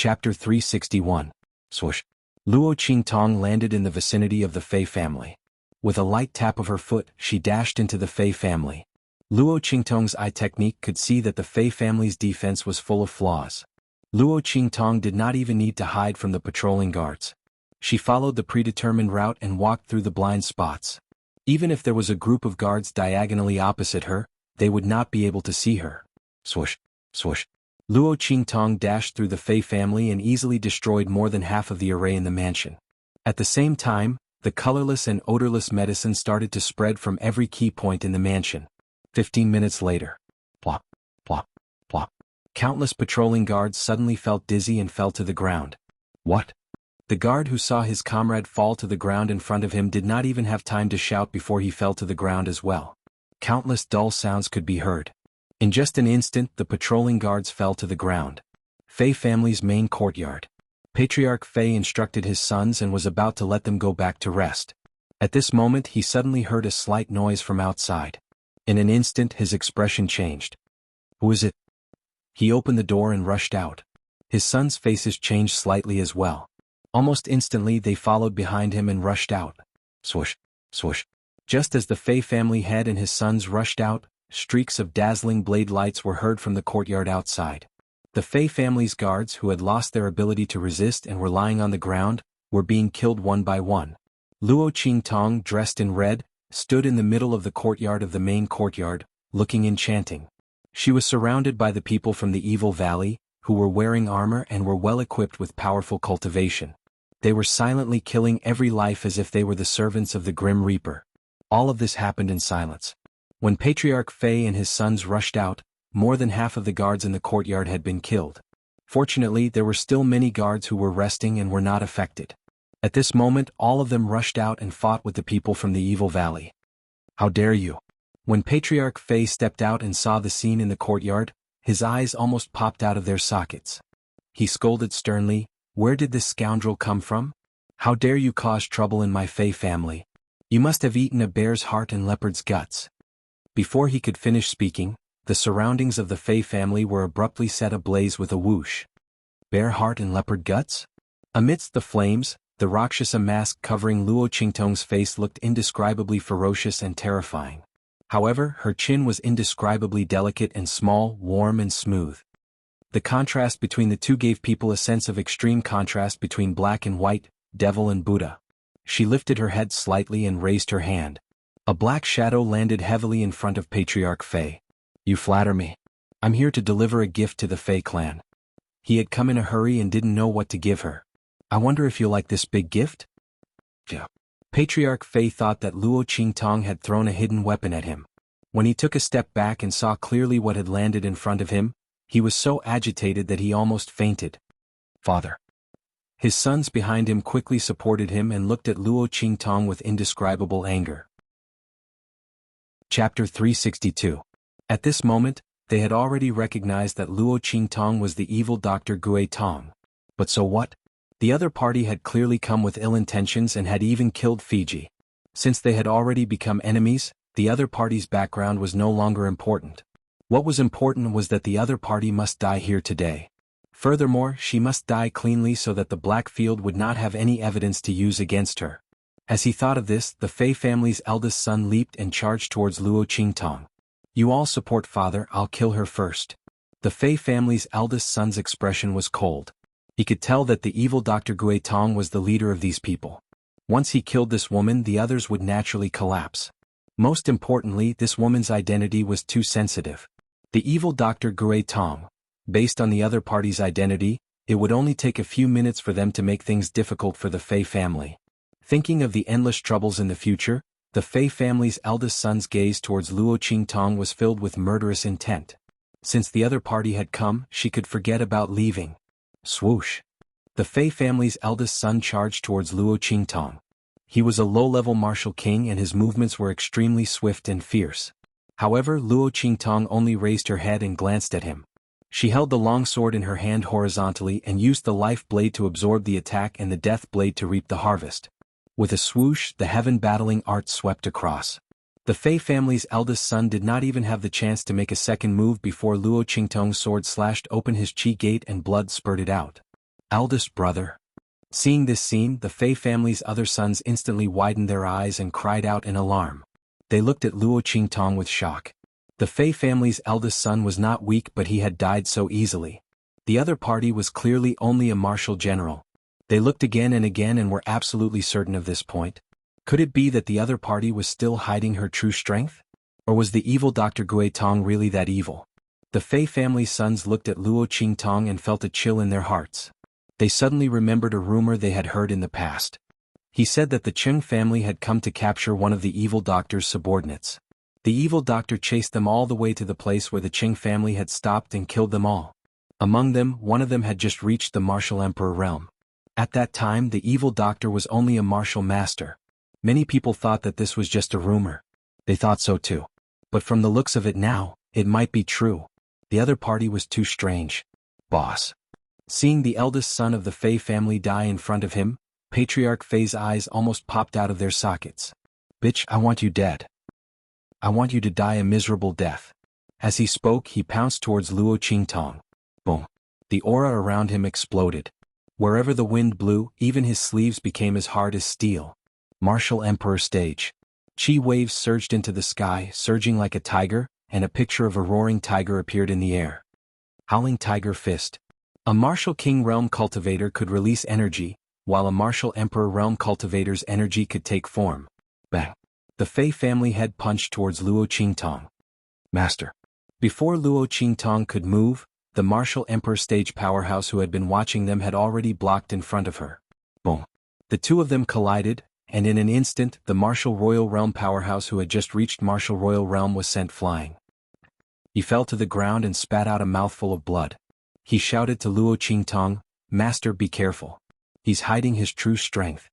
Chapter 361. Swoosh. Luo Qingtong landed in the vicinity of the Fei family. With a light tap of her foot, she dashed into the Fei family. Luo Qingtong's eye technique could see that the Fei family's defense was full of flaws. Luo Qingtong did not even need to hide from the patrolling guards. She followed the predetermined route and walked through the blind spots. Even if there was a group of guards diagonally opposite her, they would not be able to see her. Swoosh, swoosh. Luo Qingtong dashed through the Fei family and easily destroyed more than half of the array in the mansion. At the same time, the colorless and odorless medicine started to spread from every key point in the mansion. 15 minutes later. Plop, plop, plop. Countless patrolling guards suddenly felt dizzy and fell to the ground. What? The guard who saw his comrade fall to the ground in front of him did not even have time to shout before he fell to the ground as well. Countless dull sounds could be heard. In just an instant, the patrolling guards fell to the ground. Fei family's main courtyard. Patriarch Fei instructed his sons and was about to let them go back to rest. At this moment, he suddenly heard a slight noise from outside. In an instant, his expression changed. Who is it? He opened the door and rushed out. His sons' faces changed slightly as well. Almost instantly, they followed behind him and rushed out. Swoosh, swoosh. Just as the Fei family head and his sons rushed out, streaks of dazzling blade lights were heard from the courtyard outside. The Fei family's guards, who had lost their ability to resist and were lying on the ground, were being killed one by one. Luo Qingtong, dressed in red, stood in the middle of the courtyard of the main courtyard, looking enchanting. She was surrounded by the people from the Evil Valley, who were wearing armor and were well equipped with powerful cultivation. They were silently killing every life as if they were the servants of the Grim Reaper. All of this happened in silence. When Patriarch Fei and his sons rushed out, more than half of the guards in the courtyard had been killed. Fortunately, there were still many guards who were resting and were not affected. At this moment, all of them rushed out and fought with the people from the Evil Valley. How dare you! When Patriarch Fei stepped out and saw the scene in the courtyard, his eyes almost popped out of their sockets. He scolded sternly, "Where did this scoundrel come from? How dare you cause trouble in my Fei family? You must have eaten a bear's heart and leopard's guts." Before he could finish speaking, the surroundings of the Fei family were abruptly set ablaze with a whoosh. Bear heart and leopard guts? Amidst the flames, the Rakshasa mask covering Luo Qingtong's face looked indescribably ferocious and terrifying. However, her chin was indescribably delicate and small, warm and smooth. The contrast between the two gave people a sense of extreme contrast between black and white, devil and Buddha. She lifted her head slightly and raised her hand. A black shadow landed heavily in front of Patriarch Fei. "You flatter me. I'm here to deliver a gift to the Fei clan." He had come in a hurry and didn't know what to give her. "I wonder if you'll like this big gift?" Yeah. Patriarch Fei thought that Luo Qingtong had thrown a hidden weapon at him. When he took a step back and saw clearly what had landed in front of him, he was so agitated that he almost fainted. "Father." His sons behind him quickly supported him and looked at Luo Qingtong with indescribable anger. Chapter 362. At this moment, they had already recognized that Luo Qingtong was the evil Dr. Gue Tong. But so what? The other party had clearly come with ill intentions and had even killed Fiji. Since they had already become enemies, the other party's background was no longer important. What was important was that the other party must die here today. Furthermore, she must die cleanly so that the Black Field would not have any evidence to use against her. As he thought of this, the Fei family's eldest son leaped and charged towards Luo Qingtong. "You all support father, I'll kill her first." The Fei family's eldest son's expression was cold. He could tell that the evil Dr. Gue Tong was the leader of these people. Once he killed this woman, the others would naturally collapse. Most importantly, this woman's identity was too sensitive. The evil Dr. Gue Tong. Based on the other party's identity, it would only take a few minutes for them to make things difficult for the Fei family. Thinking of the endless troubles in the future, the Fei family's eldest son's gaze towards Luo Qingtong was filled with murderous intent. Since the other party had come, she could forget about leaving. Swoosh. The Fei family's eldest son charged towards Luo Qingtong. He was a low-level martial king and his movements were extremely swift and fierce. However, Luo Qingtong only raised her head and glanced at him. She held the long sword in her hand horizontally and used the life blade to absorb the attack and the death blade to reap the harvest. With a swoosh, the heaven battling art swept across. The Fei family's eldest son did not even have the chance to make a second move before Luo Qingtong's sword slashed open his chi gate and blood spurted out. Eldest brother. Seeing this scene, the Fei family's other sons instantly widened their eyes and cried out in alarm. They looked at Luo Qingtong with shock. The Fei family's eldest son was not weak, but he had died so easily. The other party was clearly only a martial general. They looked again and again and were absolutely certain of this point. Could it be that the other party was still hiding her true strength? Or was the evil Dr. Gui Tong really that evil? The Fei family's sons looked at Luo Qingtong and felt a chill in their hearts. They suddenly remembered a rumor they had heard in the past. He said that the Cheng family had come to capture one of the evil doctor's subordinates. The evil doctor chased them all the way to the place where the Cheng family had stopped and killed them all. Among them, one of them had just reached the martial emperor realm. At that time, the evil doctor was only a martial master. Many people thought that this was just a rumor. They thought so too. But from the looks of it now, it might be true. The other party was too strange. Boss. Seeing the eldest son of the Fei family die in front of him, Patriarch Fei's eyes almost popped out of their sockets. Bitch, I want you dead. I want you to die a miserable death. As he spoke, he pounced towards Luo Qingtong. Boom. The aura around him exploded. Wherever the wind blew, even his sleeves became as hard as steel. Martial Emperor stage. Chi waves surged into the sky, surging like a tiger, and a picture of a roaring tiger appeared in the air. Howling Tiger Fist. A martial king realm cultivator could release energy, while a martial emperor realm cultivator's energy could take form. Bang. The Fei family head punched towards Luo Qingtong. Master. Before Luo Qingtong could move, the martial emperor stage powerhouse who had been watching them had already blocked in front of her. Boom. The two of them collided, and in an instant, the martial royal realm powerhouse who had just reached martial royal realm was sent flying. He fell to the ground and spat out a mouthful of blood. He shouted to Luo Qingtong, Master, be careful. He's hiding his true strength.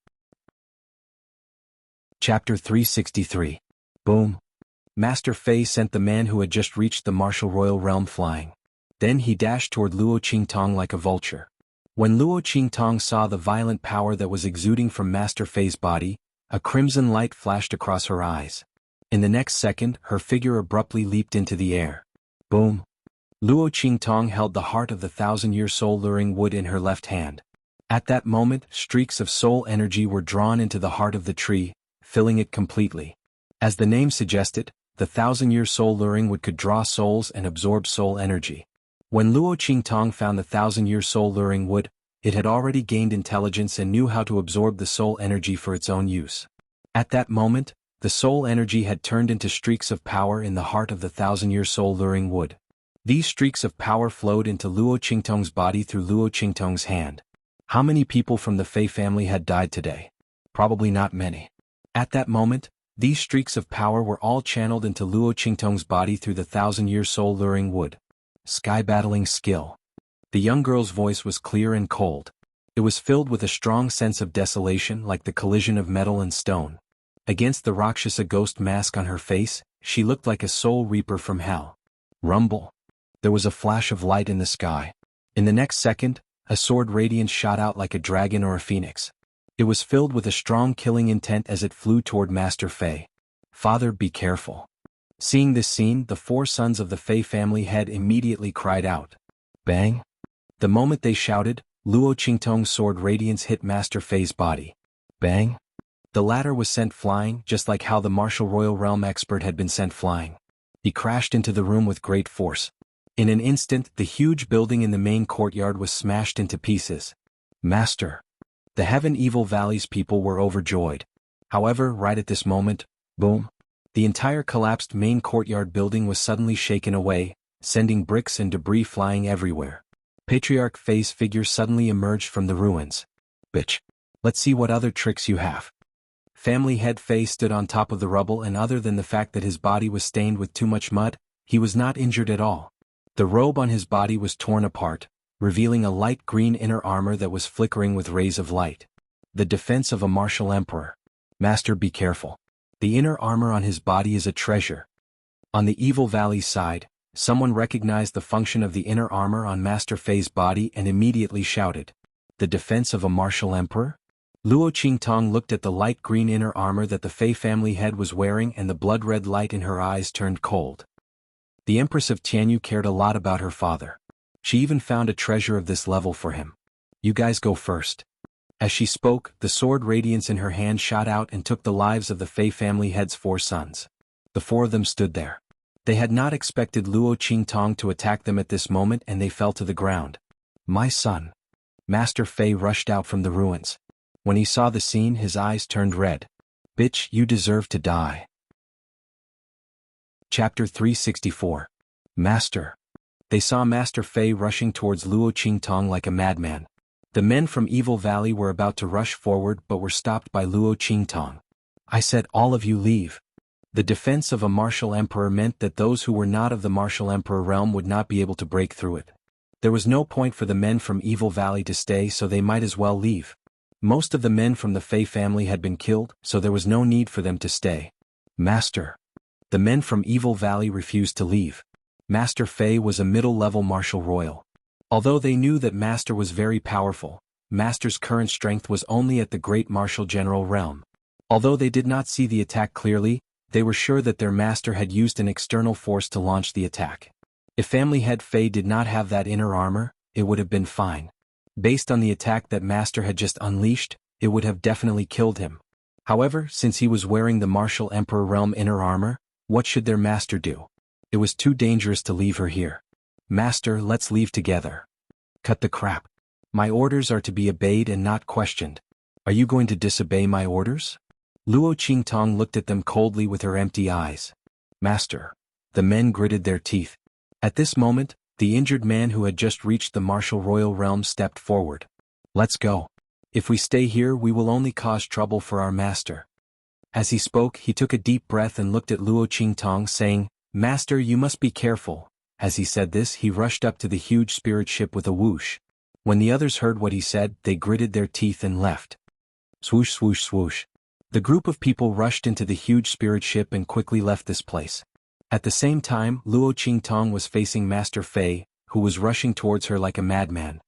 Chapter 363. Boom. Master Fei sent the man who had just reached the martial royal realm flying. Then he dashed toward Luo Qingtong like a vulture. When Luo Qingtong saw the violent power that was exuding from Master Fei's body, a crimson light flashed across her eyes. In the next second, her figure abruptly leaped into the air. Boom. Luo Qingtong held the heart of the thousand-year soul-luring wood in her left hand. At that moment, streaks of soul energy were drawn into the heart of the tree, filling it completely. As the name suggested, the thousand-year soul-luring wood could draw souls and absorb soul energy. When Luo Qingtong found the thousand-year soul-luring wood, it had already gained intelligence and knew how to absorb the soul energy for its own use. At that moment, the soul energy had turned into streaks of power in the heart of the thousand-year soul-luring wood. These streaks of power flowed into Luo Qingtong's body through Luo Qingtong's hand. How many people from the Fei family had died today? Probably not many. At that moment, these streaks of power were all channeled into Luo Qingtong's body through the thousand-year soul-luring wood. Sky battling skill. The young girl's voice was clear and cold. It was filled with a strong sense of desolation like the collision of metal and stone. Against the Rakshasa ghost mask on her face, she looked like a soul reaper from hell. Rumble. There was a flash of light in the sky. In the next second, a sword radiance shot out like a dragon or a phoenix. It was filled with a strong killing intent as it flew toward Master Fei. Father, be careful. Seeing this scene, the four sons of the Fei family head immediately cried out. Bang! The moment they shouted, Luo Qingtong's sword radiance hit Master Fei's body. Bang! The latter was sent flying, just like how the martial royal realm expert had been sent flying. He crashed into the room with great force. In an instant, the huge building in the main courtyard was smashed into pieces. Master! The Heaven Evil Valley's people were overjoyed. However, right at this moment, boom! The entire collapsed main courtyard building was suddenly shaken away, sending bricks and debris flying everywhere. Patriarch Fei's figure suddenly emerged from the ruins. Bitch! Let's see what other tricks you have. Family head Fei stood on top of the rubble, and other than the fact that his body was stained with too much mud, he was not injured at all. The robe on his body was torn apart, revealing a light green inner armor that was flickering with rays of light. The defense of a martial emperor. Master, be careful. The inner armor on his body is a treasure. On the Evil Valley side, someone recognized the function of the inner armor on Master Fei's body and immediately shouted. The defense of a martial emperor? Luo Qingtong looked at the light green inner armor that the Fei family head was wearing, and the blood-red light in her eyes turned cold. The Empress of Tianyu cared a lot about her father. She even found a treasure of this level for him. You guys go first. As she spoke, the sword radiance in her hand shot out and took the lives of the Fei family head's 4 sons. The 4 of them stood there. They had not expected Luo Qingtong to attack them at this moment and they fell to the ground. My son. Master Fei rushed out from the ruins. When he saw the scene, his eyes turned red. Bitch, you deserve to die. Chapter 364. Master. They saw Master Fei rushing towards Luo Qingtong like a madman. The men from Evil Valley were about to rush forward but were stopped by Luo Qingtong. I said all of you leave. The defense of a martial emperor meant that those who were not of the martial emperor realm would not be able to break through it. There was no point for the men from Evil Valley to stay, so they might as well leave. Most of the men from the Fei family had been killed, so there was no need for them to stay. Master. The men from Evil Valley refused to leave. Master Fei was a middle-level martial royal. Although they knew that Master was very powerful, Master's current strength was only at the great martial general realm. Although they did not see the attack clearly, they were sure that their master had used an external force to launch the attack. If family head Fei did not have that inner armor, it would have been fine. Based on the attack that master had just unleashed, it would have definitely killed him. However, since he was wearing the martial emperor realm inner armor, what should their master do? It was too dangerous to leave her here. Master, let's leave together. Cut the crap. My orders are to be obeyed and not questioned. Are you going to disobey my orders? Luo Qingtong looked at them coldly with her empty eyes. Master. The men gritted their teeth. At this moment, the injured man who had just reached the martial royal realm stepped forward. Let's go. If we stay here, we will only cause trouble for our master. As he spoke, he took a deep breath and looked at Luo Qingtong, saying, Master, you must be careful. As he said this, he rushed up to the huge spirit ship with a whoosh. When the others heard what he said, they gritted their teeth and left. Swoosh, swoosh, swoosh. The group of people rushed into the huge spirit ship and quickly left this place. At the same time, Luo Qingtong was facing Master Fei, who was rushing towards her like a madman.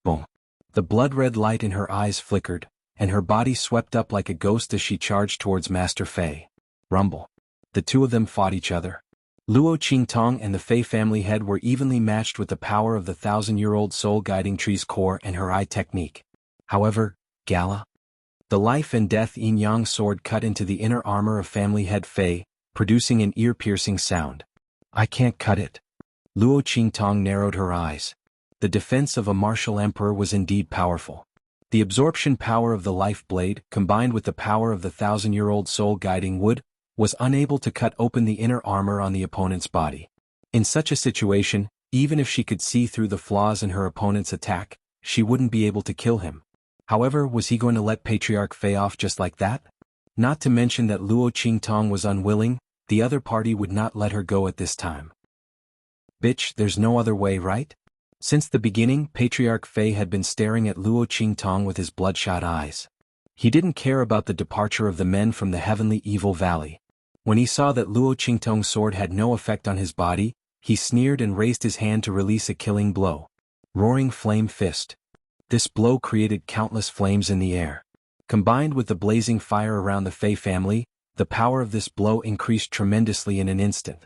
Boom. The blood-red light in her eyes flickered, and her body swept up like a ghost as she charged towards Master Fei. Rumble. The 2 of them fought each other. Luo Qingtong and the Fei family head were evenly matched with the power of the 1,000-year-old soul-guiding tree's core and her eye technique. However, Gala. The life and death yin-yang sword cut into the inner armor of family head Fei, producing an ear-piercing sound. I can't cut it. Luo Qingtong narrowed her eyes. The defense of a martial emperor was indeed powerful. The absorption power of the life blade, combined with the power of the 1,000-year-old soul-guiding wood, was unable to cut open the inner armor on the opponent's body. In such a situation, even if she could see through the flaws in her opponent's attack, she wouldn't be able to kill him. However, was he going to let Patriarch Fei off just like that? Not to mention that Luo Qingtong was unwilling, the other party would not let her go at this time. Bitch, there's no other way, right? Since the beginning, Patriarch Fei had been staring at Luo Qingtong with his bloodshot eyes. He didn't care about the departure of the men from the heavenly Evil Valley. When he saw that Luo Qingtong's sword had no effect on his body, he sneered and raised his hand to release a killing blow. Roaring Flame Fist. This blow created countless flames in the air. Combined with the blazing fire around the Fei family, the power of this blow increased tremendously in an instant.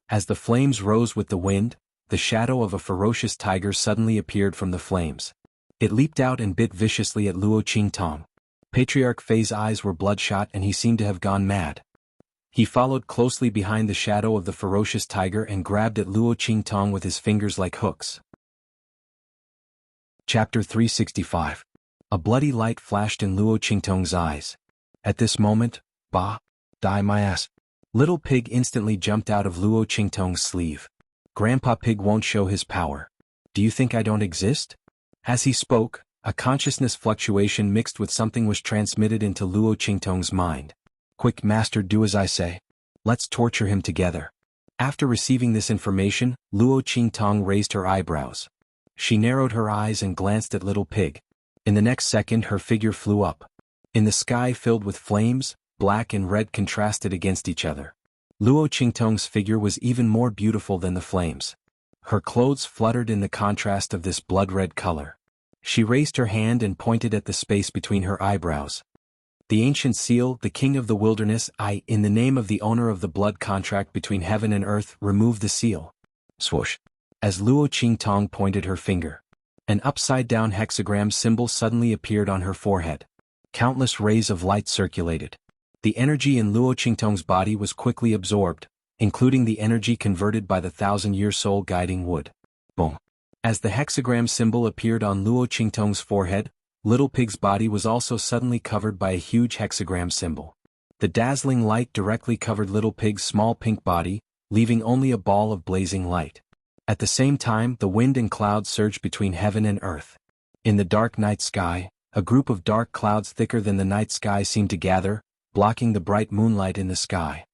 As the flames rose with the wind, the shadow of a ferocious tiger suddenly appeared from the flames. It leaped out and bit viciously at Luo Qingtong. Patriarch Fei's eyes were bloodshot and he seemed to have gone mad. He followed closely behind the shadow of the ferocious tiger and grabbed at Luo Qingtong with his fingers like hooks. Chapter 365. A bloody light flashed in Luo Qingtong's eyes. At this moment, bah, die my ass. Little Pig instantly jumped out of Luo Qingtong's sleeve. Grandpa Pig won't show his power. Do you think I don't exist? As he spoke, a consciousness fluctuation mixed with something was transmitted into Luo Qingtong's mind. Quick, master, do as I say. Let's torture him together. After receiving this information, Luo Qingtong raised her eyebrows. She narrowed her eyes and glanced at Little Pig. In the next second, her figure flew up. In the sky filled with flames, black and red contrasted against each other. Luo Qingtong's figure was even more beautiful than the flames. Her clothes fluttered in the contrast of this blood-red color. She raised her hand and pointed at the space between her eyebrows. The ancient seal, the king of the wilderness, in the name of the owner of the blood contract between heaven and earth, remove the seal. Swoosh. As Luo Qingtong pointed her finger. An upside-down hexagram symbol suddenly appeared on her forehead. Countless rays of light circulated. The energy in Luo Qingtong's body was quickly absorbed, including the energy converted by the 1,000-year soul guiding wood. Boom. As the hexagram symbol appeared on Luo Qingtong's forehead, Little Pig's body was also suddenly covered by a huge hexagram symbol. The dazzling light directly covered Little Pig's small pink body, leaving only a ball of blazing light. At the same time, the wind and clouds surged between heaven and earth. In the dark night sky, a group of dark clouds thicker than the night sky seemed to gather, blocking the bright moonlight in the sky.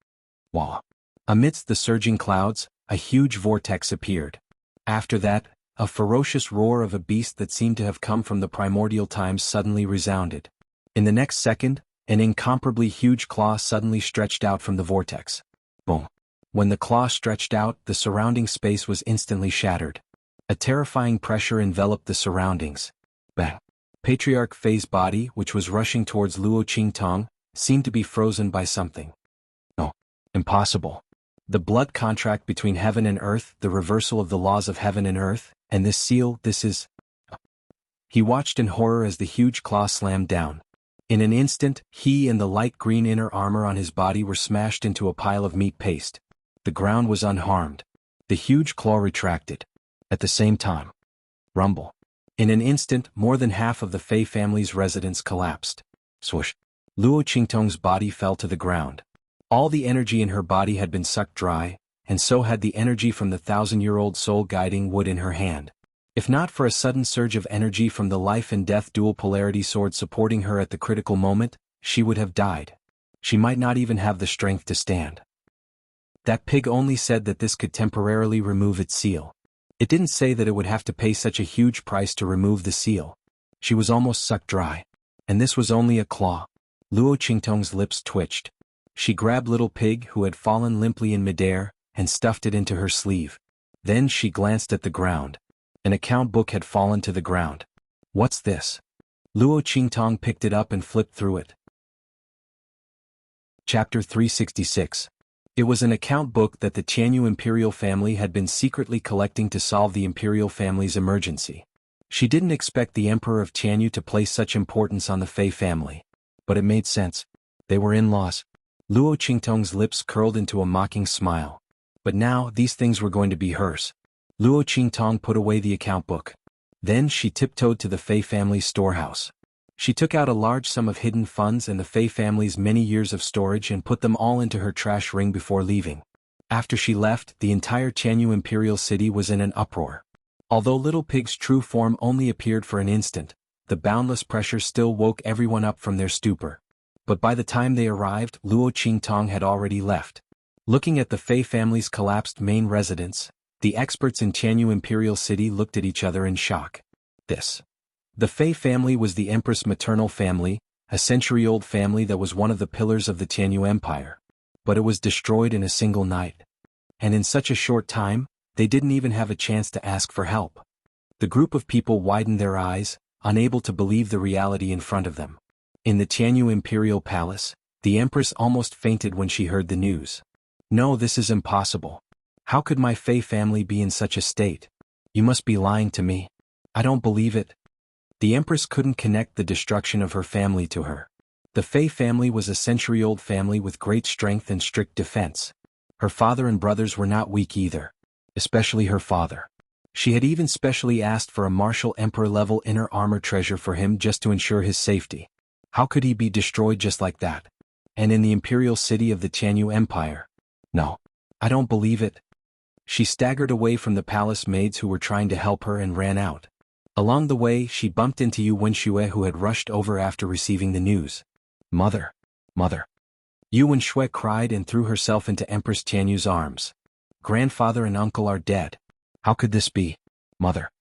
Wow. Amidst the surging clouds, a huge vortex appeared. After that, a ferocious roar of a beast that seemed to have come from the primordial times suddenly resounded. In the next second, an incomparably huge claw suddenly stretched out from the vortex. Boom. When the claw stretched out, the surrounding space was instantly shattered. A terrifying pressure enveloped the surroundings. Bang. Patriarch Fei's body, which was rushing towards Luo Qingtong, seemed to be frozen by something. No. Impossible. The blood contract between heaven and earth, the reversal of the laws of heaven and earth, and this seal, this is... He watched in horror as the huge claw slammed down. In an instant, he and the light green inner armor on his body were smashed into a pile of meat paste. The ground was unharmed. The huge claw retracted. At the same time. Rumble. In an instant, more than half of the Fei family's residence collapsed. Swoosh. Luo Qingtong's body fell to the ground. All the energy in her body had been sucked dry, and so had the energy from the 1,000-year-old soul guiding wood in her hand. If not for a sudden surge of energy from the life and death dual polarity sword supporting her at the critical moment, she would have died. She might not even have the strength to stand. That pig only said that this could temporarily remove its seal. It didn't say that it would have to pay such a huge price to remove the seal. She was almost sucked dry. And this was only a claw. Luo Qingtong's lips twitched. She grabbed Little Pig, who had fallen limply in midair, and stuffed it into her sleeve. Then she glanced at the ground. An account book had fallen to the ground. What's this? Luo Qingtong picked it up and flipped through it. Chapter 366. It was an account book that the Tianyu imperial family had been secretly collecting to solve the imperial family's emergency. She didn't expect the emperor of Tianyu to place such importance on the Fei family. But it made sense. They were in-laws. Luo Qingtong's lips curled into a mocking smile. But now, these things were going to be hers. Luo Qingtong put away the account book. Then she tiptoed to the Fei family's storehouse. She took out a large sum of hidden funds and the Fei family's many years of storage and put them all into her trash ring before leaving. After she left, the entire Tianyu imperial city was in an uproar. Although Little Pig's true form only appeared for an instant, the boundless pressure still woke everyone up from their stupor. But by the time they arrived, Luo Qingtong had already left. Looking at the Fei family's collapsed main residence, the experts in Tianyu Imperial City looked at each other in shock. The Fei family was the Empress' maternal family, a century-old family that was one of the pillars of the Tianyu Empire. But it was destroyed in a single night. And in such a short time, they didn't even have a chance to ask for help. The group of people widened their eyes, unable to believe the reality in front of them. In the Tianyu Imperial Palace, the Empress almost fainted when she heard the news. No, this is impossible. How could my Fei family be in such a state? You must be lying to me. I don't believe it. The Empress couldn't connect the destruction of her family to her. The Fei family was a century-old family with great strength and strict defense. Her father and brothers were not weak either. Especially her father. She had even specially asked for a martial emperor-level inner armor treasure for him just to ensure his safety. How could he be destroyed just like that? And in the imperial city of the Tianyu Empire? No. I don't believe it. She staggered away from the palace maids who were trying to help her and ran out. Along the way, she bumped into Yu Wenxue, who had rushed over after receiving the news. Mother. Mother. Yu Wenxue cried and threw herself into Empress Tianyu's arms. Grandfather and uncle are dead. How could this be? Mother.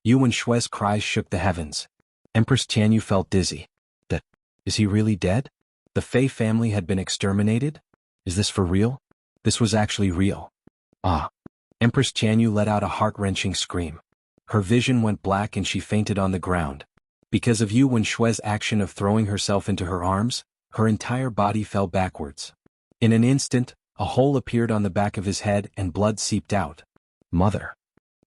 Yu Wenshue's cries shook the heavens. Empress Tianyu felt dizzy. Is he really dead? The Fei family had been exterminated? Is this for real? This was actually real. Ah. Empress Tianyu let out a heart-wrenching scream. Her vision went black and she fainted on the ground. Because of Yu Wenshue's action of throwing herself into her arms, her entire body fell backwards. In an instant, a hole appeared on the back of his head and blood seeped out. Mother.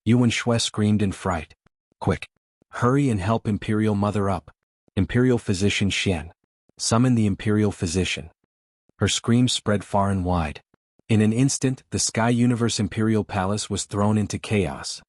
Yu Wenxue screamed in fright. Quick. Hurry and help Imperial Mother up. Imperial Physician Xian. Summon the Imperial Physician. Her screams spread far and wide. In an instant, the Sky Universe Imperial Palace was thrown into chaos.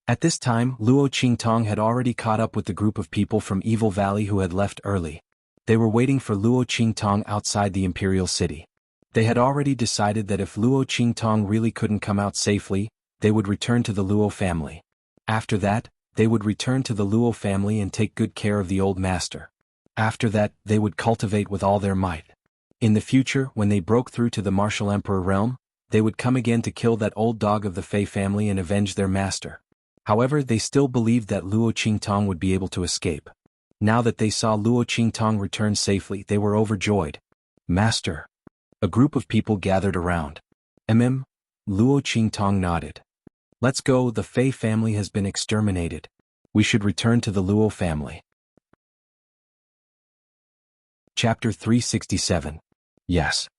At this time, Luo Qingtong had already caught up with the group of people from Evil Valley who had left early. They were waiting for Luo Qingtong outside the Imperial City. They had already decided that if Luo Qingtong really couldn't come out safely, they would return to the Luo family. After that, they would return to the Luo family and take good care of the old master. After that, they would cultivate with all their might. In the future, when they broke through to the Martial Emperor realm, they would come again to kill that old dog of the Fei family and avenge their master. However, they still believed that Luo Qingtong would be able to escape. Now that they saw Luo Qingtong return safely, they were overjoyed. Master. A group of people gathered around. Luo Qingtong nodded. Let's go, the Fei family has been exterminated. We should return to the Luo family. Chapter 367. Yes.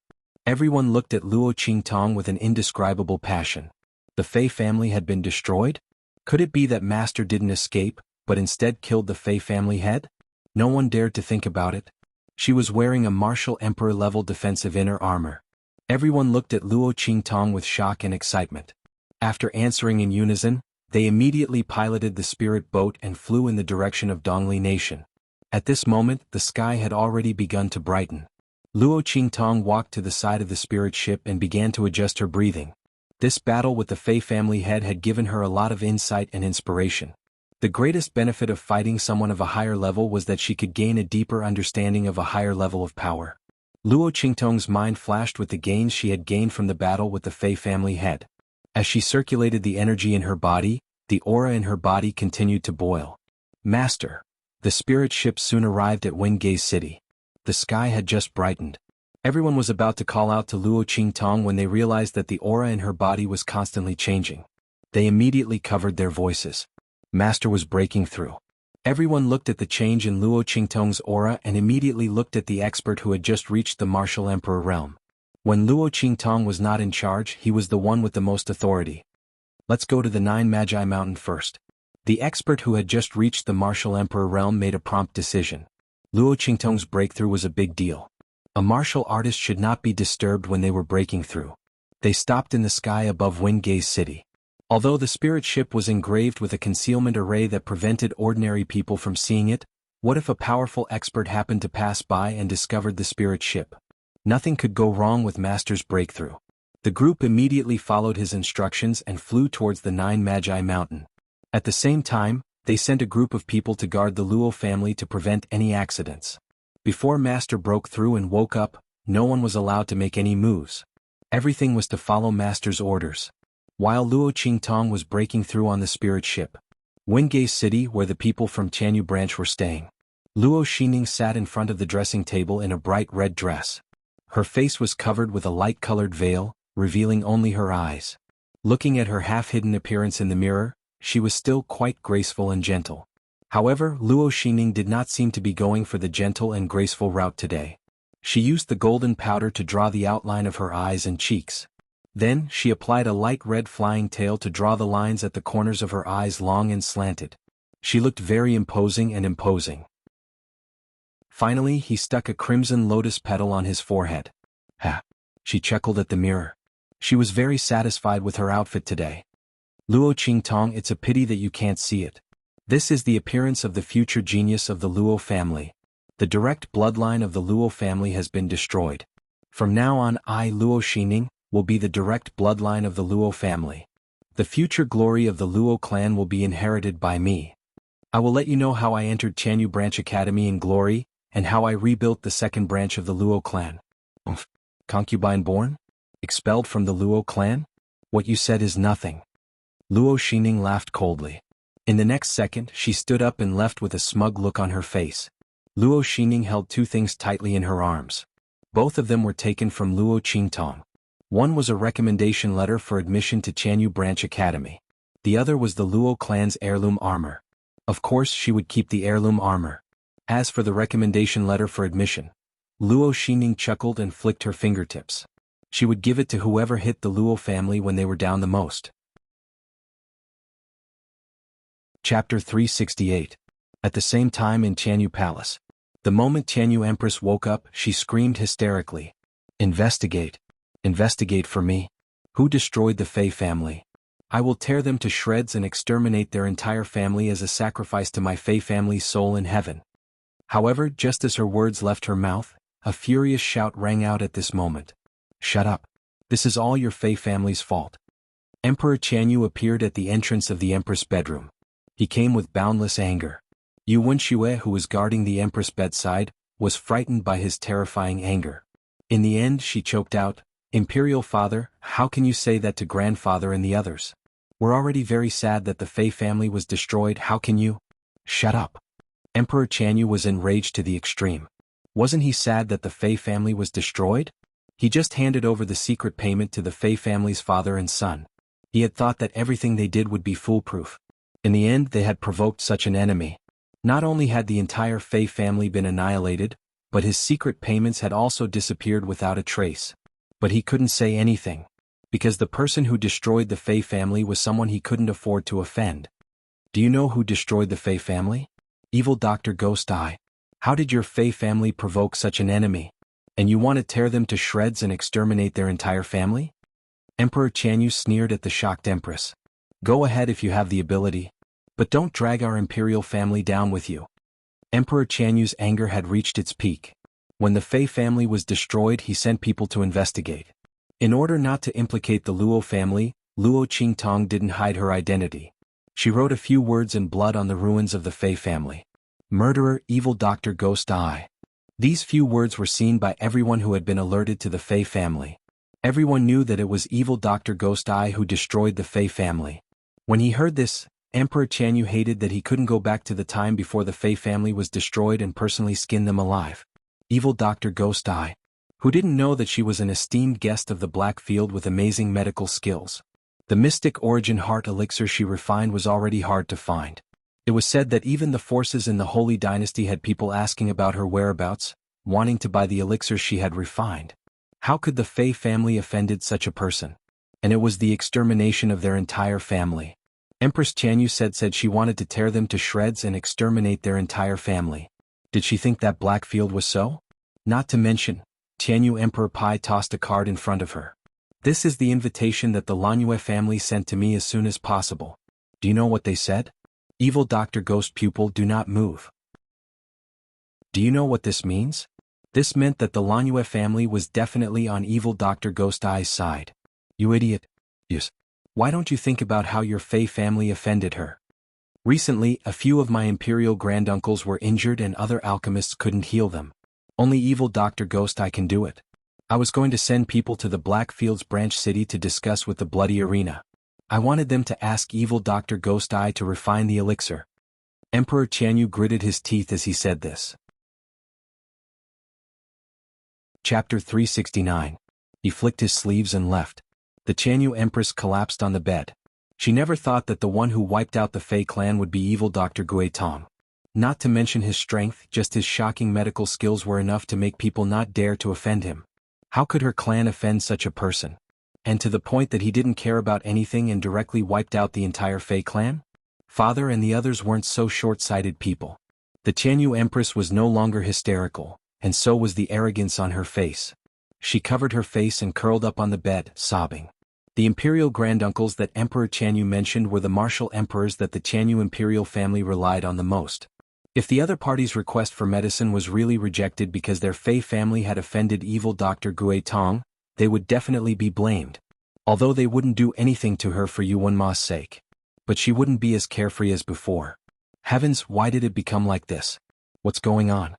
Everyone looked at Luo Qingtong with an indescribable passion. The Fei family had been destroyed? Could it be that Master didn't escape, but instead killed the Fei family head? No one dared to think about it. She was wearing a Martial Emperor-level defensive inner armor. Everyone looked at Luo Qingtong with shock and excitement. After answering in unison, they immediately piloted the spirit boat and flew in the direction of Dongli Nation. At this moment, the sky had already begun to brighten. Luo Qingtong walked to the side of the spirit ship and began to adjust her breathing. This battle with the Fei family head had given her a lot of insight and inspiration. The greatest benefit of fighting someone of a higher level was that she could gain a deeper understanding of a higher level of power. Luo Qingtong's mind flashed with the gains she had gained from the battle with the Fei family head. As she circulated the energy in her body, the aura in her body continued to boil. Master. The spirit ship soon arrived at Wengay City. The sky had just brightened. Everyone was about to call out to Luo Qingtong when they realized that the aura in her body was constantly changing. They immediately covered their voices. Master was breaking through. Everyone looked at the change in Luo Qingtong's aura and immediately looked at the expert who had just reached the Martial Emperor realm. When Luo Qingtong was not in charge, he was the one with the most authority. Let's go to the Nine Magi Mountain first. The expert who had just reached the Martial Emperor realm made a prompt decision. Luo Qingtong's breakthrough was a big deal. A martial artist should not be disturbed when they were breaking through. They stopped in the sky above Wengay City. Although the spirit ship was engraved with a concealment array that prevented ordinary people from seeing it, what if a powerful expert happened to pass by and discovered the spirit ship? Nothing could go wrong with Master's breakthrough. The group immediately followed his instructions and flew towards the Nine Magi Mountain. At the same time, they sent a group of people to guard the Luo family to prevent any accidents. Before Master broke through and woke up, no one was allowed to make any moves. Everything was to follow Master's orders. While Luo Qingtong was breaking through on the spirit ship, Wengay City, where the people from Tianyu branch were staying, Luo Xining sat in front of the dressing table in a bright red dress. Her face was covered with a light-colored veil, revealing only her eyes. Looking at her half-hidden appearance in the mirror, she was still quite graceful and gentle. However, Luo Xining did not seem to be going for the gentle and graceful route today. She used the golden powder to draw the outline of her eyes and cheeks. Then, she applied a light red flying tail to draw the lines at the corners of her eyes long and slanted. She looked very imposing and imposing. Finally, he stuck a crimson lotus petal on his forehead. Ha! She chuckled at the mirror. She was very satisfied with her outfit today. Luo Qingtong, it's a pity that you can't see it. This is the appearance of the future genius of the Luo family. The direct bloodline of the Luo family has been destroyed. From now on, I, Luo Xining, will be the direct bloodline of the Luo family. The future glory of the Luo clan will be inherited by me. I will let you know how I entered Tianyu Branch Academy in glory, and how I rebuilt the second branch of the Luo clan. Concubine born? Expelled from the Luo clan? What you said is nothing. Luo Xining laughed coldly. In the next second, she stood up and left with a smug look on her face. Luo Xining held two things tightly in her arms. Both of them were taken from Luo Qingtong. One was a recommendation letter for admission to Tianyu Branch Academy. The other was the Luo clan's heirloom armor. Of course, she would keep the heirloom armor. As for the recommendation letter for admission, Luo Xining chuckled and flicked her fingertips. She would give it to whoever hit the Luo family when they were down the most. Chapter 368. At the same time in Tianyu Palace. The moment Tianyu Empress woke up, she screamed hysterically. Investigate. Investigate for me. Who destroyed the Fei family? I will tear them to shreds and exterminate their entire family as a sacrifice to my Fei family's soul in heaven. However, just as her words left her mouth, a furious shout rang out at this moment. Shut up. This is all your Fei family's fault. Emperor Tianyu appeared at the entrance of the Empress' bedroom. He came with boundless anger. Yu Wenxue, who was guarding the Empress' bedside, was frightened by his terrifying anger. In the end she choked out, Imperial Father, how can you say that to Grandfather and the others? We're already very sad that the Fei family was destroyed, how can you? Shut up. Emperor Tianyu was enraged to the extreme. Wasn't he sad that the Fei family was destroyed? He just handed over the secret payment to the Fei family's father and son. He had thought that everything they did would be foolproof. In the end they had provoked such an enemy. Not only had the entire Fei family been annihilated, but his secret payments had also disappeared without a trace. But he couldn't say anything. Because the person who destroyed the Fei family was someone he couldn't afford to offend. Do you know who destroyed the Fei family? Evil Dr. Ghost Eye. How did your Fei family provoke such an enemy? And you want to tear them to shreds and exterminate their entire family? Emperor Tianyu sneered at the shocked Empress. Go ahead if you have the ability. But don't drag our imperial family down with you. Emperor Tianyu's anger had reached its peak. When the Fei family was destroyed, he sent people to investigate. In order not to implicate the Luo family, Luo Qingtong didn't hide her identity. She wrote a few words in blood on the ruins of the Fei family. Murderer, evil Dr. Ghost Eye. These few words were seen by everyone who had been alerted to the Fei family. Everyone knew that it was evil Dr. Ghost Eye who destroyed the Fei family. When he heard this, Emperor Tianyu hated that he couldn't go back to the time before the Fei family was destroyed and personally skin them alive. Evil Dr. Ghost Eye. Who didn't know that she was an esteemed guest of the Black Field with amazing medical skills. The mystic origin heart elixir she refined was already hard to find. It was said that even the forces in the Holy Dynasty had people asking about her whereabouts, wanting to buy the elixir she had refined. How could the Fei family offended such a person? And it was the extermination of their entire family. Empress Tianyu said she wanted to tear them to shreds and exterminate their entire family. Did she think that Blackfield was so? Not to mention, Tianyu Emperor Pai tossed a card in front of her. This is the invitation that the Lanyue family sent to me as soon as possible. Do you know what they said? Evil Dr. Ghost Pupil, do not move. Do you know what this means? This meant that the Lanyue family was definitely on evil Dr. Ghost Eye's side. You idiot. Yes. Why don't you think about how your Fei family offended her? Recently, a few of my imperial granduncles were injured and other alchemists couldn't heal them. Only evil Dr. Ghost Eye can do it. I was going to send people to the Blackfields branch city to discuss with the Bloody Arena. I wanted them to ask evil Dr. Ghost Eye to refine the elixir. Emperor Tianyu gritted his teeth as he said this. Chapter 369. He flicked his sleeves and left. The Tianyu Empress collapsed on the bed. She never thought that the one who wiped out the Fei clan would be evil Dr. Gui Tong. Not to mention his strength, just his shocking medical skills were enough to make people not dare to offend him. How could her clan offend such a person? And to the point that he didn't care about anything and directly wiped out the entire Fei clan? Father and the others weren't so short-sighted people. The Tianyu Empress was no longer hysterical, and so was the arrogance on her face. She covered her face and curled up on the bed, sobbing. The imperial granduncles that Emperor Tianyu mentioned were the martial emperors that the Tianyu imperial family relied on the most. If the other party's request for medicine was really rejected because their Fei family had offended evil Dr. Gui Tong, they would definitely be blamed. Although they wouldn't do anything to her for Yu Wenma's sake. But she wouldn't be as carefree as before. Heavens, why did it become like this? What's going on?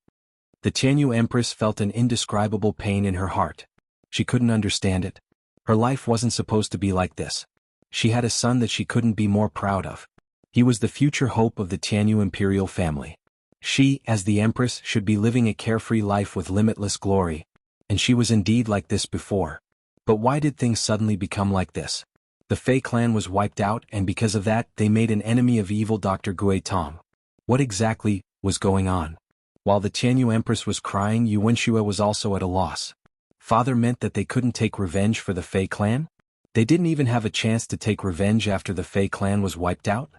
The Tianyu Empress felt an indescribable pain in her heart. She couldn't understand it. Her life wasn't supposed to be like this. She had a son that she couldn't be more proud of. He was the future hope of the Tianyu imperial family. She, as the Empress, should be living a carefree life with limitless glory. And she was indeed like this before. But why did things suddenly become like this? The Fei clan was wiped out, and because of that, they made an enemy of evil Dr. Gui Tong. What exactly was going on? While the Tianyu Empress was crying, Yu Wenxue was also at a loss. Father meant that they couldn't take revenge for the Fei clan? They didn't even have a chance to take revenge after the Fei clan was wiped out?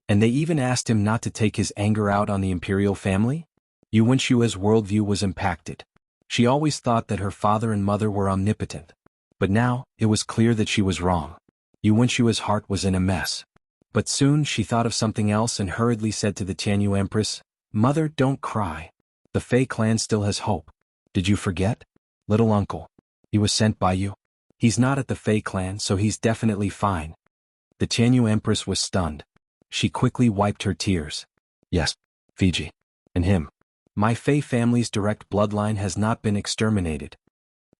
And they even asked him not to take his anger out on the imperial family? Yu Wenshua's worldview was impacted. She always thought that her father and mother were omnipotent. But now, it was clear that she was wrong. Yu Wenshua's heart was in a mess. But soon she thought of something else and hurriedly said to the Tianyu Empress, "Mother, don't cry. The Fei clan still has hope. Did you forget? Little uncle. He was sent by you. He's not at the Fei clan, so he's definitely fine." The Tianyu Empress was stunned. She quickly wiped her tears. "Yes, Fiji. And him. My Fei family's direct bloodline has not been exterminated."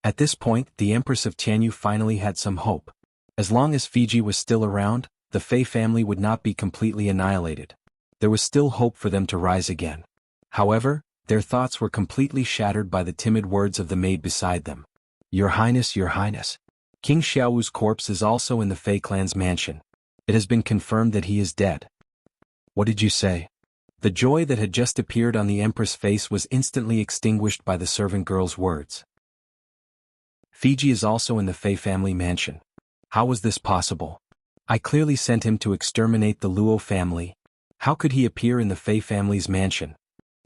At this point, the Empress of Tianyu finally had some hope. As long as Fiji was still around, the Fei family would not be completely annihilated. There was still hope for them to rise again. However, their thoughts were completely shattered by the timid words of the maid beside them. "Your Highness, Your Highness. King Xiaowu's corpse is also in the Fei clan's mansion. It has been confirmed that he is dead." "What did you say?" The joy that had just appeared on the Empress' face was instantly extinguished by the servant girl's words. "Fiji is also in the Fei family mansion. How was this possible? I clearly sent him to exterminate the Luo family. How could he appear in the Fei family's mansion?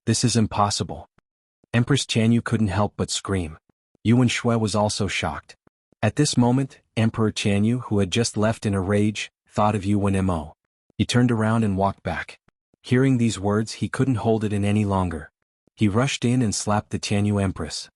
This is impossible." Empress Tianyu couldn't help but scream. Yu Wenxue was also shocked. At this moment, Emperor Tianyu, who had just left in a rage, thought of Yu Wenmo. He turned around and walked back. Hearing these words, he couldn't hold it in any longer. He rushed in and slapped the Tianyu Empress.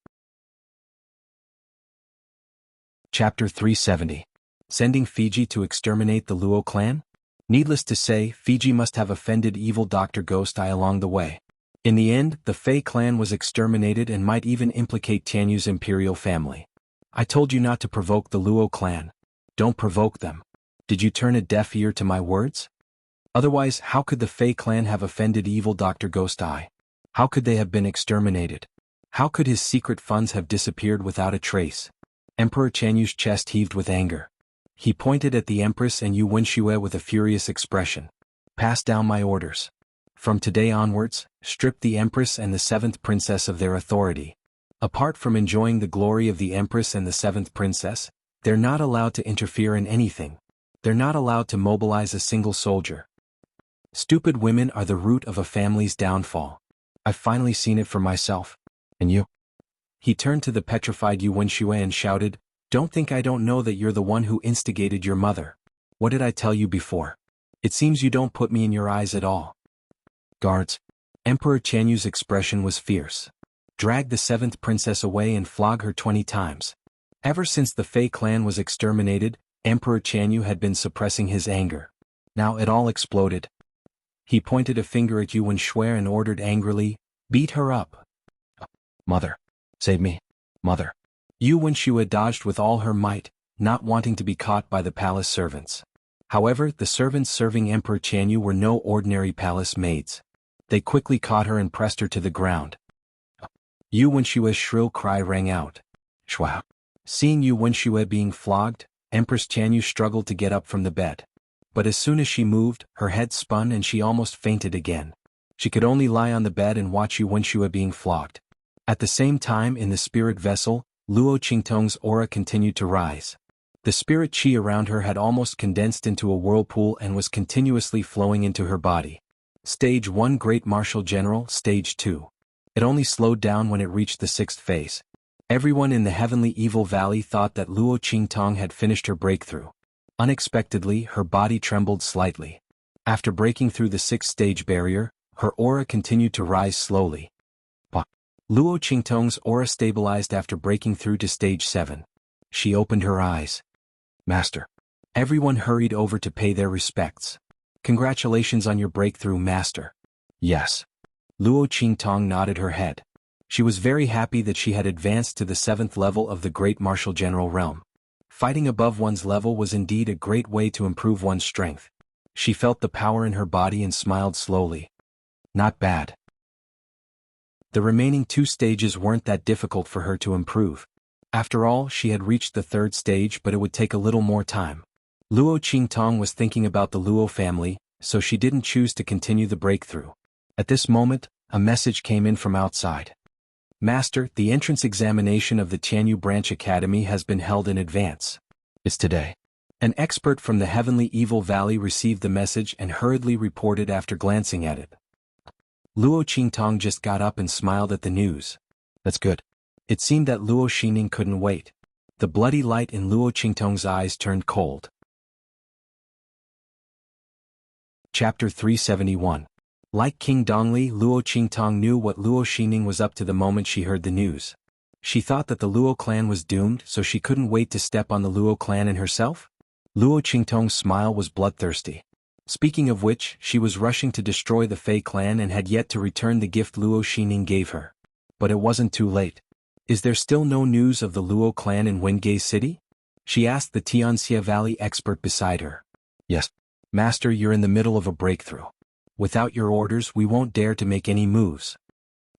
Chapter 370. Sending Fiji to exterminate the Luo clan? Needless to say, Fiji must have offended evil Dr. Ghost Eye along the way. In the end, the Fei clan was exterminated and might even implicate Tianyu's imperial family. "I told you not to provoke the Luo clan. Don't provoke them. Did you turn a deaf ear to my words? Otherwise, how could the Fei clan have offended evil Dr. Ghost Eye? How could they have been exterminated? How could his secret funds have disappeared without a trace?" Emperor Tianyu's chest heaved with anger. He pointed at the Empress and Yu Wenxue with a furious expression. "Pass down my orders. From today onwards, strip the Empress and the 7th Princess of their authority. Apart from enjoying the glory of the Empress and the 7th Princess, they're not allowed to interfere in anything. They're not allowed to mobilize a single soldier. Stupid women are the root of a family's downfall. I've finally seen it for myself. And you?" He turned to the petrified Yu Wenxue and shouted, "Don't think I don't know that you're the one who instigated your mother. What did I tell you before? It seems you don't put me in your eyes at all." "Guards." Emperor Tianyu's expression was fierce. "Drag the 7th Princess away and flog her 20 times. Ever since the Fei clan was exterminated, Emperor Tianyu had been suppressing his anger. Now it all exploded. He pointed a finger at Yu Wenxue and ordered angrily, "Beat her up." "Mother. Save me. Mother." Yu Wenxue dodged with all her might, not wanting to be caught by the palace servants. However, the servants serving Emperor Tianyu were no ordinary palace maids. They quickly caught her and pressed her to the ground. Yu Wenshue's shrill cry rang out. "Shua!" Seeing Yu Wenxue being flogged, Empress Tianyu struggled to get up from the bed. But as soon as she moved, her head spun and she almost fainted again. She could only lie on the bed and watch Yu Wenxue being flogged. At the same time, in the spirit vessel, Luo Qingtong's aura continued to rise. The spirit qi around her had almost condensed into a whirlpool and was continuously flowing into her body. Stage 1 Great Martial General, Stage 2. It only slowed down when it reached the 6th phase. Everyone in the Heavenly Evil Valley thought that Luo Qingtong had finished her breakthrough. Unexpectedly, her body trembled slightly. After breaking through the 6th stage barrier, her aura continued to rise slowly. Luo Qingtong's aura stabilized after breaking through to stage 7. She opened her eyes. "Master." Everyone hurried over to pay their respects. "Congratulations on your breakthrough, Master." "Yes." Luo Qingtong nodded her head. She was very happy that she had advanced to the 7th level of the Great Martial General realm. Fighting above one's level was indeed a great way to improve one's strength. She felt the power in her body and smiled slowly. Not bad. The remaining 2 stages weren't that difficult for her to improve. After all, she had reached the 3rd stage, but it would take a little more time. Luo Qingtong was thinking about the Luo family, so she didn't choose to continue the breakthrough. At this moment, a message came in from outside. "Master, the entrance examination of the Tianyu Branch Academy has been held in advance. It's today." An expert from the Heavenly Evil Valley received the message and hurriedly reported after glancing at it. Luo Qingtong just got up and smiled at the news. That's good. It seemed that Luo Xingning couldn't wait. The bloody light in Luo Qingtong's eyes turned cold. Chapter 371. Like King Dongli, Luo Qingtong knew what Luo Xingning was up to the moment she heard the news. She thought that the Luo clan was doomed, so she couldn't wait to step on the Luo clan and herself? Luo Qingtong's smile was bloodthirsty. Speaking of which, she was rushing to destroy the Fei clan and had yet to return the gift Luo Xingning gave her. But it wasn't too late. Is there still no news of the Luo clan in Wengay City? She asked the Tianxia Valley expert beside her. Yes. Master, you're in the middle of a breakthrough. Without your orders, we won't dare to make any moves.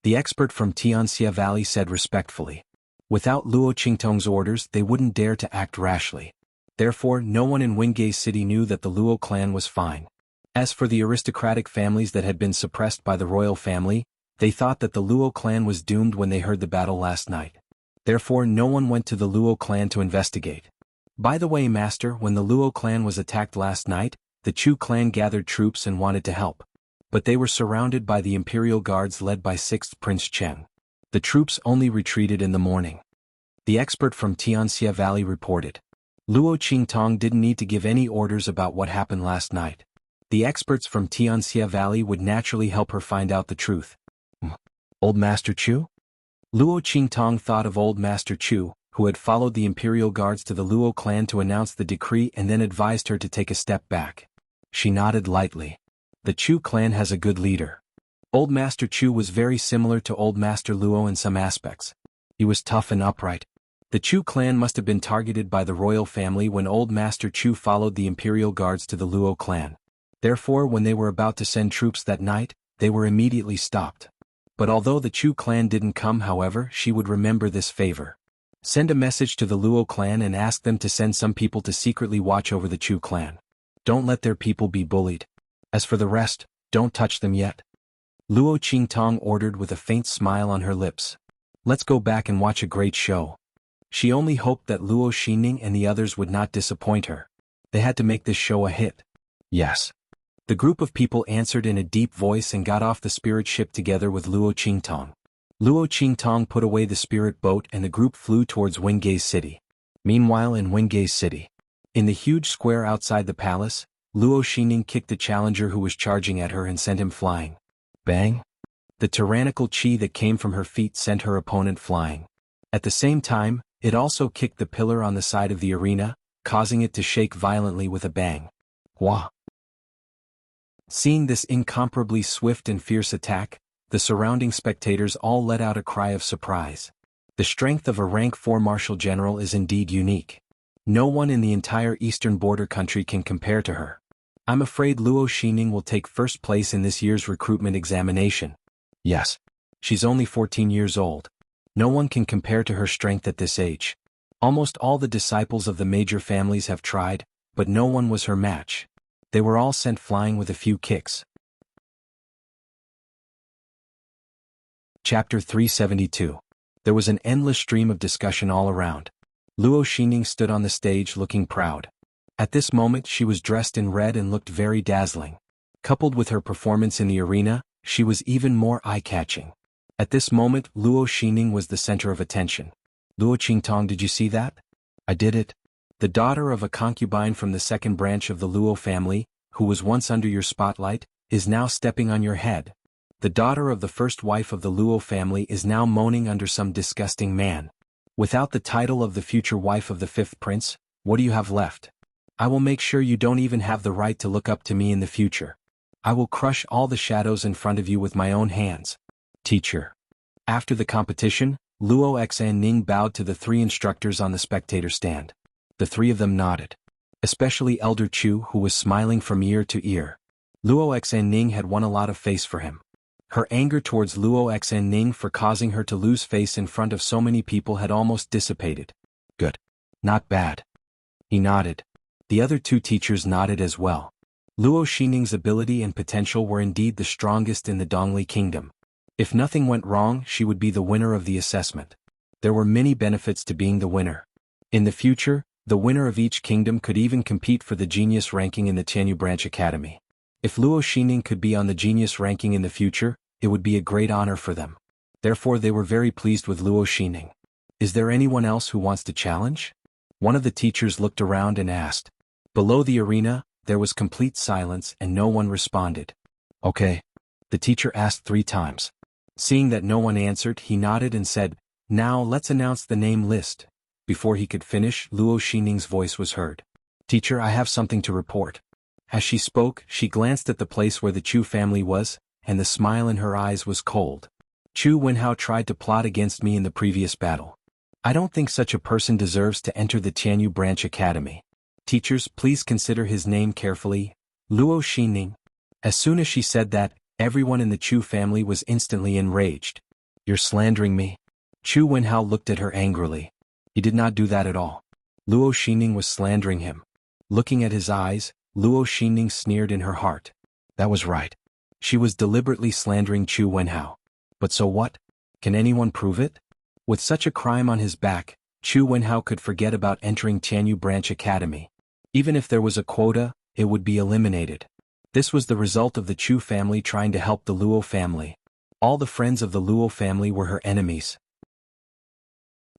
The expert from Tianxia Valley said respectfully. Without Luo Qingtong's orders, they wouldn't dare to act rashly. Therefore, no one in Wengay City knew that the Luo clan was fine. As for the aristocratic families that had been suppressed by the royal family, they thought that the Luo clan was doomed when they heard the battle last night. Therefore, no one went to the Luo clan to investigate. By the way, Master, when the Luo clan was attacked last night, the Chu clan gathered troops and wanted to help. But they were surrounded by the imperial guards led by 6th Prince Chen. The troops only retreated in the morning. The expert from Tianxia Valley reported. Luo Qingtong didn't need to give any orders about what happened last night. The experts from Tianxia Valley would naturally help her find out the truth. Old Master Chu? Luo Qingtong thought of Old Master Chu, who had followed the imperial guards to the Luo clan to announce the decree and then advised her to take a step back. She nodded lightly. The Chu clan has a good leader. Old Master Chu was very similar to Old Master Luo in some aspects. He was tough and upright. The Chu clan must have been targeted by the royal family when Old Master Chu followed the imperial guards to the Luo clan. Therefore, when they were about to send troops that night, they were immediately stopped. But although the Chu clan didn't come, however, she would remember this favor. Send a message to the Luo clan and ask them to send some people to secretly watch over the Chu clan. Don't let their people be bullied. As for the rest, don't touch them yet. Luo Qingtong ordered with a faint smile on her lips. Let's go back and watch a great show. She only hoped that Luo Xingning and the others would not disappoint her. They had to make this show a hit. Yes. The group of people answered in a deep voice and got off the spirit ship together with Luo Qingtong. Luo Qingtong put away the spirit boat and the group flew towards Wengay City. Meanwhile in Wengay City, in the huge square outside the palace, Luo Xingning kicked the challenger who was charging at her and sent him flying. Bang! The tyrannical chi that came from her feet sent her opponent flying. At the same time, it also kicked the pillar on the side of the arena, causing it to shake violently with a bang. Wah! Seeing this incomparably swift and fierce attack, the surrounding spectators all let out a cry of surprise. The strength of a rank 4 martial general is indeed unique. No one in the entire eastern border country can compare to her. I'm afraid Luo Xingning will take first place in this year's recruitment examination. Yes. She's only 14 years old. No one can compare to her strength at this age. Almost all the disciples of the major families have tried, but no one was her match. They were all sent flying with a few kicks. Chapter 372. There was an endless stream of discussion all around. Luo Xingning stood on the stage looking proud. At this moment she was dressed in red and looked very dazzling. Coupled with her performance in the arena, she was even more eye-catching. At this moment, Luo Xingning was the center of attention. Luo Qingtong, did you see that? I did it. The daughter of a concubine from the second branch of the Luo family, who was once under your spotlight, is now stepping on your head. The daughter of the first wife of the Luo family is now moaning under some disgusting man. Without the title of the future wife of the 5th prince, what do you have left? I will make sure you don't even have the right to look up to me in the future. I will crush all the shadows in front of you with my own hands. Teacher. After the competition, Luo Xingning bowed to the 3 instructors on the spectator stand. The 3 of them nodded. Especially Elder Chu, who was smiling from ear to ear. Luo Xingning had won a lot of face for him. Her anger towards Luo Xingning for causing her to lose face in front of so many people had almost dissipated. Good. Not bad. He nodded. The other 2 teachers nodded as well. Luo Xingning's ability and potential were indeed the strongest in the Dongli kingdom. If nothing went wrong, she would be the winner of the assessment. There were many benefits to being the winner. In the future, The winner of each kingdom could even compete for the genius ranking in the Tianyu Branch Academy. If Luo Xingning could be on the genius ranking in the future, it would be a great honor for them. Therefore they were very pleased with Luo Xingning. Is there anyone else who wants to challenge? One of the teachers looked around and asked. Below the arena, there was complete silence and no one responded. Okay. The teacher asked 3 times. Seeing that no one answered, he nodded and said, Now let's announce the name list. Before he could finish, Luo Xingning's voice was heard. Teacher, I have something to report. As she spoke, she glanced at the place where the Chu family was, and the smile in her eyes was cold. Chu Wenhao tried to plot against me in the previous battle. I don't think such a person deserves to enter the Tianyu Branch Academy. Teachers, please consider his name carefully. Luo Xingning. As soon as she said that, everyone in the Chu family was instantly enraged. You're slandering me? Chu Wenhao looked at her angrily. He did not do that at all. Luo Xingning was slandering him. Looking at his eyes, Luo Xingning sneered in her heart. That was right. She was deliberately slandering Chu Wenhao. But so what? Can anyone prove it? With such a crime on his back, Chu Wenhao could forget about entering Tianyu Branch Academy. Even if there was a quota, it would be eliminated. This was the result of the Chu family trying to help the Luo family. All the friends of the Luo family were her enemies.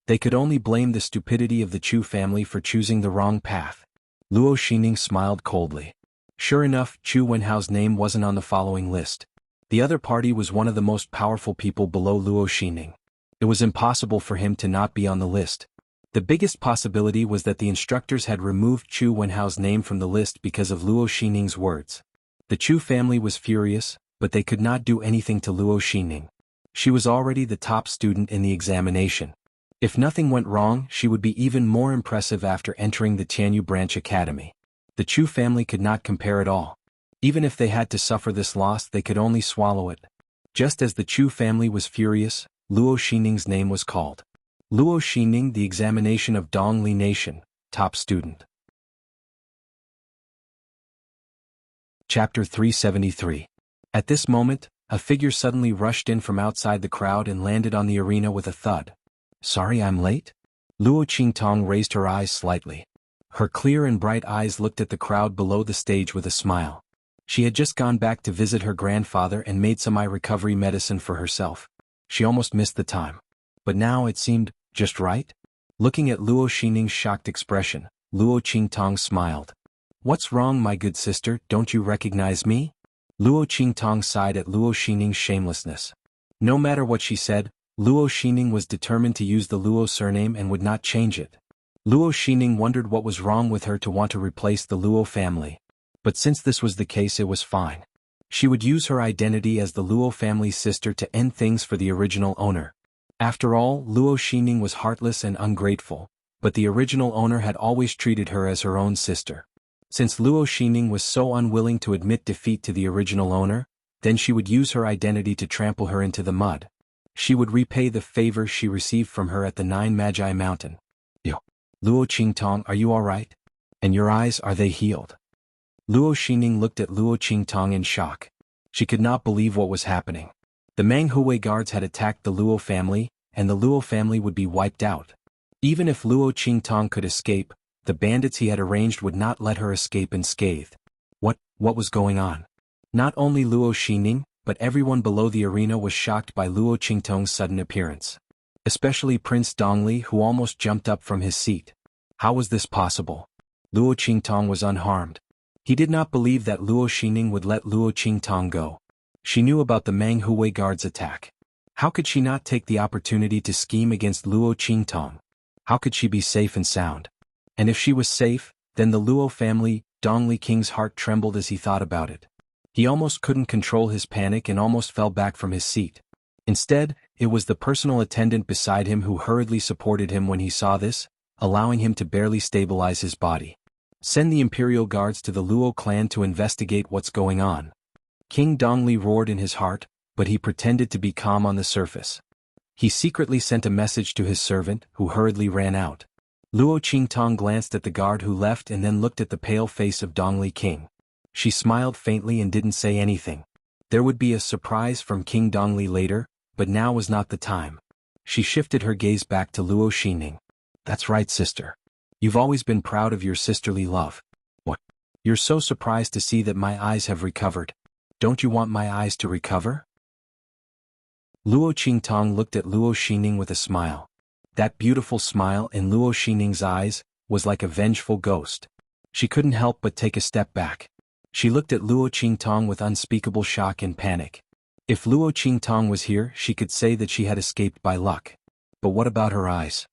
They could only blame the stupidity of the Chu family for choosing the wrong path. Luo Xingning smiled coldly. Sure enough, Chu Wenhao's name wasn't on the following list. The other party was one of the most powerful people below Luo Xingning. It was impossible for him to not be on the list. The biggest possibility was that the instructors had removed Chu Wenhao's name from the list because of Luo Xingning's words. The Chu family was furious, but they could not do anything to Luo Xingning. She was already the top student in the examination. If nothing went wrong, she would be even more impressive after entering the Tianyu Branch Academy. The Chu family could not compare at all. Even if they had to suffer this loss, they could only swallow it. Just as the Chu family was furious, Luo Xingning's name was called. Luo Xingning, the examination of Dongli Nation, top student. Chapter 373. At this moment, a figure suddenly rushed in from outside the crowd and landed on the arena with a thud. Sorry I'm late? Luo Qingtong raised her eyes slightly. Her clear and bright eyes looked at the crowd below the stage with a smile. She had just gone back to visit her grandfather and made some eye recovery medicine for herself. She almost missed the time. But now it seemed just right. Looking at Luo Xingning's shocked expression, Luo Qingtong smiled. What's wrong, my good sister, don't you recognize me? Luo Qingtong sighed at Luo Xingning's shamelessness. No matter what she said, Luo Xingning was determined to use the Luo surname and would not change it. Luo Xingning wondered what was wrong with her to want to replace the Luo family. But since this was the case, it was fine. She would use her identity as the Luo family's sister to end things for the original owner. After all, Luo Xingning was heartless and ungrateful, but the original owner had always treated her as her own sister. Since Luo Xingning was so unwilling to admit defeat to the original owner, then she would use her identity to trample her into the mud. She would repay the favor she received from her at the 9 Magi Mountain. Yo, Luo Qingtong, are you alright? And your eyes, are they healed? Luo Xingning looked at Luo Qingtong in shock. She could not believe what was happening. The Manghui guards had attacked the Luo family, and the Luo family would be wiped out. Even if Luo Qingtong could escape, the bandits he had arranged would not let her escape unscathed. What was going on? Not only Luo Xingning, but everyone below the arena was shocked by Luo Qingtong's sudden appearance. Especially Prince Dongli, who almost jumped up from his seat. How was this possible? Luo Qingtong was unharmed. He did not believe that Luo Xingning would let Luo Qingtong go. She knew about the Manghui guards' attack. How could she not take the opportunity to scheme against Luo Qingtong? How could she be safe and sound? And if she was safe, then the Luo family, Dongli King's heart trembled as he thought about it. He almost couldn't control his panic and almost fell back from his seat. Instead, it was the personal attendant beside him who hurriedly supported him when he saw this, allowing him to barely stabilize his body. Send the Imperial Guards to the Luo clan to investigate what's going on. King Dongli roared in his heart, but he pretended to be calm on the surface. He secretly sent a message to his servant, who hurriedly ran out. Luo Qingtong glanced at the guard who left and then looked at the pale face of Dongli King. She smiled faintly and didn't say anything. There would be a surprise from King Dongli later, but now was not the time. She shifted her gaze back to Luo Xingning. That's right, sister. You've always been proud of your sisterly love. What? You're so surprised to see that my eyes have recovered. Don't you want my eyes to recover? Luo Qingtong looked at Luo Xingning with a smile. That beautiful smile in Luo Xingning's eyes was like a vengeful ghost. She couldn't help but take a step back. She looked at Luo Qingtong with unspeakable shock and panic. If Luo Qingtong was here, she could say that she had escaped by luck. But what about her eyes?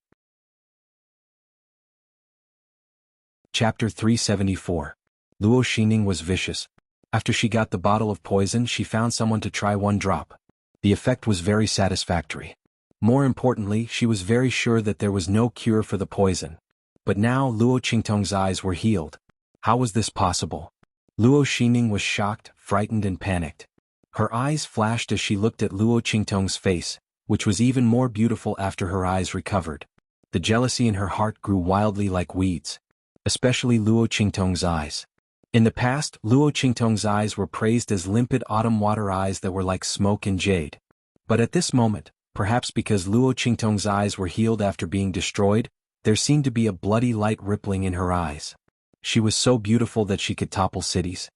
Chapter 374. Luo Xingning was vicious. After she got the bottle of poison, she found someone to try one drop. The effect was very satisfactory. More importantly, she was very sure that there was no cure for the poison. But now Luo Qingtong's eyes were healed. How was this possible? Luo Xingning was shocked, frightened and panicked. Her eyes flashed as she looked at Luo Qingtong's face, which was even more beautiful after her eyes recovered. The jealousy in her heart grew wildly like weeds. Especially Luo Qingtong's eyes. In the past, Luo Qingtong's eyes were praised as limpid autumn water eyes that were like smoke and jade. But at this moment, perhaps because Luo Qingtong's eyes were healed after being destroyed, there seemed to be a bloody light rippling in her eyes. She was so beautiful that she could topple cities.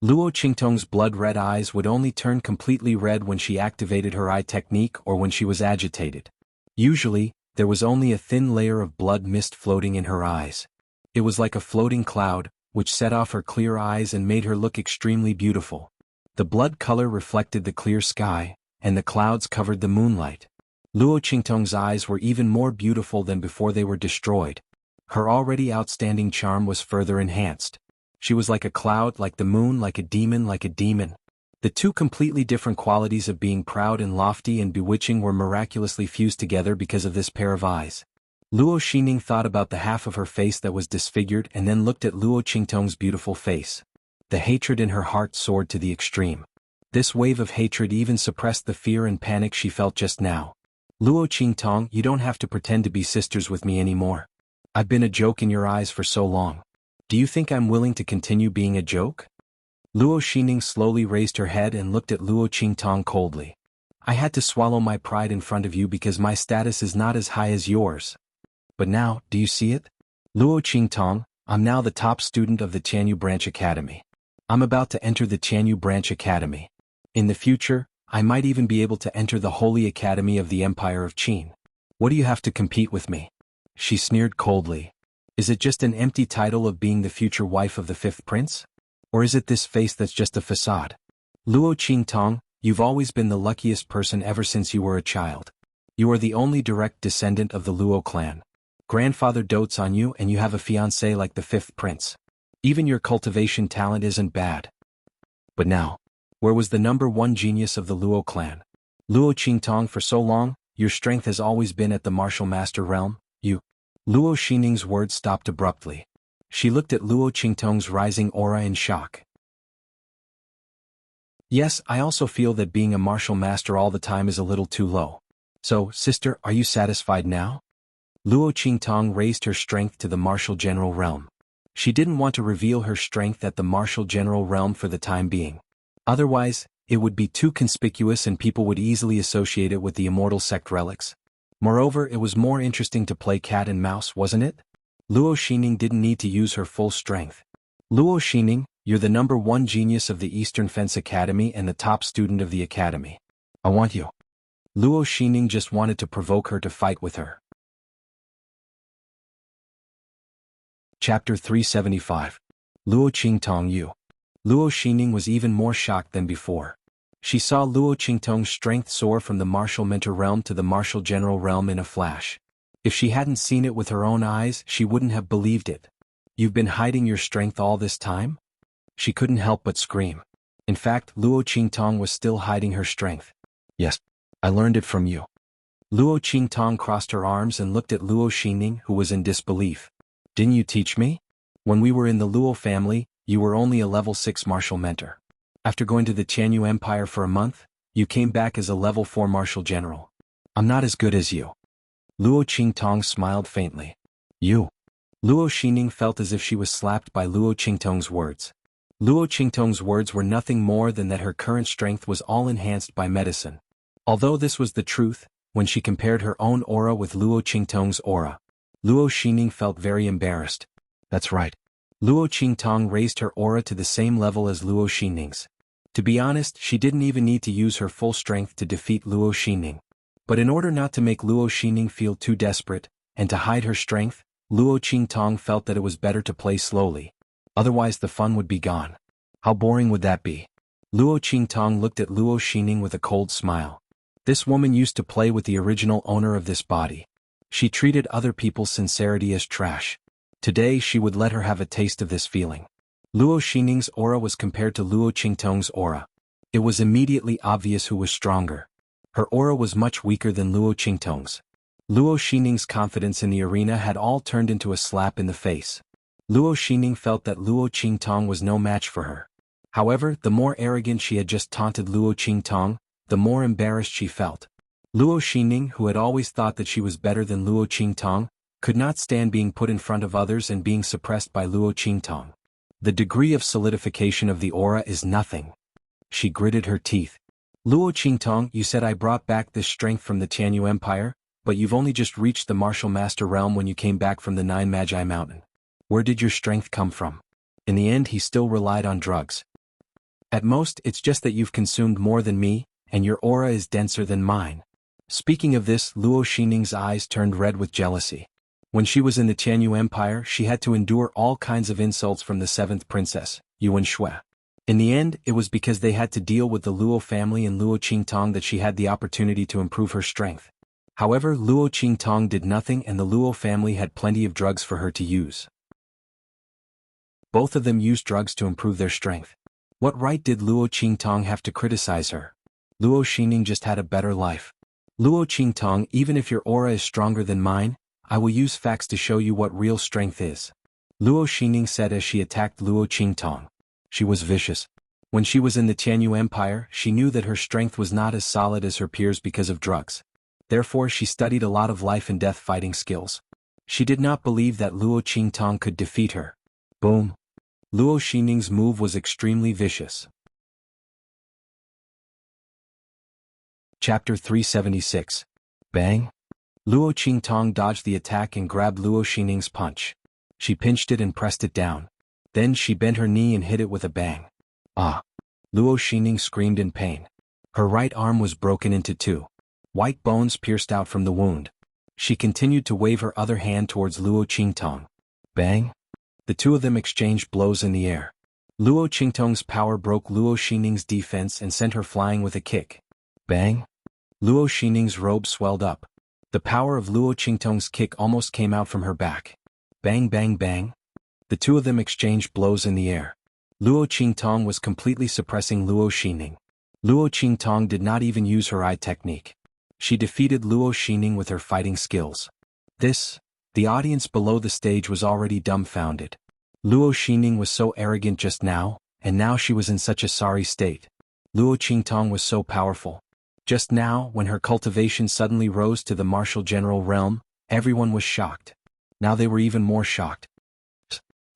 Luo Qingtong's blood-red eyes would only turn completely red when she activated her eye technique or when she was agitated. Usually, there was only a thin layer of blood mist floating in her eyes. It was like a floating cloud, which set off her clear eyes and made her look extremely beautiful. The blood color reflected the clear sky, and the clouds covered the moonlight. Luo Qingtong's eyes were even more beautiful than before they were destroyed. Her already outstanding charm was further enhanced. She was like a cloud, like the moon, like a demon, like a demon. The two completely different qualities of being proud and lofty and bewitching were miraculously fused together because of this pair of eyes. Luo Xingning thought about the half of her face that was disfigured and then looked at Luo Qingtong's beautiful face. The hatred in her heart soared to the extreme. This wave of hatred even suppressed the fear and panic she felt just now. Luo Qingtong, you don't have to pretend to be sisters with me anymore. I've been a joke in your eyes for so long. Do you think I'm willing to continue being a joke? Luo Xingning slowly raised her head and looked at Luo Qingtong coldly. I had to swallow my pride in front of you because my status is not as high as yours. But now, do you see it? Luo Qingtong, I'm now the top student of the Tianyu Branch Academy. I'm about to enter the Tianyu Branch Academy. In the future, I might even be able to enter the Holy Academy of the Empire of Qin. What do you have to compete with me? She sneered coldly. Is it just an empty title of being the future wife of the fifth prince? Or is it this face that's just a facade? Luo Qingtong, you've always been the luckiest person ever since you were a child. You are the only direct descendant of the Luo clan. Grandfather dotes on you and you have a fiancé like the fifth prince. Even your cultivation talent isn't bad. But now, where was the number one genius of the Luo clan? Luo Qingtong, for so long, your strength has always been at the martial master realm, you. Luo Xingning's words stopped abruptly. She looked at Luo Qingtong's rising aura in shock. Yes, I also feel that being a martial master all the time is a little too low. So, sister, are you satisfied now? Luo Qingtong raised her strength to the martial general realm. She didn't want to reveal her strength at the martial general realm for the time being. Otherwise, it would be too conspicuous and people would easily associate it with the immortal sect relics. Moreover, it was more interesting to play cat and mouse, wasn't it? Luo Xingning didn't need to use her full strength. Luo Xingning, you're the number one genius of the Eastern Fence Academy and the top student of the academy. I want you. Luo Xingning just wanted to provoke her to fight with her. Chapter 375. Luo Qingtong Yu. Luo Xingning was even more shocked than before. She saw Luo Qingtong's strength soar from the martial mentor realm to the martial general realm in a flash. If she hadn't seen it with her own eyes, she wouldn't have believed it. You've been hiding your strength all this time? She couldn't help but scream. In fact, Luo Qingtong was still hiding her strength. Yes, I learned it from you. Luo Qingtong crossed her arms and looked at Luo Xingning, who was in disbelief. Didn't you teach me? When we were in the Luo family, you were only a level 6 martial mentor. After going to the Tianyu Empire for a month, you came back as a level 4 martial general. I'm not as good as you. Luo Qingtong smiled faintly. You. Luo Xingning felt as if she was slapped by Luo Qingtong's words. Luo Qingtong's words were nothing more than that her current strength was all enhanced by medicine. Although this was the truth, when she compared her own aura with Luo Qingtong's aura, Luo Xingning felt very embarrassed. That's right. Luo Qingtong raised her aura to the same level as Luo Xingning's. To be honest, she didn't even need to use her full strength to defeat Luo Xingning. But in order not to make Luo Xingning feel too desperate, and to hide her strength, Luo Qingtong felt that it was better to play slowly. Otherwise the fun would be gone. How boring would that be? Luo Qingtong looked at Luo Xingning with a cold smile. This woman used to play with the original owner of this body. She treated other people's sincerity as trash. Today she would let her have a taste of this feeling. Luo Xingning's aura was compared to Luo Qingtong's aura. It was immediately obvious who was stronger. Her aura was much weaker than Luo Qingtong's. Luo Xingning's confidence in the arena had all turned into a slap in the face. Luo Xingning felt that Luo Qingtong was no match for her. However, the more arrogant she had just taunted Luo Qingtong, the more embarrassed she felt. Luo Xingning, who had always thought that she was better than Luo Qingtong, could not stand being put in front of others and being suppressed by Luo Qingtong. The degree of solidification of the aura is nothing. She gritted her teeth. Luo Qingtong, you said I brought back this strength from the Tianyu Empire, but you've only just reached the martial master realm when you came back from the Nine Magi Mountain. Where did your strength come from? In the end he still relied on drugs. At most, it's just that you've consumed more than me, and your aura is denser than mine. Speaking of this, Luo Xingning's eyes turned red with jealousy. When she was in the Tianyu Empire, she had to endure all kinds of insults from the seventh princess, Yuan Shui. In the end, it was because they had to deal with the Luo family and Luo Qingtong that she had the opportunity to improve her strength. However, Luo Qingtong did nothing and the Luo family had plenty of drugs for her to use. Both of them used drugs to improve their strength. What right did Luo Qingtong have to criticize her? Luo Xingning just had a better life. Luo Qingtong, even if your aura is stronger than mine, I will use facts to show you what real strength is. Luo Xingning said as she attacked Luo Qingtong. She was vicious. When she was in the Tianyu Empire, she knew that her strength was not as solid as her peers because of drugs. Therefore she studied a lot of life and death fighting skills. She did not believe that Luo Qingtong could defeat her. Boom. Luo Xingning's move was extremely vicious. Chapter 376. Bang. Luo Qingtong dodged the attack and grabbed Luo Xingning's punch. She pinched it and pressed it down. Then she bent her knee and hit it with a bang. Ah! Luo Xingning screamed in pain. Her right arm was broken into two. White bones pierced out from the wound. She continued to wave her other hand towards Luo Qingtong. Bang! The two of them exchanged blows in the air. Luo Qingtong's power broke Luo Xingning's defense and sent her flying with a kick. Bang! Luo Xingning's robe swelled up. The power of Luo Qingtong's kick almost came out from her back. Bang bang bang! The two of them exchanged blows in the air. Luo Qingtong was completely suppressing Luo Xingning. Luo Qingtong did not even use her eye technique. She defeated Luo Xingning with her fighting skills. The audience below the stage was already dumbfounded. Luo Xingning was so arrogant just now, and now she was in such a sorry state. Luo Qingtong was so powerful. Just now, when her cultivation suddenly rose to the martial general realm, everyone was shocked. Now they were even more shocked.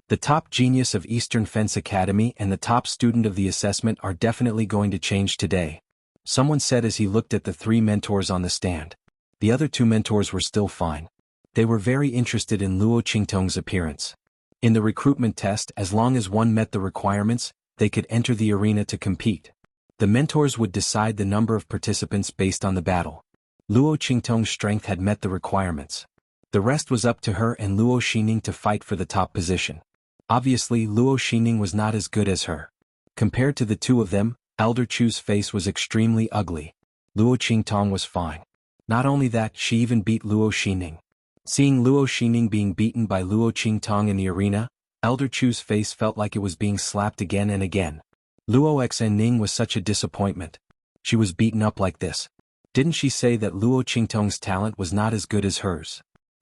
The top genius of Eastern Fence Academy and the top student of the assessment are definitely going to change today. Someone said as he looked at the three mentors on the stand. The other two mentors were still fine. They were very interested in Luo Qingtong's appearance. In the recruitment test, as long as one met the requirements, they could enter the arena to compete. The mentors would decide the number of participants based on the battle. Luo Qingtong's strength had met the requirements. The rest was up to her and Luo Xingning to fight for the top position. Obviously, Luo Xingning was not as good as her. Compared to the two of them, Elder Chu's face was extremely ugly. Luo Qingtong was fine. Not only that, she even beat Luo Xingning. Seeing Luo Xingning being beaten by Luo Qingtong in the arena, Elder Chu's face felt like it was being slapped again and again. Luo Xingning was such a disappointment. She was beaten up like this. Didn't she say that Luo Qingtong's talent was not as good as hers?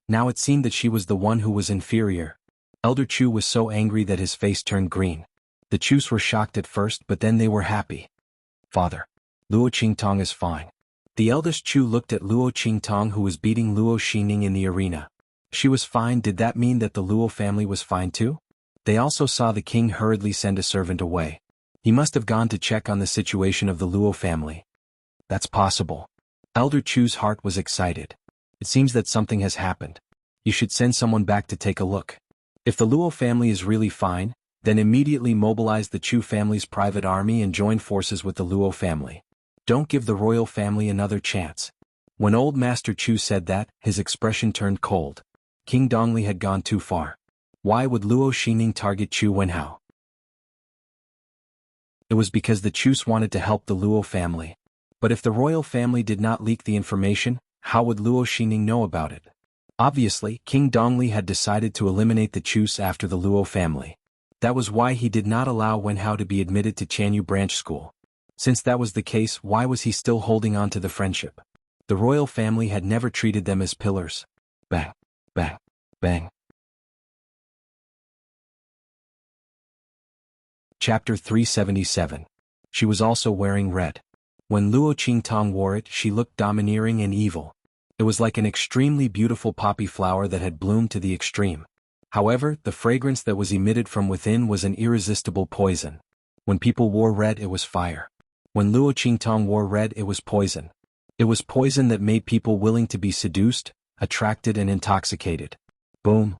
Now it seemed that she was the one who was inferior. Elder Chu was so angry that his face turned green. The Chus were shocked at first, but then they were happy. Father. Luo Qingtong is fine. The eldest Chu looked at Luo Qingtong who was beating Luo Xingning in the arena. She was fine. Did that mean that the Luo family was fine too? They also saw the king hurriedly send a servant away. He must have gone to check on the situation of the Luo family. That's possible. Elder Chu's heart was excited. It seems that something has happened. You should send someone back to take a look. If the Luo family is really fine, then immediately mobilize the Chu family's private army and join forces with the Luo family. Don't give the royal family another chance. When old Master Chu said that, his expression turned cold. King Dongli had gone too far. Why would Luo Xingning target Chu Wenhao? It was because the Chus wanted to help the Luo family. But if the royal family did not leak the information, how would Luo Xingning know about it? Obviously, King Dongli had decided to eliminate the Chus after the Luo family. That was why he did not allow Wenhao to be admitted to Chanyu branch school. Since that was the case, why was he still holding on to the friendship? The royal family had never treated them as pillars. Bang, bang, bang. Chapter 377. She was also wearing red. When Luo Qingtong wore it, she looked domineering and evil. It was like an extremely beautiful poppy flower that had bloomed to the extreme. However, the fragrance that was emitted from within was an irresistible poison. When people wore red, it was fire. When Luo Qingtong wore red, it was poison. It was poison that made people willing to be seduced, attracted and intoxicated. Boom.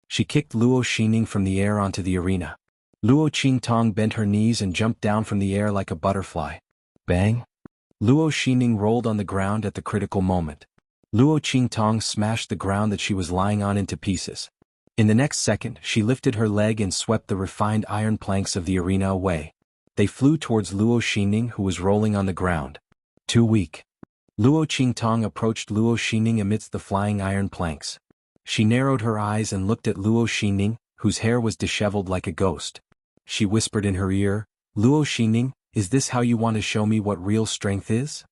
She kicked Luo Xingning from the air onto the arena. Luo Qingtong bent her knees and jumped down from the air like a butterfly. Bang! Luo Xingning rolled on the ground at the critical moment. Luo Qingtong smashed the ground that she was lying on into pieces. In the next second, she lifted her leg and swept the refined iron planks of the arena away. They flew towards Luo Xingning, who was rolling on the ground. Too weak. Luo Qingtong approached Luo Xingning amidst the flying iron planks. She narrowed her eyes and looked at Luo Xingning, whose hair was disheveled like a ghost. She whispered in her ear, "Luo Xingning, is this how you want to show me what real strength is?"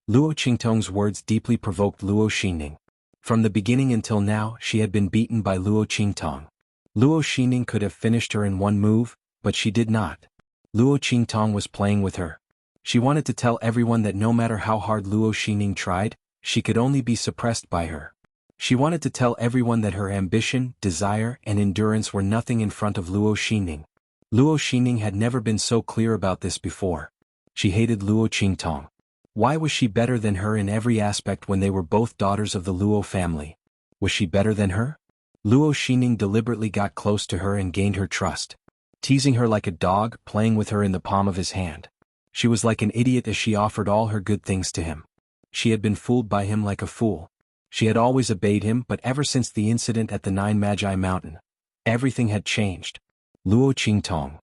Luo Qingtong's words deeply provoked Luo Xingning. From the beginning until now, she had been beaten by Luo Qingtong. Luo Xingning could have finished her in one move, but she did not. Luo Qingtong was playing with her. She wanted to tell everyone that no matter how hard Luo Xingning tried, she could only be suppressed by her. She wanted to tell everyone that her ambition, desire, and endurance were nothing in front of Luo Xingning. Luo Xingning had never been so clear about this before. She hated Luo Qingtong. Why was she better than her in every aspect when they were both daughters of the Luo family? Was she better than her? Luo Xingning deliberately got close to her and gained her trust. Teasing her like a dog, playing with her in the palm of his hand. She was like an idiot as she offered all her good things to him. She had been fooled by him like a fool. She had always obeyed him, but ever since the incident at the Nine Magi Mountain, everything had changed. Luo Qingtong.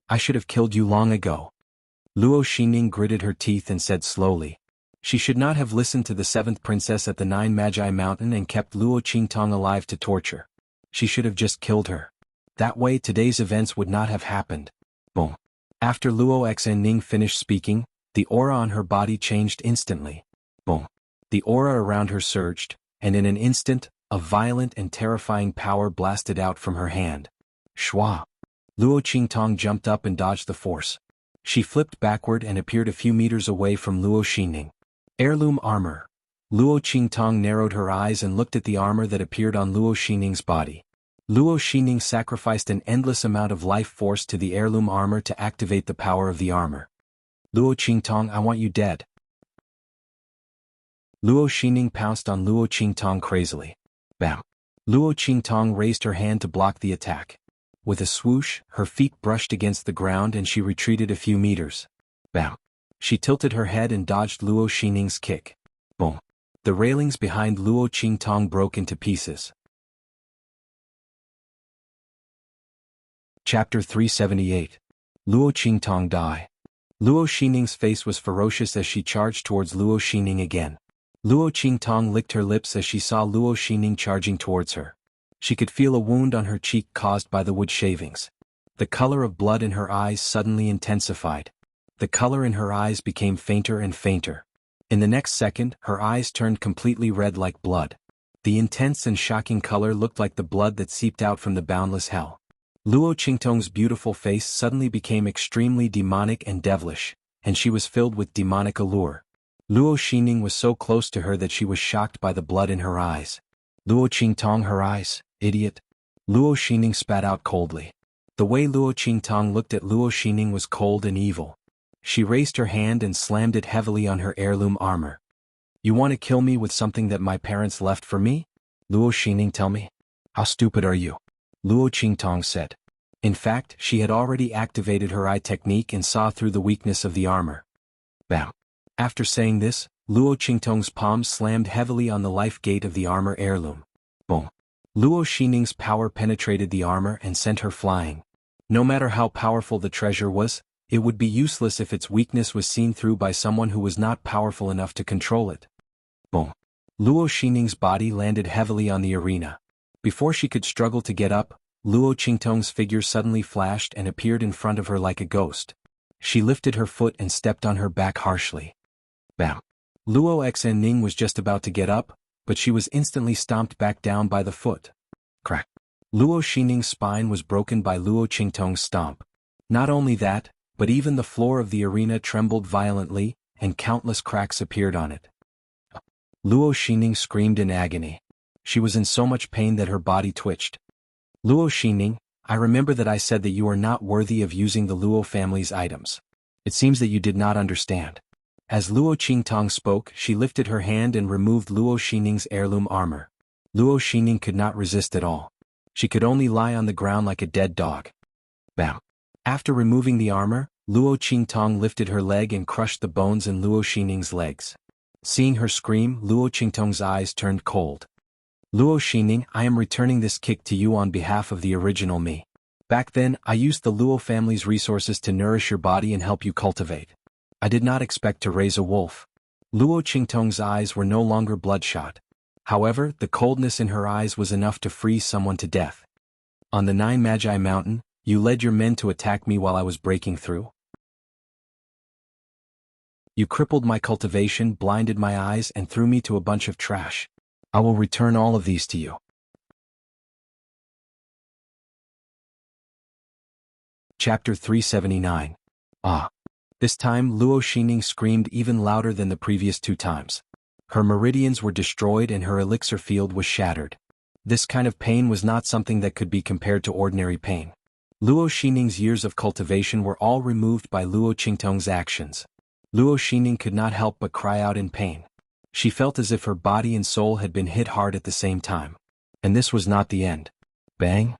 I should have killed you long ago. Luo Xingning gritted her teeth and said slowly. She should not have listened to the seventh princess at the Nine Magi Mountain and kept Luo Qingtong alive to torture. She should have just killed her. That way today's events would not have happened. Boom. After Luo Xingning finished speaking, the aura on her body changed instantly. Boom. The aura around her surged, and in an instant, a violent and terrifying power blasted out from her hand. Shwa. Luo Qingtong jumped up and dodged the force. She flipped backward and appeared a few meters away from Luo Xingning. Heirloom armor. Luo Qingtong narrowed her eyes and looked at the armor that appeared on Luo Xingning's body. Luo Xingning sacrificed an endless amount of life force to the heirloom armor to activate the power of the armor. Luo Qingtong, I want you dead. Luo Xingning pounced on Luo Qingtong crazily. Bam. Luo Qingtong raised her hand to block the attack. With a swoosh, her feet brushed against the ground and she retreated a few meters. Bam. She tilted her head and dodged Luo Xingning's kick. Boom. The railings behind Luo Qingtong broke into pieces. Chapter 378. Luo Qingtong die. Luo Xingning's face was ferocious as she charged towards Luo Xingning again. Luo Qingtong licked her lips as she saw Luo Xingning charging towards her. She could feel a wound on her cheek caused by the wood shavings. The color of blood in her eyes suddenly intensified. The color in her eyes became fainter and fainter. In the next second, her eyes turned completely red like blood. The intense and shocking color looked like the blood that seeped out from the boundless hell. Luo Qingtong's beautiful face suddenly became extremely demonic and devilish, and she was filled with demonic allure. Luo Xingning was so close to her that she was shocked by the blood in her eyes. Luo Qingtong, her eyes, idiot. Luo Xingning spat out coldly. The way Luo Qingtong looked at Luo Xingning was cold and evil. She raised her hand and slammed it heavily on her heirloom armor. You want to kill me with something that my parents left for me? Luo Xingning, tell me. How stupid are you? Luo Qingtong said. In fact, she had already activated her eye technique and saw through the weakness of the armor. Bam. After saying this, Luo Qingtong's palm slammed heavily on the life gate of the armor heirloom. Boom. Luo Xining's power penetrated the armor and sent her flying. No matter how powerful the treasure was, it would be useless if its weakness was seen through by someone who was not powerful enough to control it. Boom. Luo Xining's body landed heavily on the arena. Before she could struggle to get up, Luo Qingtong's figure suddenly flashed and appeared in front of her like a ghost. She lifted her foot and stepped on her back harshly. Bam. Luo Xinning was just about to get up, but she was instantly stomped back down by the foot. Crack. Luo Xining's spine was broken by Luo Qingtong's stomp. Not only that, but even the floor of the arena trembled violently, and countless cracks appeared on it. Luo Xining screamed in agony. She was in so much pain that her body twitched. Luo Xining, I remember that I said that you are not worthy of using the Luo family's items. It seems that you did not understand. As Luo Qingtong spoke, she lifted her hand and removed Luo Xining's heirloom armor. Luo Xining could not resist at all. She could only lie on the ground like a dead dog. Bam. After removing the armor, Luo Qingtong lifted her leg and crushed the bones in Luo Xining's legs. Seeing her scream, Luo Qingtong's eyes turned cold. Luo Xining, I am returning this kick to you on behalf of the original me. Back then, I used the Luo family's resources to nourish your body and help you cultivate. I did not expect to raise a wolf. Luo Qingtong's eyes were no longer bloodshot. However, the coldness in her eyes was enough to freeze someone to death. On the Nine Magi Mountain, you led your men to attack me while I was breaking through. You crippled my cultivation, blinded my eyes, and threw me to a bunch of trash. I will return all of these to you. Chapter 379. Ah. This time Luo Xining screamed even louder than the previous 2 times. Her meridians were destroyed and her elixir field was shattered. This kind of pain was not something that could be compared to ordinary pain. Luo Xining's years of cultivation were all removed by Luo Qingtong's actions. Luo Xining could not help but cry out in pain. She felt as if her body and soul had been hit hard at the same time. And this was not the end. Bang!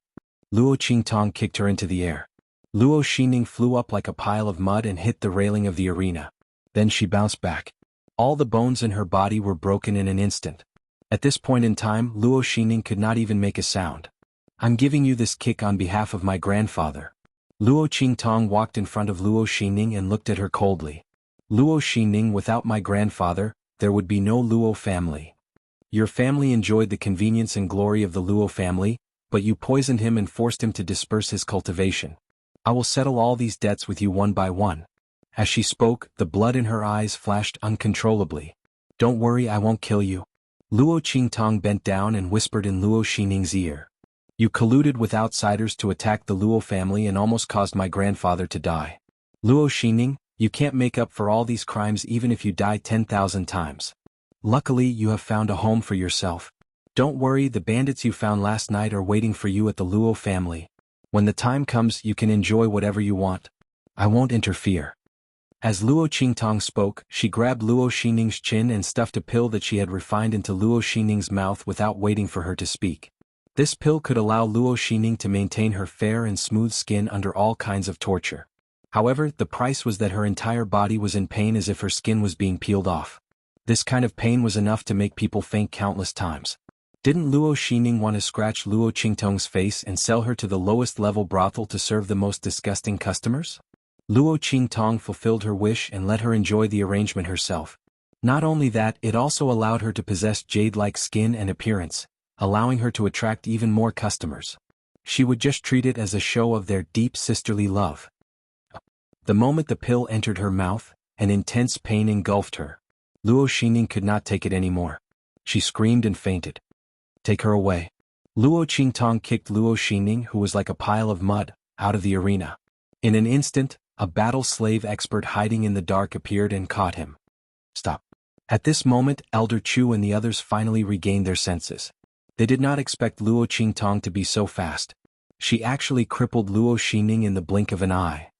Luo Qingtong kicked her into the air. Luo Xining flew up like a pile of mud and hit the railing of the arena. Then she bounced back. All the bones in her body were broken in an instant. At this point in time, Luo Xining could not even make a sound. I'm giving you this kick on behalf of my grandfather. Luo Qingtong walked in front of Luo Xining and looked at her coldly. Luo Xining, without my grandfather, there would be no Luo family. Your family enjoyed the convenience and glory of the Luo family, but you poisoned him and forced him to disperse his cultivation. I will settle all these debts with you one by one. As she spoke, the blood in her eyes flashed uncontrollably. Don't worry, I won't kill you. Luo Qingtong bent down and whispered in Luo Xining's ear. You colluded with outsiders to attack the Luo family and almost caused my grandfather to die. Luo Xining, you can't make up for all these crimes even if you die 10,000 times. Luckily, you have found a home for yourself. Don't worry, the bandits you found last night are waiting for you at the Luo family. When the time comes, you can enjoy whatever you want. I won't interfere. As Luo Qingtong spoke, she grabbed Luo Xining's chin and stuffed a pill that she had refined into Luo Xining's mouth without waiting for her to speak. This pill could allow Luo Xining to maintain her fair and smooth skin under all kinds of torture. However, the price was that her entire body was in pain as if her skin was being peeled off. This kind of pain was enough to make people faint countless times. Didn't Luo Xining want to scratch Luo Qingtong's face and sell her to the lowest level brothel to serve the most disgusting customers? Luo Qingtong fulfilled her wish and let her enjoy the arrangement herself. Not only that, it also allowed her to possess jade-like skin and appearance, allowing her to attract even more customers. She would just treat it as a show of their deep sisterly love. The moment the pill entered her mouth, an intense pain engulfed her. Luo Xining could not take it anymore. She screamed and fainted. Take her away. Luo Qingtong kicked Luo Xining, who was like a pile of mud, out of the arena. In an instant, a battle slave expert hiding in the dark appeared and caught him. Stop. At this moment, Elder Chu and the others finally regained their senses. They did not expect Luo Qingtong to be so fast. She actually crippled Luo Xining in the blink of an eye.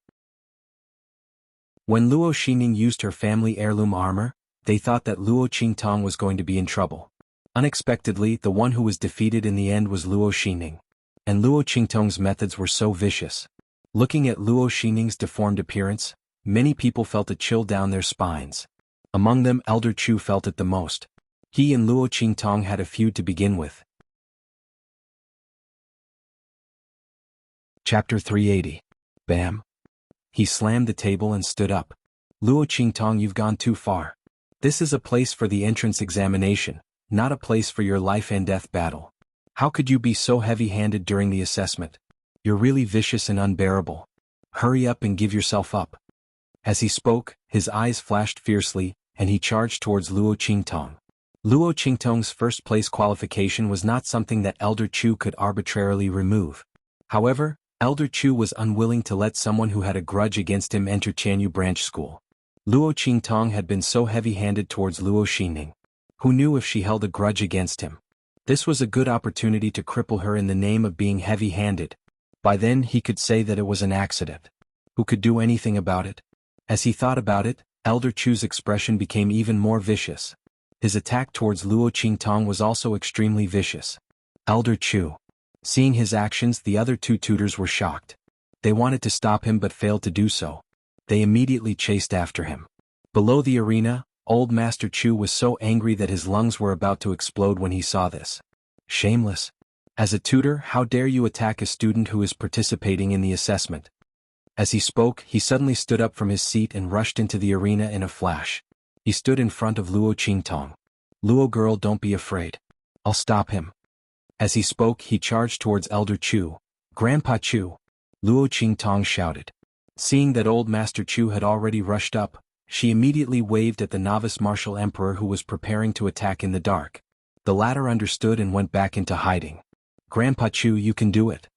When Luo Xining used her family heirloom armor, they thought that Luo Qingtong was going to be in trouble. Unexpectedly, the one who was defeated in the end was Luo Xining. And Luo Qingtong's methods were so vicious. Looking at Luo Xining's deformed appearance, many people felt a chill down their spines. Among them, Elder Chu felt it the most. He and Luo Qingtong had a feud to begin with. Chapter 380. Bam. He slammed the table and stood up. Luo Qingtong, you've gone too far. This is a place for the entrance examination, not a place for your life and death battle. How could you be so heavy-handed during the assessment? You're really vicious and unbearable. Hurry up and give yourself up. As he spoke, his eyes flashed fiercely, and he charged towards Luo Qingtong. Luo Qingtong's first-place qualification was not something that Elder Chu could arbitrarily remove. However, Elder Chu was unwilling to let someone who had a grudge against him enter Tianyu Branch School. Luo Qingtong had been so heavy-handed towards Luo Xining. Who knew if she held a grudge against him? This was a good opportunity to cripple her in the name of being heavy-handed. By then he could say that it was an accident. Who could do anything about it? As he thought about it, Elder Chu's expression became even more vicious. His attack towards Luo Qingtong was also extremely vicious. Elder Chu. Seeing his actions, the other two tutors were shocked. They wanted to stop him but failed to do so. They immediately chased after him. Below the arena, Old Master Chu was so angry that his lungs were about to explode when he saw this. Shameless. As a tutor, how dare you attack a student who is participating in the assessment? As he spoke, he suddenly stood up from his seat and rushed into the arena in a flash. He stood in front of Luo Qingtong. Luo girl, don't be afraid. I'll stop him. As he spoke, he charged towards Elder Chu. Grandpa Chu. Luo Qingtong shouted. Seeing that Old Master Chu had already rushed up, she immediately waved at the novice martial emperor who was preparing to attack in the dark. The latter understood and went back into hiding. Grandpa Chu, you can do it.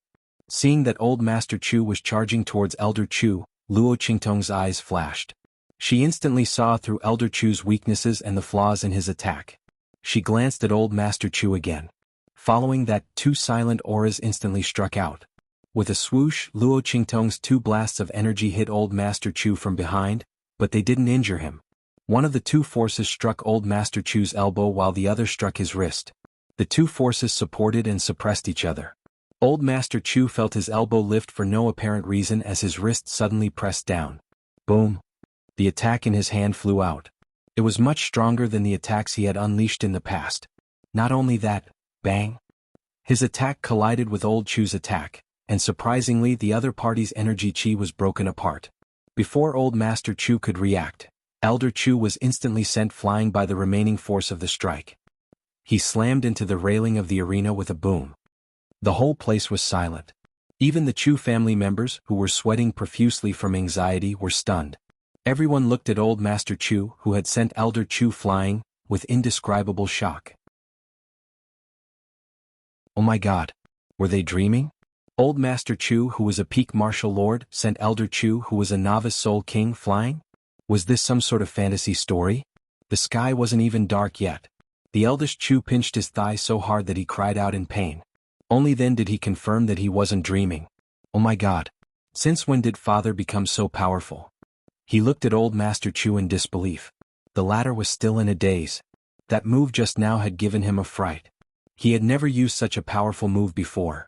Seeing that Old Master Chu was charging towards Elder Chu, Luo Qingtong's eyes flashed. She instantly saw through Elder Chu's weaknesses and the flaws in his attack. She glanced at Old Master Chu again. Following that, two silent auras instantly struck out. With a swoosh, Luo Qingtong's two blasts of energy hit Old Master Chu from behind, but they didn't injure him. One of the two forces struck Old Master Chu's elbow while the other struck his wrist. The two forces supported and suppressed each other. Old Master Chu felt his elbow lift for no apparent reason as his wrist suddenly pressed down. Boom. The attack in his hand flew out. It was much stronger than the attacks he had unleashed in the past. Not only that, bang. His attack collided with Old Chu's attack, and surprisingly the other party's energy chi was broken apart. Before Old Master Chu could react, Elder Chu was instantly sent flying by the remaining force of the strike. He slammed into the railing of the arena with a boom. The whole place was silent. Even the Chu family members, who were sweating profusely from anxiety, were stunned. Everyone looked at Old Master Chu, who had sent Elder Chu flying, with indescribable shock. Oh my God! Were they dreaming? Old Master Chu, who was a peak martial lord, sent Elder Chu, who was a novice soul king, flying? Was this some sort of fantasy story? The sky wasn't even dark yet. The eldest Chu pinched his thigh so hard that he cried out in pain. Only then did he confirm that he wasn't dreaming. Oh my God! Since when did father become so powerful? He looked at Old Master Chu in disbelief. The latter was still in a daze. That move just now had given him a fright. He had never used such a powerful move before.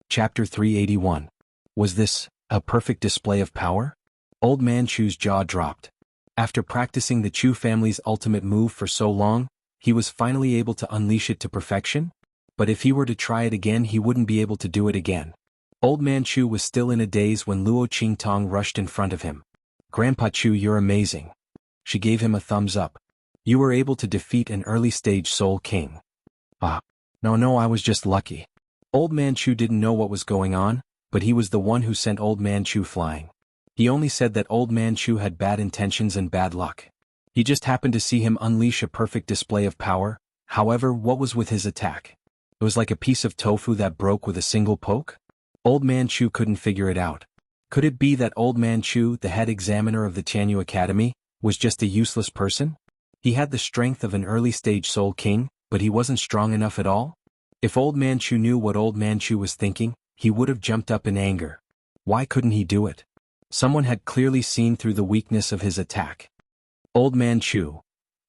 Chapter 381. Was this a perfect display of power? Old Man Chu's jaw dropped. After practicing the Chu family's ultimate move for so long, he was finally able to unleash it to perfection? But if he were to try it again, he wouldn't be able to do it again. Old Man Chu was still in a daze when Luo Qingtong rushed in front of him. Grandpa Chu, you're amazing. She gave him a thumbs up. You were able to defeat an early-stage Soul King. No, I was just lucky. Old Man Chu didn't know what was going on, but he was the one who sent Old Man Chu flying. He only said that Old Man Chu had bad intentions and bad luck. He just happened to see him unleash a perfect display of power. However, what was with his attack? It was like a piece of tofu that broke with a single poke? Old Man Chu couldn't figure it out. Could it be that Old Man Chu, the head examiner of the Tianyu Academy, was just a useless person? He had the strength of an early-stage Soul King, but he wasn't strong enough at all? If Old Man Chu knew what Old Man Chu was thinking, he would have jumped up in anger. Why couldn't he do it? Someone had clearly seen through the weakness of his attack. Old Man Chu.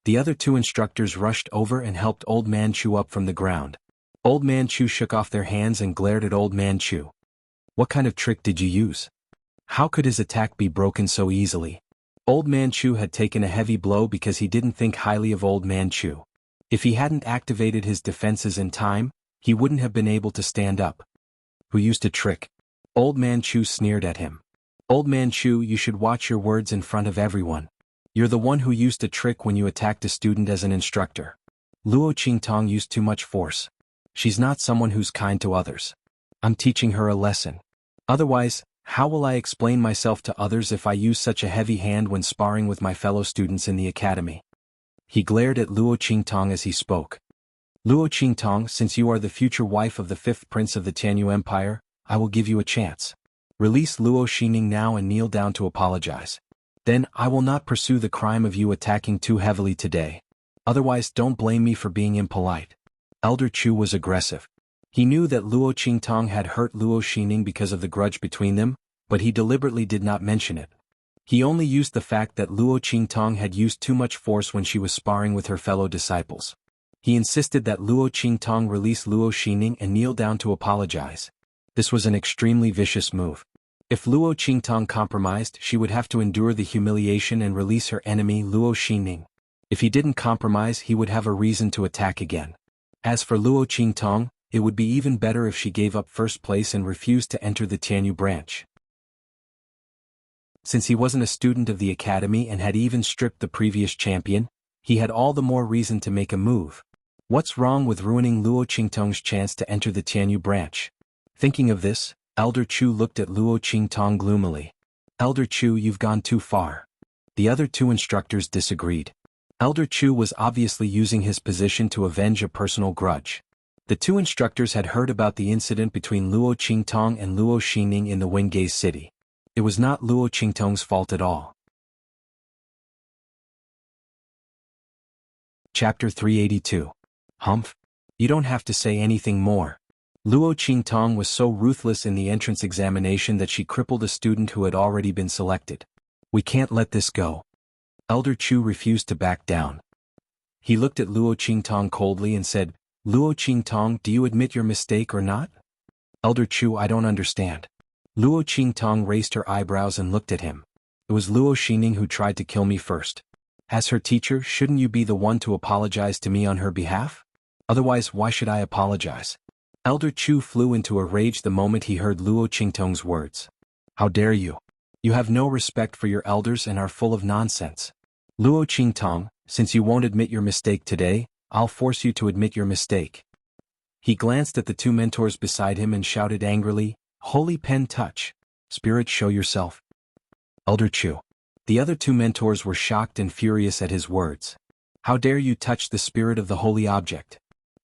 The other two instructors rushed over and helped Old Man Chu up from the ground. Old Man Chu shook off their hands and glared at Old Man Chu. What kind of trick did you use? How could his attack be broken so easily? Old Man Chu had taken a heavy blow because he didn't think highly of Old Man Chu. If he hadn't activated his defenses in time, he wouldn't have been able to stand up. Who used a trick? Old Man Chu sneered at him. Old Man Chu, you should watch your words in front of everyone. You're the one who used a trick when you attacked a student as an instructor. Luo Qingtong used too much force. She's not someone who's kind to others. I'm teaching her a lesson. Otherwise, how will I explain myself to others if I use such a heavy hand when sparring with my fellow students in the academy? He glared at Luo Qingtong as he spoke. Luo Qingtong, since you are the future wife of the fifth prince of the Tianyu Empire, I will give you a chance. Release Luo Xining now and kneel down to apologize. Then I will not pursue the crime of you attacking too heavily today. Otherwise don't blame me for being impolite. Elder Chu was aggressive. He knew that Luo Qingtong had hurt Luo Xining because of the grudge between them, but he deliberately did not mention it. He only used the fact that Luo Qingtong had used too much force when she was sparring with her fellow disciples. He insisted that Luo Qingtong release Luo Xining and kneel down to apologize. This was an extremely vicious move. If Luo Qingtong compromised, she would have to endure the humiliation and release her enemy Luo Xining. If he didn't compromise, he would have a reason to attack again. As for Luo Qingtong, it would be even better if she gave up first place and refused to enter the Tianyu branch. Since he wasn't a student of the academy and had even stripped the previous champion, he had all the more reason to make a move. What's wrong with ruining Luo Qingtong's chance to enter the Tianyu branch? Thinking of this, Elder Chu looked at Luo Qingtong gloomily. Elder Chu, you've gone too far. The other two instructors disagreed. Elder Chu was obviously using his position to avenge a personal grudge. The two instructors had heard about the incident between Luo Qingtong and Luo Xining in the Wengay city. It was not Luo Qingtong's fault at all. Chapter 382. Humph. You don't have to say anything more. Luo Qingtong was so ruthless in the entrance examination that she crippled a student who had already been selected. We can't let this go. Elder Chu refused to back down. He looked at Luo Qingtong coldly and said, Luo Qingtong, do you admit your mistake or not? Elder Chu, I don't understand. Luo Qingtong raised her eyebrows and looked at him. It was Luo Xining who tried to kill me first. As her teacher, shouldn't you be the one to apologize to me on her behalf? Otherwise, why should I apologize? Elder Chu flew into a rage the moment he heard Luo Qingtong's words. How dare you? You have no respect for your elders and are full of nonsense. Luo Qingtong, since you won't admit your mistake today, I'll force you to admit your mistake. He glanced at the two mentors beside him and shouted angrily, Holy Pen Touch. Spirit, show yourself. Elder Chu. The other two mentors were shocked and furious at his words. How dare you touch the spirit of the holy object?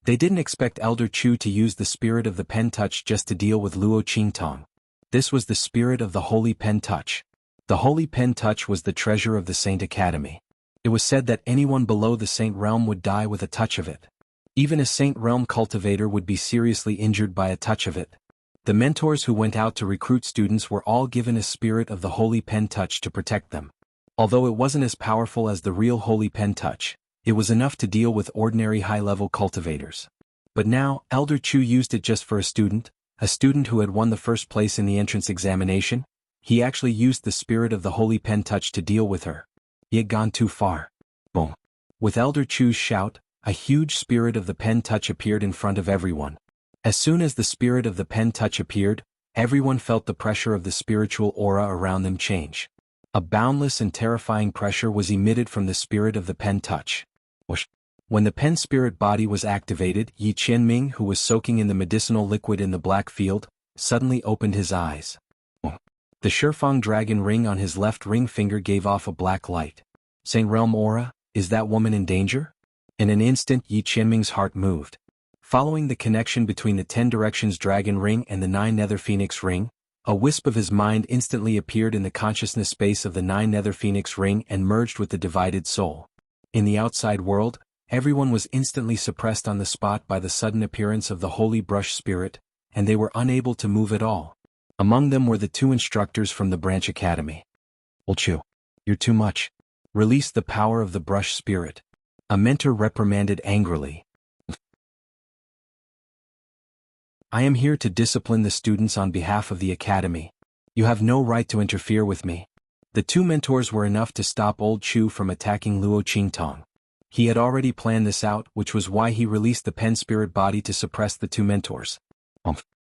They didn't expect Elder Chu to use the spirit of the pen touch just to deal with Luo Qingtong. This was the spirit of the holy pen touch. The holy pen touch was the treasure of the Saint Academy. It was said that anyone below the Saint realm would die with a touch of it. Even a Saint realm cultivator would be seriously injured by a touch of it. The mentors who went out to recruit students were all given a spirit of the holy pen touch to protect them. Although it wasn't as powerful as the real holy pen touch, it was enough to deal with ordinary high-level cultivators. But now, Elder Chu used it just for a student who had won the first place in the entrance examination. He actually used the spirit of the holy pen touch to deal with her. He had gone too far. Boom. With Elder Chu's shout, a huge spirit of the pen touch appeared in front of everyone. As soon as the spirit of the pen touch appeared, everyone felt the pressure of the spiritual aura around them change. A boundless and terrifying pressure was emitted from the spirit of the pen touch. When the pen spirit body was activated, Yi Qianming, who was soaking in the medicinal liquid in the black field, suddenly opened his eyes. The Shifang dragon ring on his left ring finger gave off a black light. Saint Realm aura, is that woman in danger? In an instant, Yi Qianming's heart moved. Following the connection between the 10 Directions dragon ring and the 9 Nether Phoenix ring, a wisp of his mind instantly appeared in the consciousness space of the 9 Nether Phoenix ring and merged with the divided soul. In the outside world, everyone was instantly suppressed on the spot by the sudden appearance of the Holy Brush Spirit, and they were unable to move at all. Among them were the 2 instructors from the branch academy. Old Chu, you're too much. Release the power of the brush spirit. A mentor reprimanded angrily. I am here to discipline the students on behalf of the academy. You have no right to interfere with me. The two mentors were enough to stop Old Chu from attacking Luo Qingtong. He had already planned this out, which was why he released the pen spirit body to suppress the two mentors.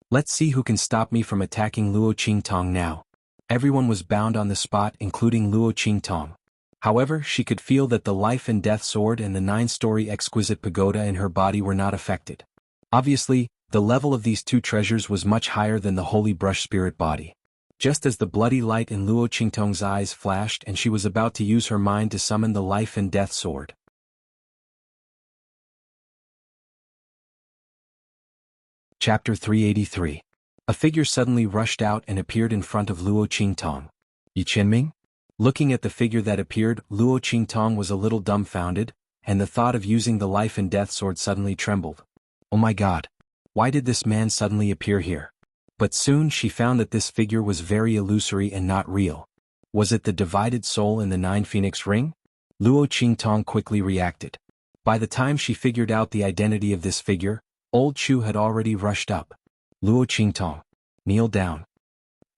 Let's see who can stop me from attacking Luo Qingtong now. Everyone was bound on the spot, including Luo Qingtong. However, she could feel that the life and death sword and the 9-story exquisite pagoda in her body were not affected. Obviously, the level of these two treasures was much higher than the holy brush spirit body. Just as the bloody light in Luo Qingtong's eyes flashed and she was about to use her mind to summon the life and death sword. Chapter 383. A figure suddenly rushed out and appeared in front of Luo Qingtong. Yi Qianming? Looking at the figure that appeared, Luo Qingtong was a little dumbfounded, and the thought of using the life and death sword suddenly trembled. Oh my god! Why did this man suddenly appear here? But soon she found that this figure was very illusory and not real. Was it the divided soul in the 9 Phoenix ring? Luo Qingtong quickly reacted. By the time she figured out the identity of this figure, Old Chu had already rushed up. Luo Qingtong, kneel down.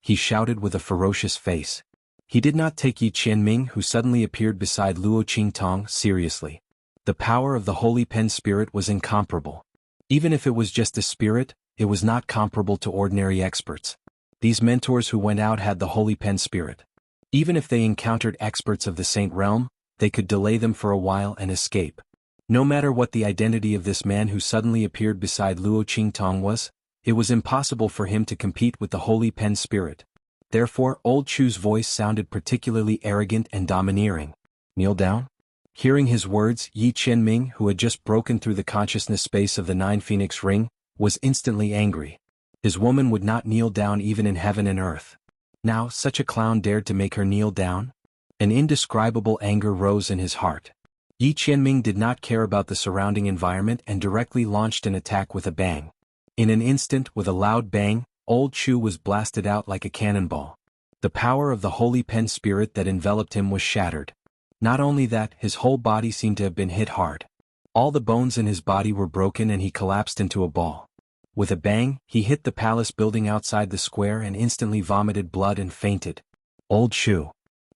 He shouted with a ferocious face. He did not take Yi Qianming, who suddenly appeared beside Luo Qingtong, seriously. The power of the holy pen spirit was incomparable. Even if it was just a spirit, it was not comparable to ordinary experts. These mentors who went out had the holy pen spirit. Even if they encountered experts of the Saint Realm, they could delay them for a while and escape. No matter what the identity of this man who suddenly appeared beside Luo Qingtong was, it was impossible for him to compete with the holy pen spirit. Therefore, Old Chu's voice sounded particularly arrogant and domineering. Kneel down? Hearing his words, Yi Qianming, who had just broken through the consciousness space of the 9 Phoenix ring, was instantly angry. His woman would not kneel down even in heaven and earth. Now, such a clown dared to make her kneel down? An indescribable anger rose in his heart. Yi Qianming did not care about the surrounding environment and directly launched an attack with a bang. In an instant, with a loud bang, Old Chu was blasted out like a cannonball. The power of the holy pen spirit that enveloped him was shattered. Not only that, his whole body seemed to have been hit hard. All the bones in his body were broken and he collapsed into a ball. With a bang, he hit the palace building outside the square and instantly vomited blood and fainted. Old Chu.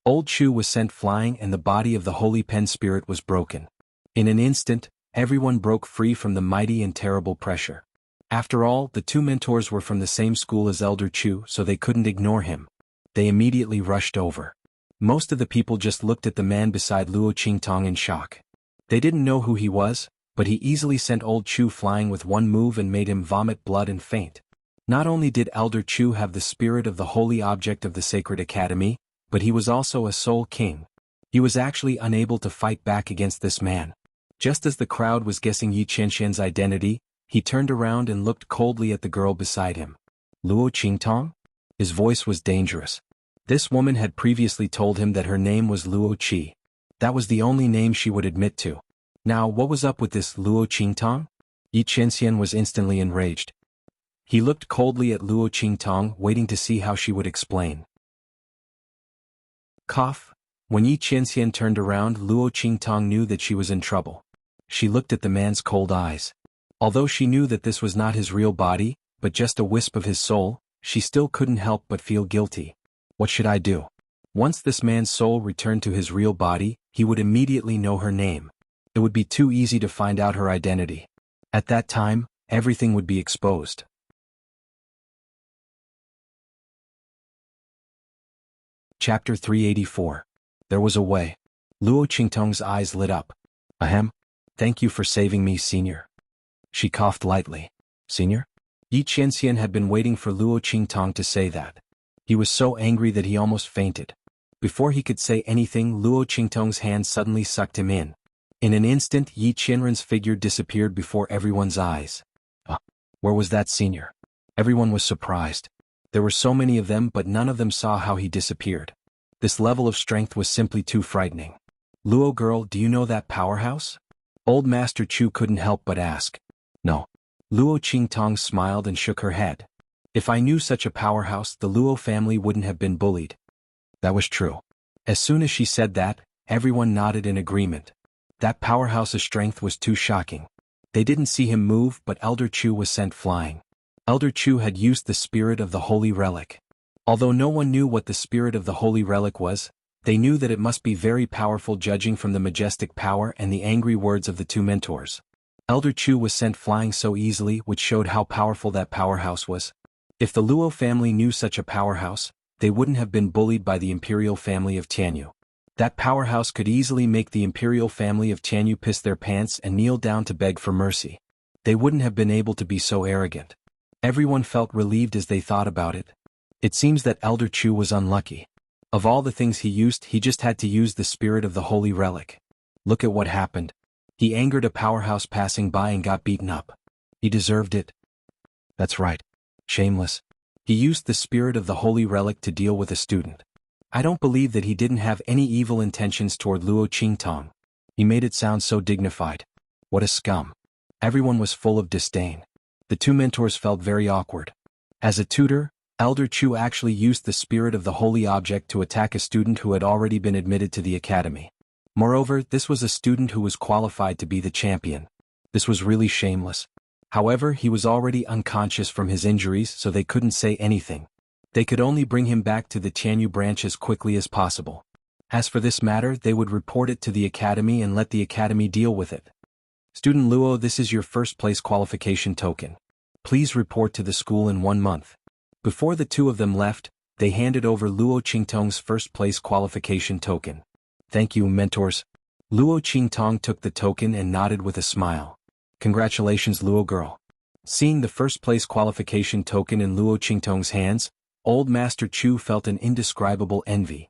Old Chu was sent flying and the body of the holy pen spirit was broken. In an instant, everyone broke free from the mighty and terrible pressure. After all, the two mentors were from the same school as Elder Chu, so they couldn't ignore him. They immediately rushed over. Most of the people just looked at the man beside Luo Qingtong in shock. They didn't know who he was, but he easily sent Old Chu flying with one move and made him vomit blood and faint. Not only did Elder Chu have the spirit of the holy object of the Sacred Academy, but he was also a soul king. He was actually unable to fight back against this man. Just as the crowd was guessing Yi Qianxian's identity, he turned around and looked coldly at the girl beside him. Luo Qingtong? His voice was dangerous. This woman had previously told him that her name was Luo Qi. That was the only name she would admit to. Now, what was up with this Luo Qingtong? Yi Qianxian was instantly enraged. He looked coldly at Luo Qingtong, waiting to see how she would explain. Cough. When Yi Qianxian turned around, Luo Qingtong knew that she was in trouble. She looked at the man's cold eyes. Although she knew that this was not his real body, but just a wisp of his soul, she still couldn't help but feel guilty. What should I do? Once this man's soul returned to his real body, he would immediately know her name. It would be too easy to find out her identity. At that time, everything would be exposed. Chapter 384. There was a way. Luo Qingtong's eyes lit up. Ahem. Thank you for saving me, senior. She coughed lightly. Senior? Yi Qianxian had been waiting for Luo Qingtong to say that. He was so angry that he almost fainted. Before he could say anything, Luo Qingtong's hand suddenly sucked him in. In an instant, Yi Qianren's figure disappeared before everyone's eyes. Where was that senior? Everyone was surprised. There were so many of them, but none of them saw how he disappeared. This level of strength was simply too frightening. Luo girl, do you know that powerhouse? Old Master Chu couldn't help but ask. No. Luo Qingtong smiled and shook her head. If I knew such a powerhouse, the Luo family wouldn't have been bullied. That was true. As soon as she said that, Everyone nodded in agreement. That powerhouse of strength was too shocking. They didn't see him move, but Elder Chu was sent flying. Elder Chu had used the spirit of the holy relic. Although no one knew what the spirit of the holy relic was, they knew that it must be very powerful, judging from the majestic power and the angry words of the two mentors. Elder Chu was sent flying so easily, which showed how powerful that powerhouse was. If the Luo family knew such a powerhouse, they wouldn't have been bullied by the imperial family of Tianyu. That powerhouse could easily make the imperial family of Tianyu piss their pants and kneel down to beg for mercy. They wouldn't have been able to be so arrogant. Everyone felt relieved as they thought about it. It seems that Elder Chu was unlucky. Of all the things he used, he just had to use the spirit of the holy relic. Look at what happened. He angered a powerhouse passing by and got beaten up. He deserved it. That's right. Shameless. He used the spirit of the holy relic to deal with a student. I don't believe that he didn't have any evil intentions toward Luo Qingtong. He made it sound so dignified. What a scum. Everyone was full of disdain. The two mentors felt very awkward. As a tutor, Elder Chu actually used the spirit of the holy object to attack a student who had already been admitted to the academy. Moreover, this was a student who was qualified to be the champion. This was really shameless. However, he was already unconscious from his injuries, so they couldn't say anything. They could only bring him back to the Tianyu branch as quickly as possible. As for this matter, they would report it to the academy and let the academy deal with it. Student Luo, this is your first place qualification token. Please report to the school in 1 month. Before the two of them left, they handed over Luo Qingtong's first place qualification token. Thank you, mentors. Luo Qingtong took the token and nodded with a smile. Congratulations, Luo girl. Seeing the first place qualification token in Luo Qingtong's hands, Old Master Chu felt an indescribable envy.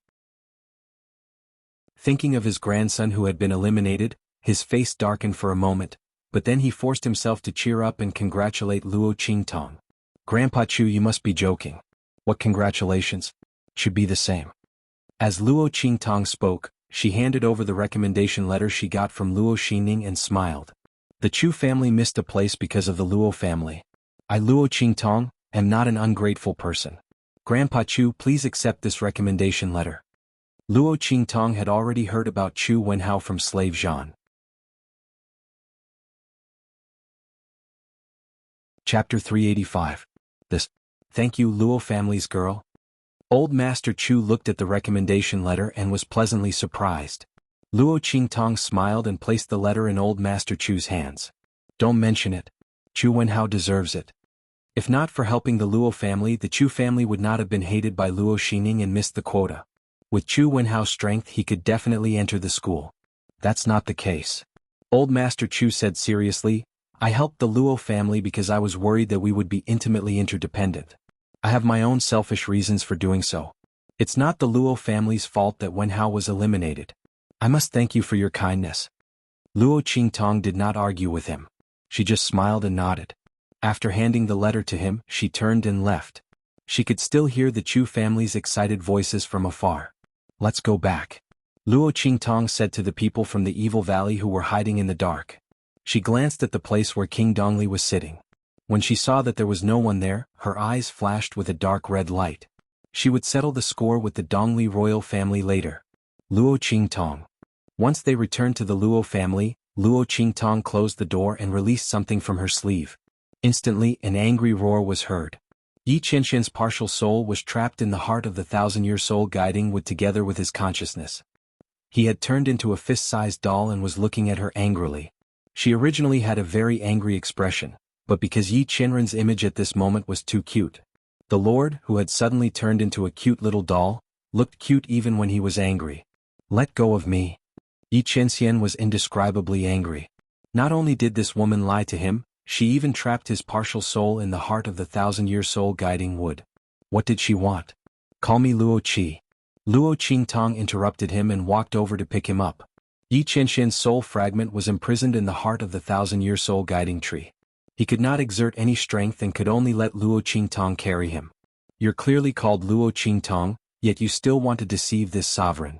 Thinking of his grandson who had been eliminated, his face darkened for a moment, but then he forced himself to cheer up and congratulate Luo Qingtong. Grandpa Chu, you must be joking. What congratulations? Should be the same. As Luo Qingtong spoke, she handed over the recommendation letter she got from Luo Xining and smiled. The Chu family missed a place because of the Luo family. I, Luo Qingtong, am not an ungrateful person. Grandpa Chu, please accept this recommendation letter. Luo Qingtong had already heard about Chu Wenhao from slave Zhan. Chapter 385. Thank you, Luo family's girl. Old Master Chu looked at the recommendation letter and was pleasantly surprised. Luo Qingtong smiled and placed the letter in Old Master Chu's hands. Don't mention it. Chu Wenhao deserves it. If not for helping the Luo family, the Chu family would not have been hated by Luo Xining and missed the quota. With Chu Wenhao's strength, he could definitely enter the school. That's not the case. Old Master Chu said seriously, I helped the Luo family because I was worried that we would be intimately interdependent. I have my own selfish reasons for doing so. It's not the Luo family's fault that Wenhao was eliminated. I must thank you for your kindness. Luo Qingtong did not argue with him. She just smiled and nodded. After handing the letter to him, she turned and left. She could still hear the Chu family's excited voices from afar. Let's go back. Luo Qingtong said to the people from the Evil Valley who were hiding in the dark. She glanced at the place where King Dongli was sitting. When she saw that there was no one there, her eyes flashed with a dark red light. She would settle the score with the Dongli royal family later. Luo Qingtong. Once they returned to the Luo family, Luo Qingtong closed the door and released something from her sleeve. Instantly, an angry roar was heard. Yi Qianxian's partial soul was trapped in the heart of the thousand-year soul guiding Wood together with his consciousness. He had turned into a fist-sized doll and was looking at her angrily. She originally had a very angry expression, but because Yi Qianren's image at this moment was too cute. The Lord, who had suddenly turned into a cute little doll, looked cute even when he was angry. Let go of me. Yi Qianxian was indescribably angry. Not only did this woman lie to him, she even trapped his partial soul in the heart of the thousand-year soul guiding Wood. What did she want? Call me Luo Qi. Luo Qingtong interrupted him and walked over to pick him up. Yi Qianxian's soul fragment was imprisoned in the heart of the thousand-year soul guiding tree. He could not exert any strength and could only let Luo Qingtong carry him. You're clearly called Luo Qingtong, yet you still want to deceive this sovereign.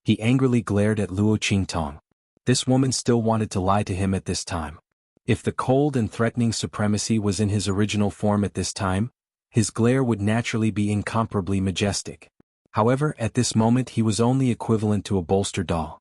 He angrily glared at Luo Qingtong. This woman still wanted to lie to him at this time. If the cold and threatening supremacy was in his original form at this time, his glare would naturally be incomparably majestic. However, at this moment he was only equivalent to a bolster doll.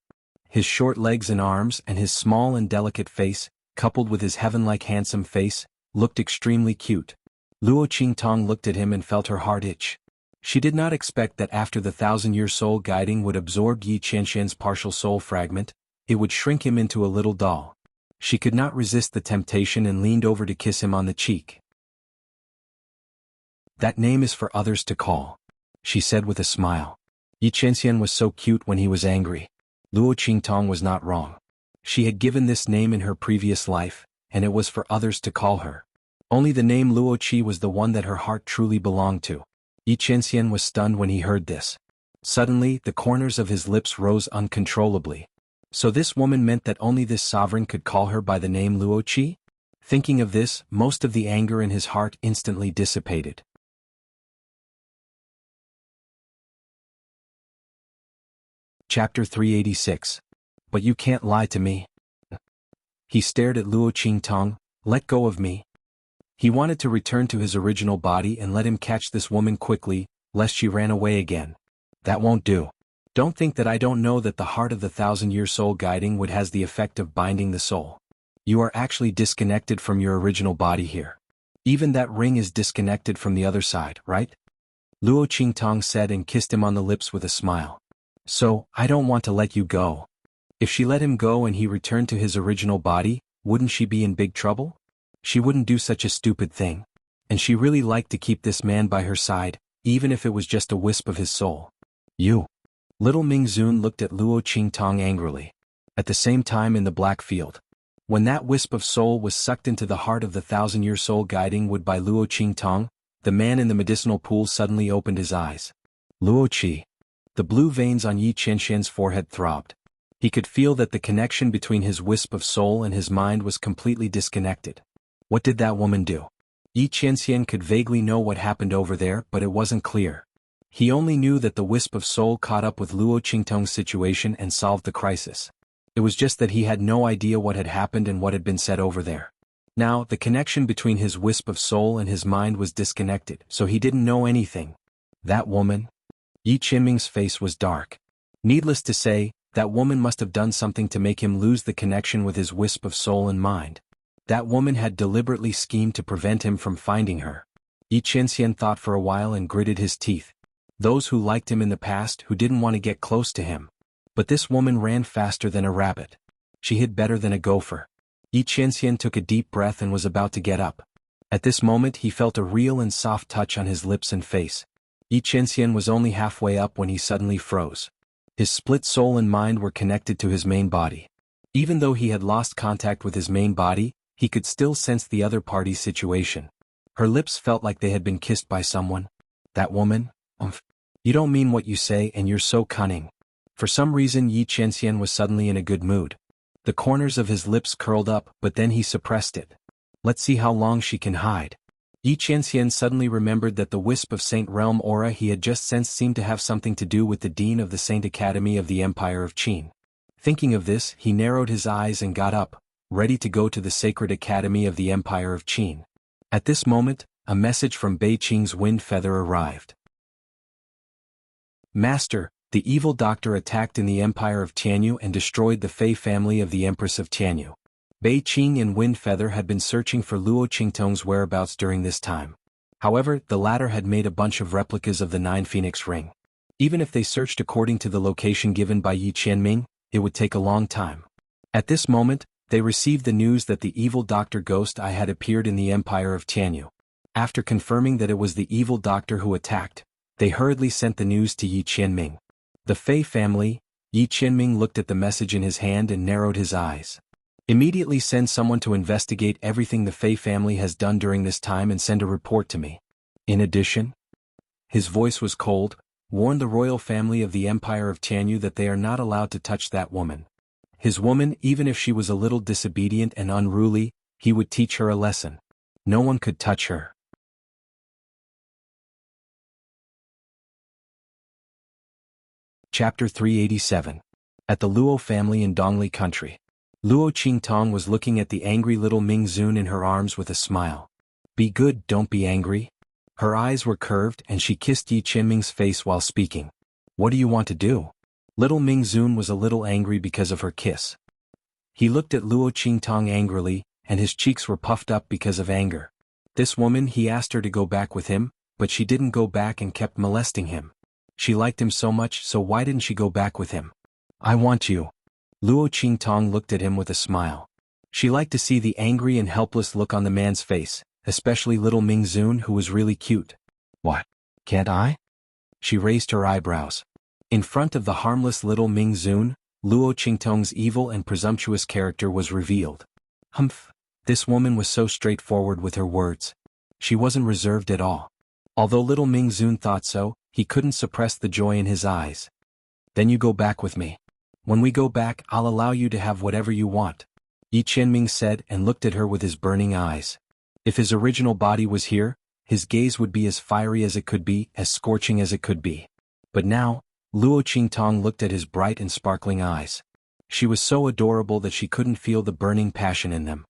His short legs and arms and his small and delicate face, coupled with his heaven-like handsome face, looked extremely cute. Luo Qingtong looked at him and felt her heart itch. She did not expect that after the 1,000-year soul guiding would absorb Yi Qianxian's partial soul fragment, it would shrink him into a little doll. She could not resist the temptation and leaned over to kiss him on the cheek. "That name is for others to call," she said with a smile. Yi Qianxian was so cute when he was angry. Luo Qingtong was not wrong. She had given this name in her previous life, and it was for others to call her. Only the name Luo Qi was the one that her heart truly belonged to. Yi Qianxian was stunned when he heard this. Suddenly, the corners of his lips rose uncontrollably. So this woman meant that only this sovereign could call her by the name Luo Qi? Thinking of this, most of the anger in his heart instantly dissipated. Chapter 386. But you can't lie to me. He stared at Luo Qingtong. "Let go of me." He wanted to return to his original body and let him catch this woman quickly, lest she ran away again. "That won't do. Don't think that I don't know that the heart of the 1,000-year soul guiding would has the effect of binding the soul. You are actually disconnected from your original body here. Even that ring is disconnected from the other side, right?" Luo Qingtong said and kissed him on the lips with a smile. "So, I don't want to let you go." If she let him go and he returned to his original body, wouldn't she be in big trouble? She wouldn't do such a stupid thing. And she really liked to keep this man by her side, even if it was just a wisp of his soul. "You." Little Mingzun looked at Luo Qingtong angrily. At the same time in the black field. When that wisp of soul was sucked into the heart of the 1,000-year soul guiding wood by Luo Qingtong, the man in the medicinal pool suddenly opened his eyes. "Luo Qi." The blue veins on Yi Qianxian's forehead throbbed. He could feel that the connection between his wisp of soul and his mind was completely disconnected. What did that woman do? Yi Qianxian could vaguely know what happened over there, but it wasn't clear. He only knew that the wisp of soul caught up with Luo Qingtong's situation and solved the crisis. It was just that he had no idea what had happened and what had been said over there. Now, the connection between his wisp of soul and his mind was disconnected, so he didn't know anything. That woman? Yi Qianming's face was dark. Needless to say, that woman must have done something to make him lose the connection with his wisp of soul and mind. That woman had deliberately schemed to prevent him from finding her. Yi Qianxian thought for a while and gritted his teeth. Those who liked him in the past who didn't want to get close to him. But this woman ran faster than a rabbit. She hid better than a gopher. Yi Qianxian took a deep breath and was about to get up. At this moment he felt a real and soft touch on his lips and face. Yi Qianxian was only halfway up when he suddenly froze. His split soul and mind were connected to his main body. Even though he had lost contact with his main body, he could still sense the other party's situation. Her lips felt like they had been kissed by someone. That woman? You don't mean what you say and you're so cunning. For some reason Yi Qianxian was suddenly in a good mood. The corners of his lips curled up, but then he suppressed it. Let's see how long she can hide. Yi Qianxian suddenly remembered that the wisp of Saint Realm aura he had just sensed seemed to have something to do with the Dean of the Saint Academy of the Empire of Qin. Thinking of this, he narrowed his eyes and got up, ready to go to the Sacred Academy of the Empire of Qin. At this moment, a message from Bei Qing's wind feather arrived. Master, the evil doctor attacked in the Empire of Tianyu and destroyed the Fei family of the Empress of Tianyu. Bei Qing and Wind Feather had been searching for Luo Qingtong's whereabouts during this time. However, the latter had made a bunch of replicas of the Nine Phoenix Ring. Even if they searched according to the location given by Yi Qianming, it would take a long time. At this moment, they received the news that the evil Dr. Ghost Eye had appeared in the Empire of Tianyu. After confirming that it was the evil doctor who attacked, they hurriedly sent the news to Yi Qianming. The Fei family. Yi Qianming looked at the message in his hand and narrowed his eyes. Immediately send someone to investigate everything the Fei family has done during this time and send a report to me. In addition, his voice was cold, warn the royal family of the Empire of Tianyu that they are not allowed to touch that woman. His woman, even if she was a little disobedient and unruly, he would teach her a lesson. No one could touch her. Chapter 387. At the Luo family in Dongli country. Luo Qingtong was looking at the angry little Mingzun in her arms with a smile. Be good, don't be angry. Her eyes were curved and she kissed Yi Qianming's face while speaking. What do you want to do? Little Ming Zun was a little angry because of her kiss. He looked at Luo Qingtong angrily, and his cheeks were puffed up because of anger. This woman, he asked her to go back with him, but she didn't go back and kept molesting him. She liked him so much, so why didn't she go back with him? I want you. Luo Qingtong looked at him with a smile. She liked to see the angry and helpless look on the man's face, especially little Ming Zun, who was really cute. What? Can't I? She raised her eyebrows. In front of the harmless little Ming Zun, Luo Qingtong's evil and presumptuous character was revealed. Humph! This woman was so straightforward with her words. She wasn't reserved at all. Although little Ming Zun thought so, he couldn't suppress the joy in his eyes. Then you go back with me. When we go back, I'll allow you to have whatever you want, Yi Qianming said and looked at her with his burning eyes. If his original body was here, his gaze would be as fiery as it could be, as scorching as it could be. But now, Luo Qingtong looked at his bright and sparkling eyes. She was so adorable that she couldn't feel the burning passion in them.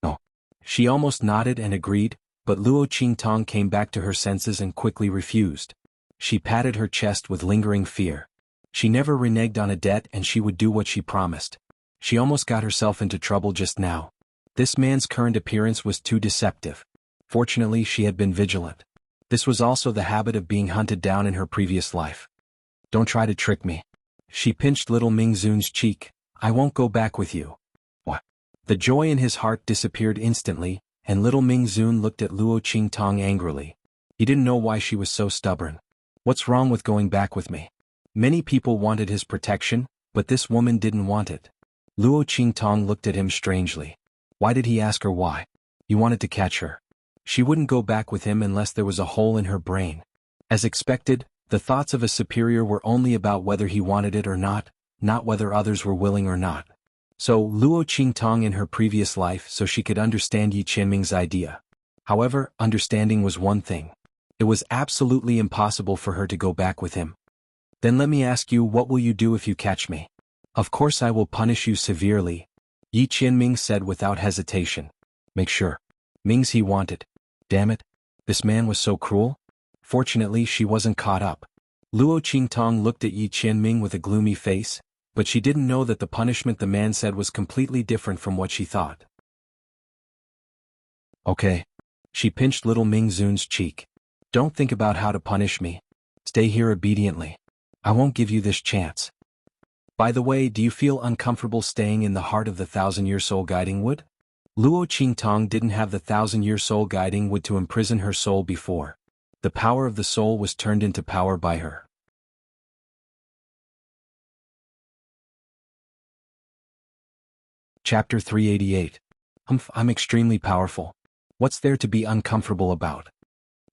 No. She almost nodded and agreed, but Luo Qingtong came back to her senses and quickly refused. She patted her chest with lingering fear. She never reneged on a debt and she would do what she promised. She almost got herself into trouble just now. This man's current appearance was too deceptive. Fortunately, she had been vigilant. This was also the habit of being hunted down in her previous life. Don't try to trick me. She pinched little Ming Zun's cheek. I won't go back with you. What? The joy in his heart disappeared instantly, and little Ming Zun looked at Luo Qingtong angrily. He didn't know why she was so stubborn. What's wrong with going back with me? Many people wanted his protection, but this woman didn't want it. Luo Qingtong looked at him strangely. Why did he ask her why? He wanted to catch her. She wouldn't go back with him unless there was a hole in her brain. As expected, the thoughts of a superior were only about whether he wanted it or not whether others were willing or not. So, Luo Qingtong in her previous life so she could understand Yi Qianming's idea. However, understanding was one thing. It was absolutely impossible for her to go back with him. Then let me ask you, what will you do if you catch me? Of course I will punish you severely, Yi Qianming said without hesitation. Make sure. Ming's he wanted. Damn it. This man was so cruel. Fortunately, she wasn't caught up. Luo Qingtong looked at Yi Qianming with a gloomy face, but she didn't know that the punishment the man said was completely different from what she thought. Okay. She pinched little Ming Zun's cheek. Don't think about how to punish me. Stay here obediently. I won't give you this chance. By the way, do you feel uncomfortable staying in the heart of the 1,000-year soul guiding wood? Luo Qingtong didn't have the 1,000-year soul guiding wood to imprison her soul before. The power of the soul was turned into power by her. Chapter 388. Humph, I'm extremely powerful. What's there to be uncomfortable about?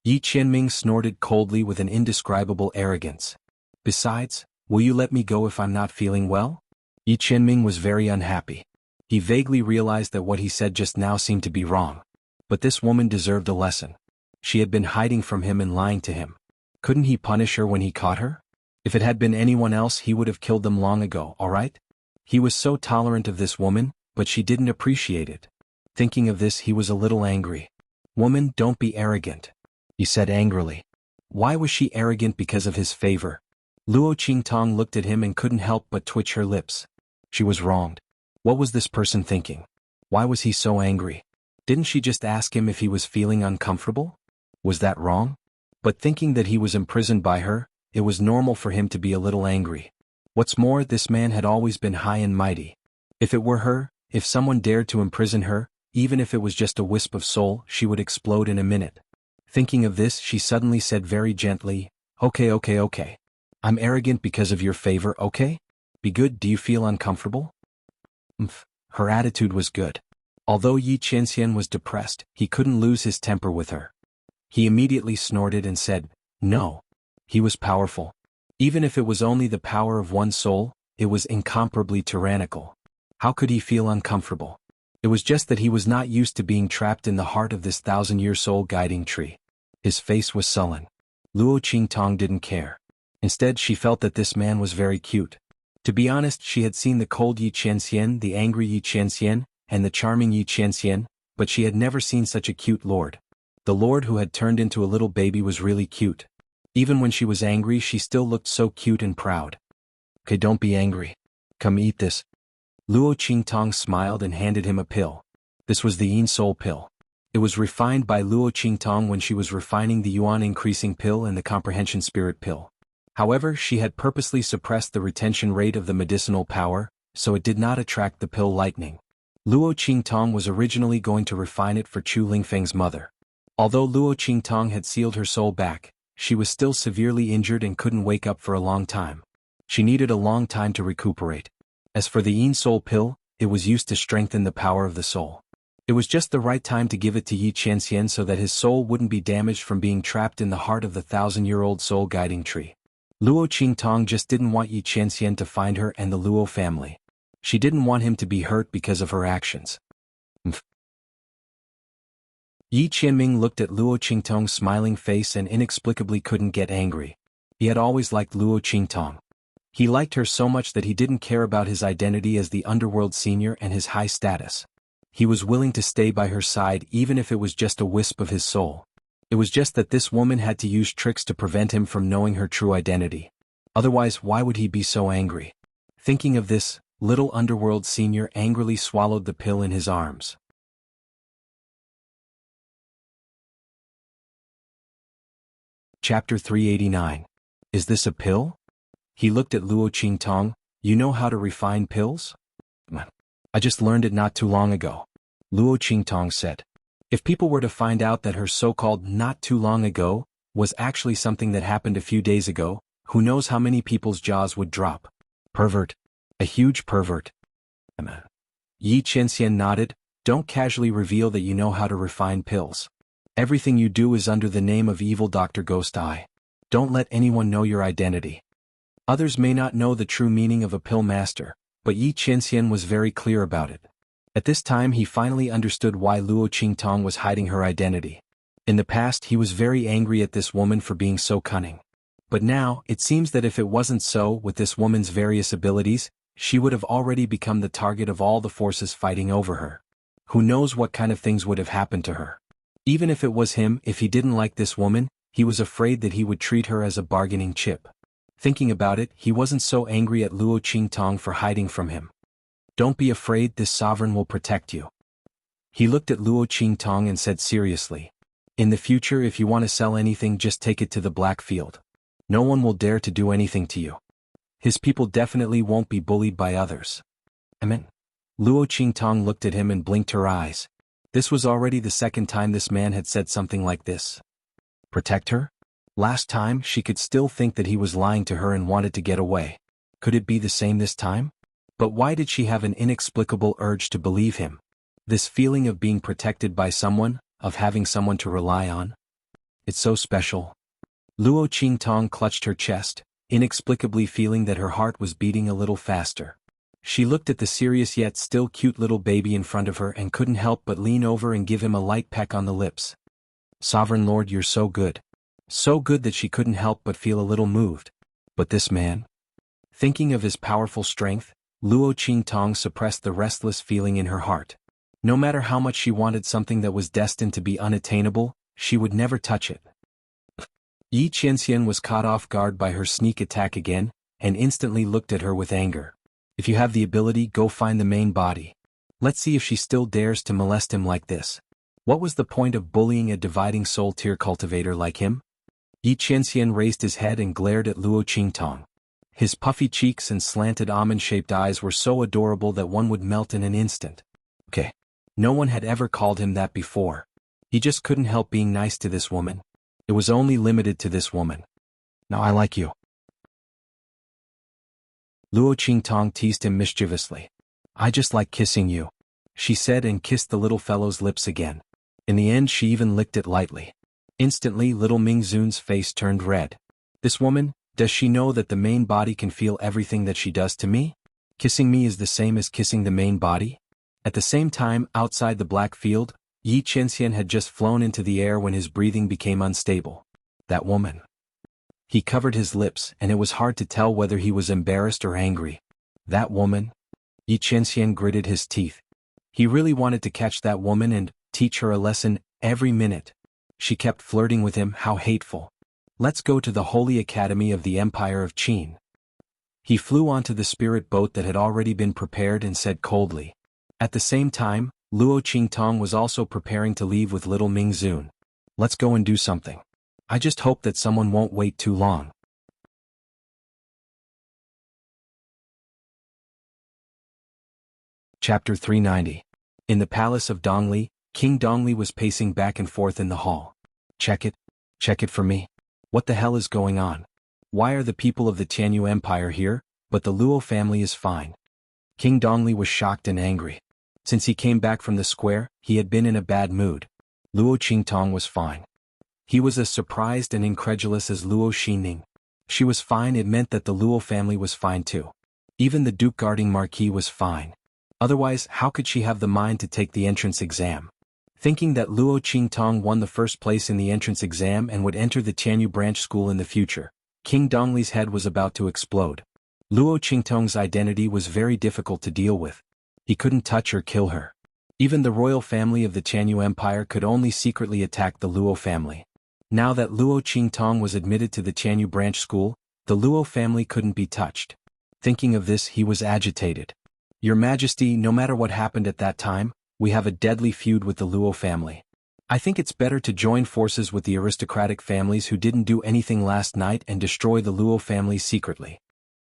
Yi Qianming snorted coldly with an indescribable arrogance. Besides, will you let me go if I'm not feeling well? Yi Qianming was very unhappy. He vaguely realized that what he said just now seemed to be wrong. But this woman deserved a lesson. She had been hiding from him and lying to him. Couldn't he punish her when he caught her? If it had been anyone else, he would have killed them long ago, alright? He was so tolerant of this woman, but she didn't appreciate it. Thinking of this, he was a little angry. Woman, don't be arrogant, he said angrily. Why was she arrogant? Because of his favor? Luo Qingtong looked at him and couldn't help but twitch her lips. She was wronged. What was this person thinking? Why was he so angry? Didn't she just ask him if he was feeling uncomfortable? Was that wrong? But thinking that he was imprisoned by her, it was normal for him to be a little angry. What's more, this man had always been high and mighty. If it were her, if someone dared to imprison her, even if it was just a wisp of soul, she would explode in a minute. Thinking of this, she suddenly said very gently, Okay. I'm arrogant because of your favor, okay? Be good. Do you feel uncomfortable? Her attitude was good. Although Yi Qianxian was depressed, he couldn't lose his temper with her. He immediately snorted and said, No. He was powerful. Even if it was only the power of one soul, it was incomparably tyrannical. How could he feel uncomfortable? It was just that he was not used to being trapped in the heart of this 1,000-year soul guiding tree. His face was sullen. Luo Qingtong didn't care. Instead, she felt that this man was very cute. To be honest, she had seen the cold Yi Qianxian, the angry Yi Qianxian, and the charming Yi Qianxian, but she had never seen such a cute lord. The lord who had turned into a little baby was really cute. Even when she was angry, she still looked so cute and proud. Okay, don't be angry. Come eat this. Luo Qingtong smiled and handed him a pill. This was the Yin Soul pill. It was refined by Luo Qingtong when she was refining the Yuan increasing pill and the comprehension spirit pill. However, she had purposely suppressed the retention rate of the medicinal power, so it did not attract the pill lightning. Luo Qingtong was originally going to refine it for Chu Lingfeng's mother. Although Luo Qingtong had sealed her soul back, she was still severely injured and couldn't wake up for a long time. She needed a long time to recuperate. As for the Yin Soul pill, it was used to strengthen the power of the soul. It was just the right time to give it to Yi Qianxian so that his soul wouldn't be damaged from being trapped in the heart of the 1,000-year-old soul guiding tree. Luo Qingtong just didn't want Yi Qianxian to find her and the Luo family. She didn't want him to be hurt because of her actions. Yi Qianming looked at Luo Qingtong's smiling face and inexplicably couldn't get angry. He had always liked Luo Qingtong. He liked her so much that he didn't care about his identity as the underworld senior and his high status. He was willing to stay by her side even if it was just a wisp of his soul. It was just that this woman had to use tricks to prevent him from knowing her true identity. Otherwise, why would he be so angry? Thinking of this, little underworld senior angrily swallowed the pill in his arms. Chapter 389. Is this a pill? He looked at Luo Qingtong. You know how to refine pills? I just learned it not too long ago. Luo Qingtong said. If people were to find out that her so-called not too long ago was actually something that happened a few days ago, who knows how many people's jaws would drop. Pervert. A huge pervert. Yi Qianxian nodded. Don't casually reveal that you know how to refine pills. Everything you do is under the name of evil Dr. Ghost Eye. Don't let anyone know your identity. Others may not know the true meaning of a pill master, but Yi Qianxian was very clear about it. At this time he finally understood why Luo Qingtong was hiding her identity. In the past he was very angry at this woman for being so cunning. But now, it seems that if it wasn't so with this woman's various abilities, she would have already become the target of all the forces fighting over her. Who knows what kind of things would have happened to her. Even if it was him, if he didn't like this woman, he was afraid that he would treat her as a bargaining chip. Thinking about it, he wasn't so angry at Luo Qingtong for hiding from him. Don't be afraid, this sovereign will protect you. He looked at Luo Qingtong and said seriously. In the future, if you want to sell anything, just take it to the black field. No one will dare to do anything to you. His people definitely won't be bullied by others. Luo Qingtong looked at him and blinked her eyes. This was already the second time this man had said something like this. Protect her? Last time, she could still think that he was lying to her and wanted to get away. Could it be the same this time? But why did she have an inexplicable urge to believe him? This feeling of being protected by someone, of having someone to rely on? It's so special. Luo Qingtong clutched her chest, inexplicably feeling that her heart was beating a little faster. She looked at the serious yet still cute little baby in front of her and couldn't help but lean over and give him a light peck on the lips. Sovereign Lord, you're so good. So good that she couldn't help but feel a little moved. But this man? Thinking of his powerful strength, Luo Qingtong suppressed the restless feeling in her heart. No matter how much she wanted something that was destined to be unattainable, she would never touch it. Yi Qianxian was caught off guard by her sneak attack again, and instantly looked at her with anger. If you have the ability, go find the main body. Let's see if she still dares to molest him like this. What was the point of bullying a dividing soul tier cultivator like him? Yi Qianxian raised his head and glared at Luo Qingtong. His puffy cheeks and slanted almond-shaped eyes were so adorable that one would melt in an instant. Okay. No one had ever called him that before. He just couldn't help being nice to this woman. It was only limited to this woman. Now I like you. Luo Qingtong teased him mischievously. I just like kissing you, she said and kissed the little fellow's lips again. In the end she even licked it lightly. Instantly little Mingzun's face turned red. This woman, does she know that the main body can feel everything that she does to me? Kissing me is the same as kissing the main body? At the same time, outside the black field, Yi Qianxian had just flown into the air when his breathing became unstable. That woman. He covered his lips and it was hard to tell whether he was embarrassed or angry. That woman? Yi Qianxian gritted his teeth. He really wanted to catch that woman and teach her a lesson every minute. She kept flirting with him, how hateful. Let's go to the Holy Academy of the Empire of Qin. He flew onto the spirit boat that had already been prepared and said coldly. At the same time, Luo Qingtong was also preparing to leave with little Ming Zun. Let's go and do something. I just hope that someone won't wait too long. Chapter 390. In the palace of Dongli, King Dongli was pacing back and forth in the hall. Check it for me. What the hell is going on? Why are the people of the Tianyu Empire here, but the Luo family is fine? King Dongli was shocked and angry. Since he came back from the square, he had been in a bad mood. Luo Qingtong was fine. He was as surprised and incredulous as Luo Xining. She was fine. It meant that the Luo family was fine too. Even the Duke guarding Marquis was fine. Otherwise, how could she have the mind to take the entrance exam? Thinking that Luo Qingtong won the first place in the entrance exam and would enter the Tianyu branch school in the future, King Dongli's head was about to explode. Luo Qingtong's identity was very difficult to deal with. He couldn't touch or kill her. Even the royal family of the Tianyu Empire could only secretly attack the Luo family. Now that Luo Qingtong was admitted to the Tianyu branch school, the Luo family couldn't be touched. Thinking of this, he was agitated. Your Majesty, no matter what happened at that time, we have a deadly feud with the Luo family. I think it's better to join forces with the aristocratic families who didn't do anything last night and destroy the Luo family secretly.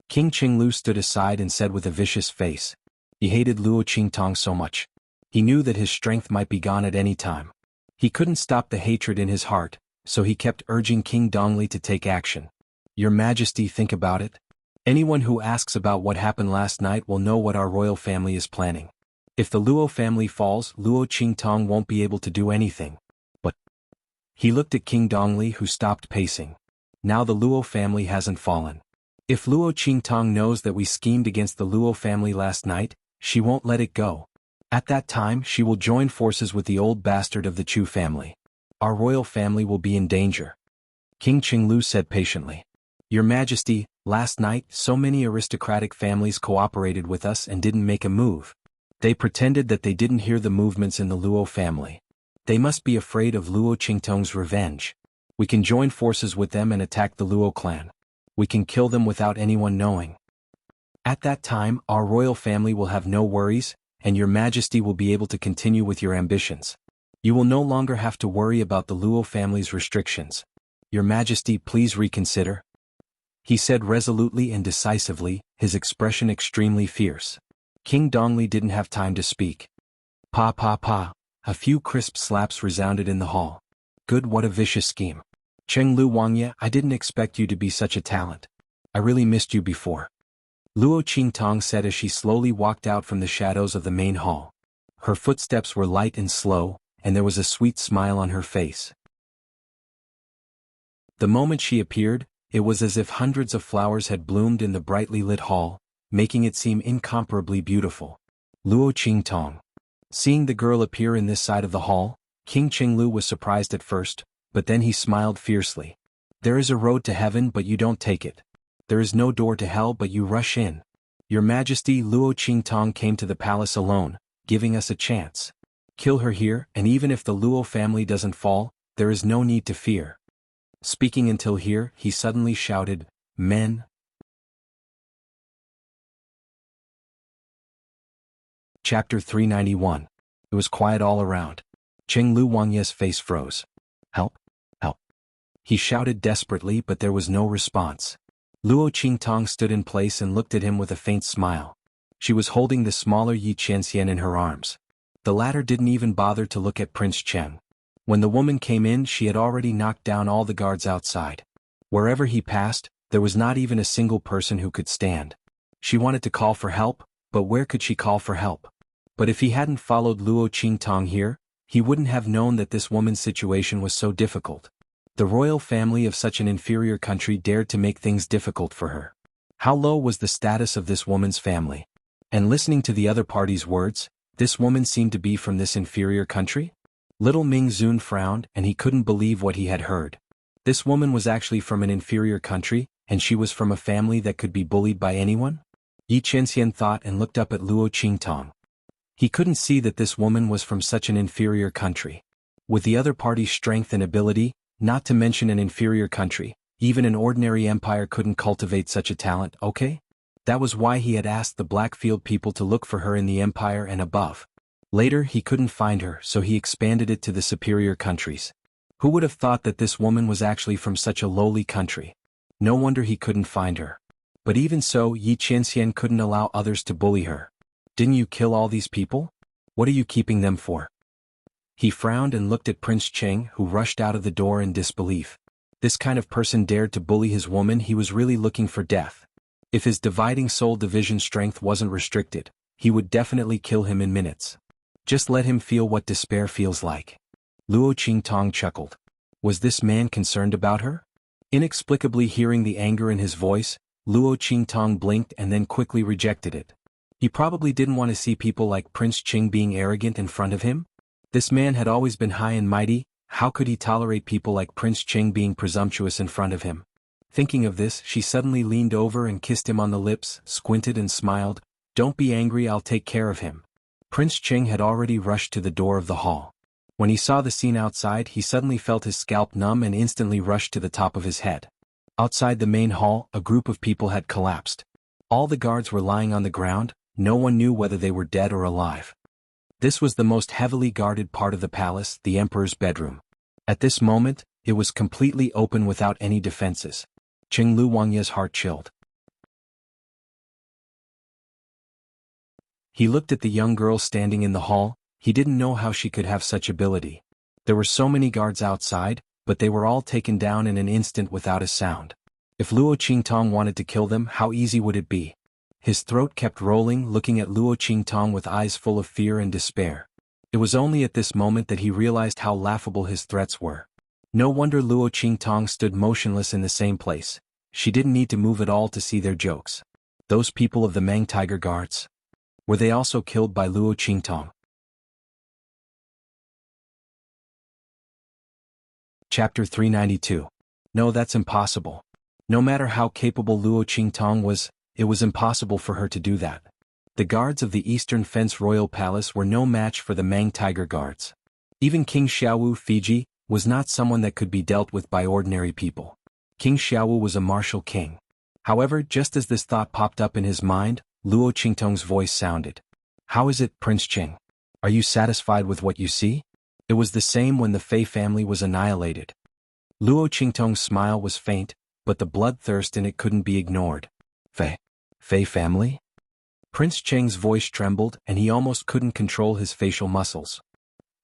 King Qinglu stood aside and said with a vicious face. He hated Luo Qingtong so much. He knew that his strength might be gone at any time. He couldn't stop the hatred in his heart, so he kept urging King Dongli to take action. Your Majesty, think about it. Anyone who asks about what happened last night will know what our royal family is planning. If the Luo family falls, Luo Qingtong won't be able to do anything. But he looked at King Dongli, who stopped pacing. Now the Luo family hasn't fallen. If Luo Qingtong knows that we schemed against the Luo family last night, she won't let it go. At that time, she will join forces with the old bastard of the Chu family. Our royal family will be in danger. King Qinglu said patiently. Your Majesty, last night so many aristocratic families cooperated with us and didn't make a move. They pretended that they didn't hear the movements in the Luo family. They must be afraid of Luo Qingtong's revenge. We can join forces with them and attack the Luo clan. We can kill them without anyone knowing. At that time, our royal family will have no worries, and your Majesty will be able to continue with your ambitions. You will no longer have to worry about the Luo family's restrictions. Your Majesty, please reconsider. He said resolutely and decisively, his expression extremely fierce. King Dongli didn't have time to speak. Pa pa pa. A few crisp slaps resounded in the hall. Good, what a vicious scheme. Chenglu Wangye, I didn't expect you to be such a talent. I really missed you before. Luo Qingtong said as she slowly walked out from the shadows of the main hall. Her footsteps were light and slow, and there was a sweet smile on her face. The moment she appeared, it was as if hundreds of flowers had bloomed in the brightly lit hall, making it seem incomparably beautiful. Luo Qingtong. Seeing the girl appear in this side of the hall, King Qinglu was surprised at first, but then he smiled fiercely. There is a road to heaven, but you don't take it. There is no door to hell, but you rush in. Your Majesty, Luo Qingtong came to the palace alone, giving us a chance. Kill her here, and even if the Luo family doesn't fall, there is no need to fear. Speaking until here, he suddenly shouted, Men. Chapter 391. It was quiet all around. Chenglu Wangye's face froze. Help! Help! He shouted desperately, but there was no response. Luo Qingtong stood in place and looked at him with a faint smile. She was holding the smaller Yi Qianxian in her arms. The latter didn't even bother to look at Prince Chen. When the woman came in, she had already knocked down all the guards outside. Wherever he passed, there was not even a single person who could stand. She wanted to call for help, but where could she call for help? But if he hadn't followed Luo Qingtong here, he wouldn't have known that this woman's situation was so difficult. The royal family of such an inferior country dared to make things difficult for her. How low was the status of this woman's family? And listening to the other party's words, this woman seemed to be from this inferior country? Little Ming Zun frowned, and he couldn't believe what he had heard. This woman was actually from an inferior country, and she was from a family that could be bullied by anyone? Yi Qianxian thought and looked up at Luo Qingtong. He couldn't see that this woman was from such an inferior country. With the other party's strength and ability, not to mention an inferior country. Even an ordinary empire couldn't cultivate such a talent, okay? That was why he had asked the Blackfield people to look for her in the empire and above. Later he couldn't find her, so he expanded it to the superior countries. Who would have thought that this woman was actually from such a lowly country? No wonder he couldn't find her. But even so, Yi Qianxian couldn't allow others to bully her. Didn't you kill all these people? What are you keeping them for? He frowned and looked at Prince Cheng, who rushed out of the door in disbelief. This kind of person dared to bully his woman. He was really looking for death. If his dividing soul division strength wasn't restricted, he would definitely kill him in minutes. Just let him feel what despair feels like. Luo Qingtong chuckled. Was this man concerned about her? Inexplicably hearing the anger in his voice, Luo Qingtong blinked and then quickly rejected it. He probably didn't want to see people like Prince Ching being arrogant in front of him. This man had always been high and mighty. How could he tolerate people like Prince Ching being presumptuous in front of him? Thinking of this, she suddenly leaned over and kissed him on the lips, squinted and smiled. Don't be angry, I'll take care of him. Prince Ching had already rushed to the door of the hall. When he saw the scene outside, he suddenly felt his scalp numb and instantly rushed to the top of his head. Outside the main hall, a group of people had collapsed. All the guards were lying on the ground. No one knew whether they were dead or alive. This was the most heavily guarded part of the palace, the emperor's bedroom. At this moment, it was completely open without any defenses. Qing Lu Wangya's heart chilled. He looked at the young girl standing in the hall. He didn't know how she could have such ability. There were so many guards outside, but they were all taken down in an instant without a sound. If Luo Qingtong wanted to kill them, how easy would it be? His throat kept rolling, looking at Luo Qingtong with eyes full of fear and despair. It was only at this moment that he realized how laughable his threats were. No wonder Luo Qingtong stood motionless in the same place. She didn't need to move at all to see their jokes. Those people of the Mang Tiger Guards? Were they also killed by Luo Qingtong? Chapter 392. No, that's impossible. No matter how capable Luo Qingtong was, it was impossible for her to do that. The guards of the Eastern Fence Royal Palace were no match for the Mang Tiger Guards. Even King Xiaowu Fiji was not someone that could be dealt with by ordinary people. King Xiaowu was a martial king. However, just as this thought popped up in his mind, Luo Qingtong's voice sounded. How is it, Prince Ching? Are you satisfied with what you see? It was the same when the Fei family was annihilated. Luo Qingtong's smile was faint, but the bloodthirst in it couldn't be ignored. Fei family? Prince Cheng's voice trembled and he almost couldn't control his facial muscles.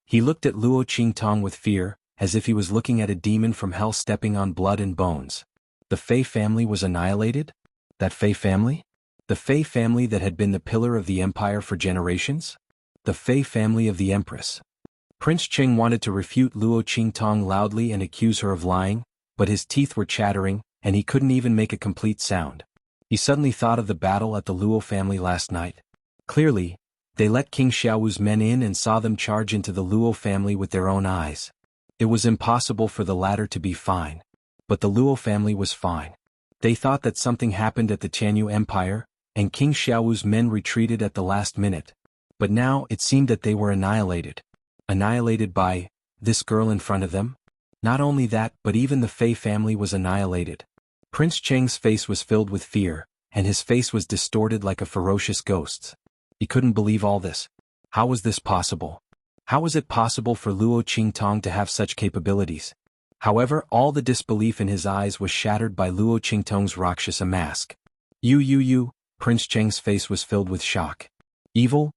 He looked at Luo Qingtong with fear, as if he was looking at a demon from hell stepping on blood and bones. The Fei family was annihilated? That Fei family? The Fei family that had been the pillar of the empire for generations? The Fei family of the Empress. Prince Cheng wanted to refute Luo Qingtong loudly and accuse her of lying, but his teeth were chattering, and he couldn't even make a complete sound. He suddenly thought of the battle at the Luo family last night. Clearly, they let King Xiaowu's men in and saw them charge into the Luo family with their own eyes. It was impossible for the latter to be fine. But the Luo family was fine. They thought that something happened at the Tianyu Empire, and King Xiaowu's men retreated at the last minute. But now it seemed that they were annihilated. Annihilated by this girl in front of them? Not only that, but even the Fei family was annihilated. Prince Cheng's face was filled with fear, and his face was distorted like a ferocious ghost's. He couldn't believe all this. How was this possible? How was it possible for Luo Qingtong to have such capabilities? However, all the disbelief in his eyes was shattered by Luo Qingtong's Rakshasa mask. You, Prince Cheng's face was filled with shock. Evil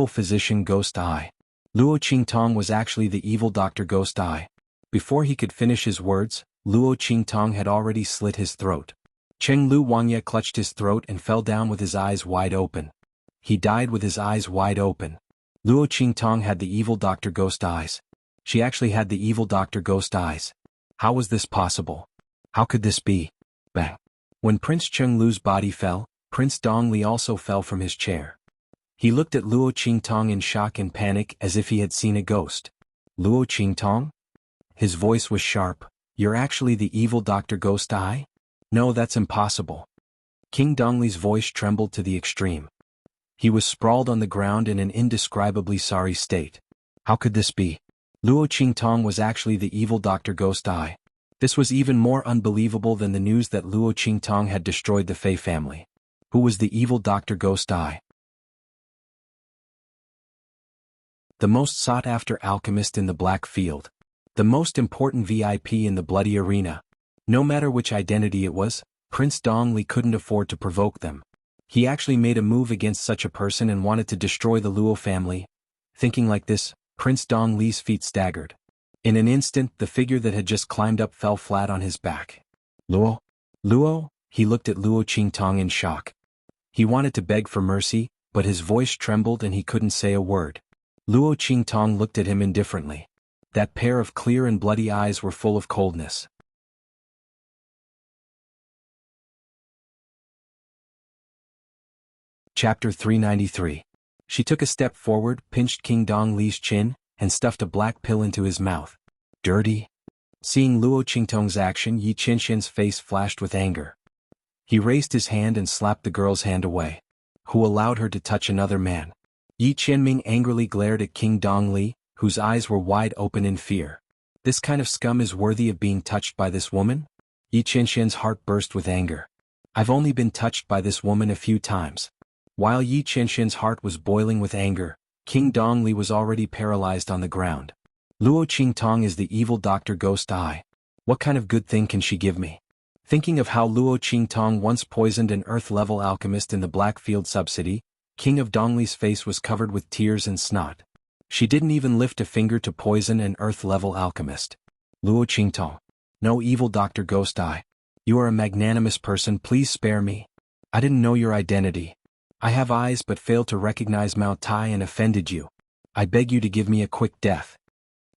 physician Ghost Eye. Luo Qingtong was actually the evil Dr. Ghost Eye. Before he could finish his words, Luo Qingtong had already slit his throat. Cheng Lu Wangya clutched his throat and fell down with his eyes wide open. He died with his eyes wide open. Luo Qingtong had the evil Dr. Ghost Eyes. She actually had the evil Dr. Ghost Eyes. How was this possible? How could this be? Bang. When Prince Cheng Lu's body fell, Prince Dongli also fell from his chair. He looked at Luo Qingtong in shock and panic as if he had seen a ghost. Luo Qingtong? His voice was sharp. You're actually the evil Dr. Ghost Eye? No, that's impossible. King Dongli's voice trembled to the extreme. He was sprawled on the ground in an indescribably sorry state. How could this be? Luo Qingtong was actually the evil Dr. Ghost Eye. This was even more unbelievable than the news that Luo Qingtong had destroyed the Fei family. Who was the evil Dr. Ghost Eye? The most sought-after alchemist in the Black Field. The most important VIP in the Bloody Arena. No matter which identity it was, Prince Dongli couldn't afford to provoke them. He actually made a move against such a person and wanted to destroy the Luo family. Thinking like this, Prince Dongli's feet staggered. In an instant, the figure that had just climbed up fell flat on his back. Luo? Luo? He looked at Luo Qingtong in shock. He wanted to beg for mercy, but his voice trembled and he couldn't say a word. Luo Qingtong looked at him indifferently. That pair of clear and bloody eyes were full of coldness. Chapter 393. She took a step forward, pinched King Dongli's chin, and stuffed a black pill into his mouth. Dirty? Seeing Luo Qingtong's action, Yi Qianxian's face flashed with anger. He raised his hand and slapped the girl's hand away. Who allowed her to touch another man? Yi Qianming angrily glared at King Dongli, whose eyes were wide open in fear. This kind of scum is worthy of being touched by this woman? Yi Qianxian's heart burst with anger. I've only been touched by this woman a few times. While Yi Qianxian's heart was boiling with anger, King Dongli was already paralyzed on the ground. Luo Qingtong is the evil Dr. Ghost Eye. What kind of good thing can she give me? Thinking of how Luo Qingtong once poisoned an Earth-level alchemist in the Blackfield subcity, King of Dongli's face was covered with tears and snot. She didn't even lift a finger to poison an Earth-level alchemist. Luo Qingtong. No, evil Dr. Ghost Eye. You are a magnanimous person, please spare me. I didn't know your identity. I have eyes but failed to recognize Mao Tai and offended you. I beg you to give me a quick death.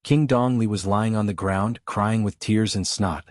King Dongli was lying on the ground, crying with tears and snot.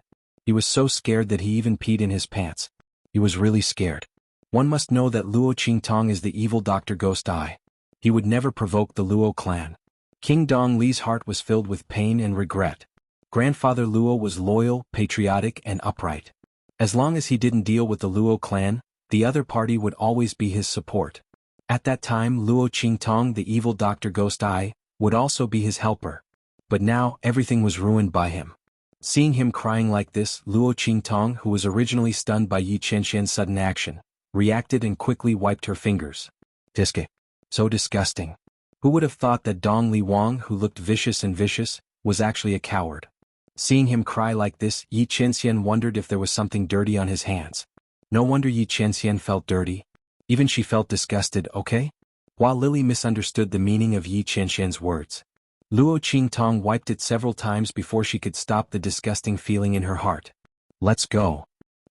He was so scared that he even peed in his pants. He was really scared. One must know that Luo Qingtong is the evil Dr. Ghost Eye. He would never provoke the Luo clan. King Dongli's heart was filled with pain and regret. Grandfather Luo was loyal, patriotic, and upright. As long as he didn't deal with the Luo clan, the other party would always be his support. At that time, Luo Qingtong, the evil Dr. Ghost Eye, would also be his helper. But now, everything was ruined by him. Seeing him crying like this, Luo Qingtong, who was originally stunned by Yi Qianxian's sudden action, reacted and quickly wiped her fingers. Disque. So disgusting. Who would have thought that Dongli Wang, who looked vicious, was actually a coward? Seeing him cry like this, Yi Qianxian wondered if there was something dirty on his hands. No wonder Yi Qianxian felt dirty. Even she felt disgusted, okay? While Lily misunderstood the meaning of Yi Qianxian's words, Luo Qingtong wiped it several times before she could stop the disgusting feeling in her heart. Let's go.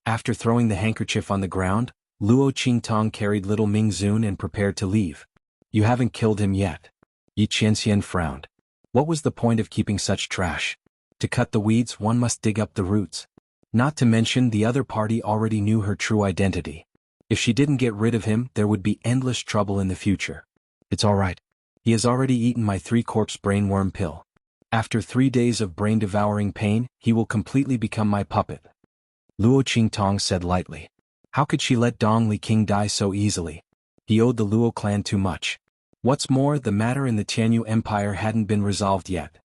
After throwing the handkerchief on the ground, Luo Qingtong carried little Ming Zun and prepared to leave. You haven't killed him yet. Yi Qianxian frowned. What was the point of keeping such trash? To cut the weeds, one must dig up the roots. Not to mention the other party already knew her true identity. If she didn't get rid of him, there would be endless trouble in the future. It's all right. He has already eaten my 3-corpse brainworm pill. After 3 days of brain-devouring pain, he will completely become my puppet. Luo Qingtong said lightly. How could she let Dongli King die so easily? He owed the Luo clan too much. What's more, the matter in the Tianyu Empire hadn't been resolved yet.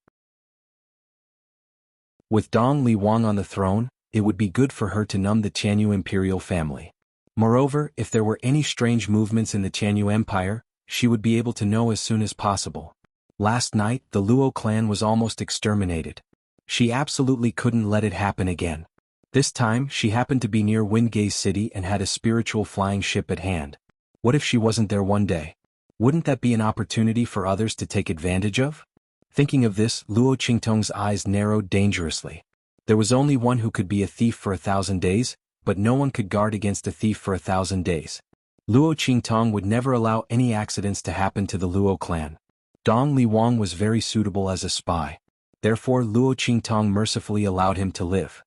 With Dongli Wang on the throne, it would be good for her to numb the Tianyu imperial family. Moreover, if there were any strange movements in the Tianyu Empire, she would be able to know as soon as possible. Last night, the Luo clan was almost exterminated. She absolutely couldn't let it happen again. This time, she happened to be near Wingay City and had a spiritual flying ship at hand. What if she wasn't there one day? Wouldn't that be an opportunity for others to take advantage of? Thinking of this, Luo Qingtong's eyes narrowed dangerously. There was only one who could be a thief for 1,000 days, but no one could guard against a thief for 1,000 days. Luo Qingtong would never allow any accidents to happen to the Luo clan. Dongli Wang was very suitable as a spy. Therefore, Luo Qingtong mercifully allowed him to live.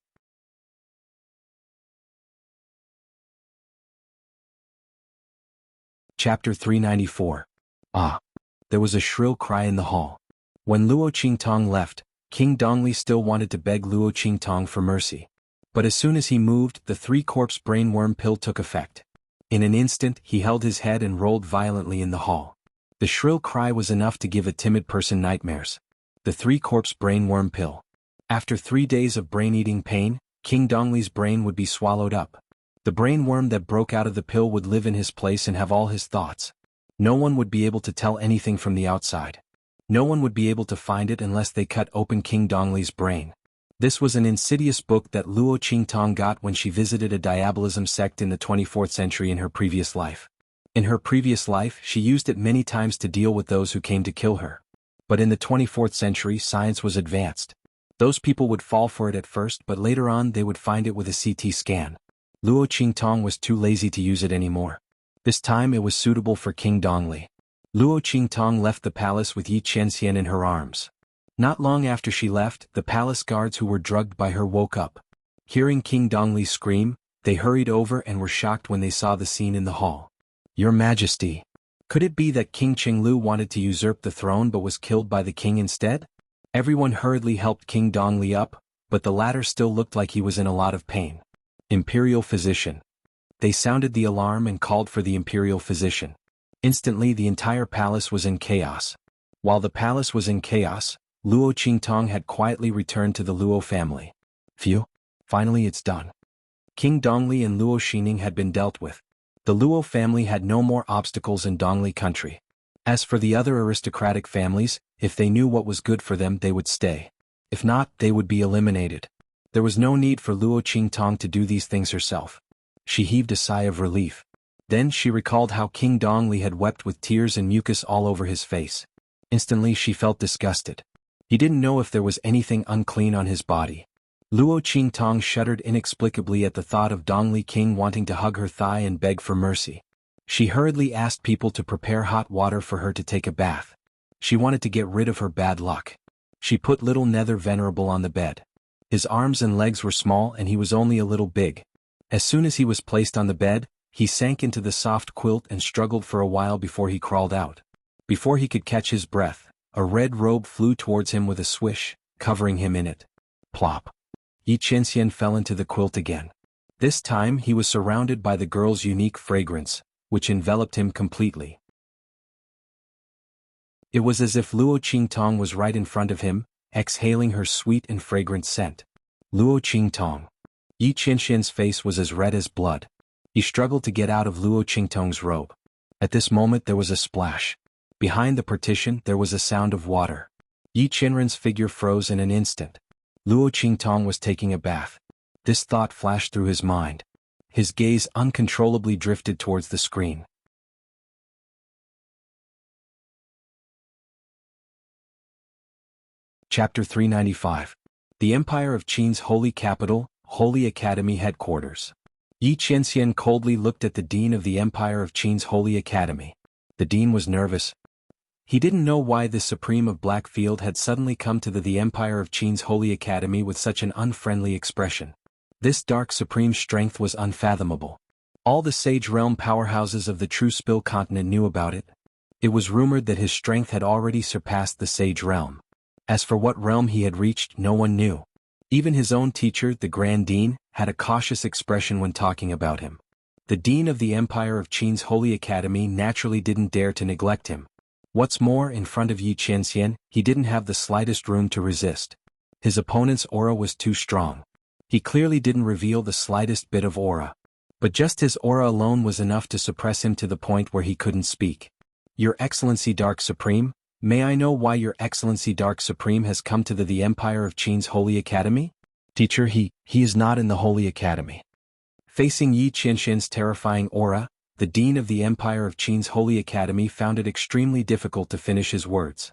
Chapter 394. Ah! There was a shrill cry in the hall. When Luo Qingtong left, King Dongli still wanted to beg Luo Qingtong for mercy. But as soon as he moved, the 3-corpse brainworm pill took effect. In an instant, he held his head and rolled violently in the hall. The shrill cry was enough to give a timid person nightmares. The 3-corpse brainworm pill. After 3 days of brain-eating pain, King Dongli's brain would be swallowed up. The brainworm that broke out of the pill would live in his place and have all his thoughts. No one would be able to tell anything from the outside. No one would be able to find it unless they cut open King Dongli's brain. This was an insidious book that Luo Qingtong got when she visited a diabolism sect in the 24th century in her previous life. In her previous life, she used it many times to deal with those who came to kill her. But in the 24th century, science was advanced. Those people would fall for it at first, but later on they would find it with a CT scan. Luo Qingtong was too lazy to use it anymore. This time it was suitable for King Dongli. Luo Qingtong left the palace with Yi Qianxian in her arms. Not long after she left, the palace guards who were drugged by her woke up. Hearing King Dongli scream, they hurried over and were shocked when they saw the scene in the hall. Your Majesty. Could it be that King Qinglu wanted to usurp the throne but was killed by the king instead? Everyone hurriedly helped King Dongli up, but the latter still looked like he was in a lot of pain. Imperial physician. They sounded the alarm and called for the imperial physician. Instantly the entire palace was in chaos. While the palace was in chaos, Luo Qingtong had quietly returned to the Luo family. Phew, finally it's done. King Dongli and Luo Xining had been dealt with. The Luo family had no more obstacles in Dongli country. As for the other aristocratic families, if they knew what was good for them they would stay. If not, they would be eliminated. There was no need for Luo Qingtong to do these things herself. She heaved a sigh of relief. Then she recalled how King Dongli had wept with tears and mucus all over his face. Instantly she felt disgusted. He didn't know if there was anything unclean on his body. Luo Qingtong shuddered inexplicably at the thought of Dongli King wanting to hug her thigh and beg for mercy. She hurriedly asked people to prepare hot water for her to take a bath. She wanted to get rid of her bad luck. She put little Nether Venerable on the bed. His arms and legs were small and he was only a little big. As soon as he was placed on the bed, he sank into the soft quilt and struggled for a while before he crawled out. Before he could catch his breath, a red robe flew towards him with a swish, covering him in it. Plop. Yi Qianxian fell into the quilt again. This time he was surrounded by the girl's unique fragrance, which enveloped him completely. It was as if Luo Qingtong was right in front of him, exhaling her sweet and fragrant scent. Luo Qingtong. Yi Qianxian's face was as red as blood. He struggled to get out of Luo Qingtong's robe. At this moment there was a splash. Behind the partition there was a sound of water. Yi Qianren's figure froze in an instant. Luo Qingtong was taking a bath. This thought flashed through his mind. His gaze uncontrollably drifted towards the screen. Chapter 395. The Empire of Qin's Holy Capital, Holy Academy Headquarters. Yi Qianxian coldly looked at the dean of the Empire of Qin's Holy Academy. The dean was nervous. He didn't know why this Supreme of Blackfield had suddenly come to the Empire of Qin's Holy Academy with such an unfriendly expression. This dark Supreme's strength was unfathomable. All the Sage Realm powerhouses of the True Spill continent knew about it. It was rumored that his strength had already surpassed the Sage Realm. As for what realm he had reached, no one knew. Even his own teacher, the Grand Dean, had a cautious expression when talking about him. The Dean of the Empire of Qin's Holy Academy naturally didn't dare to neglect him. What's more, in front of Yi Qianxian, he didn't have the slightest room to resist. His opponent's aura was too strong. He clearly didn't reveal the slightest bit of aura. But just his aura alone was enough to suppress him to the point where he couldn't speak. Your Excellency Dark Supreme, may I know why Your Excellency Dark Supreme has come to the Empire of Qin's Holy Academy? Teacher, he is not in the Holy Academy. Facing Yi Qianxian's terrifying aura, the Dean of the Empire of Qin's Holy Academy found it extremely difficult to finish his words.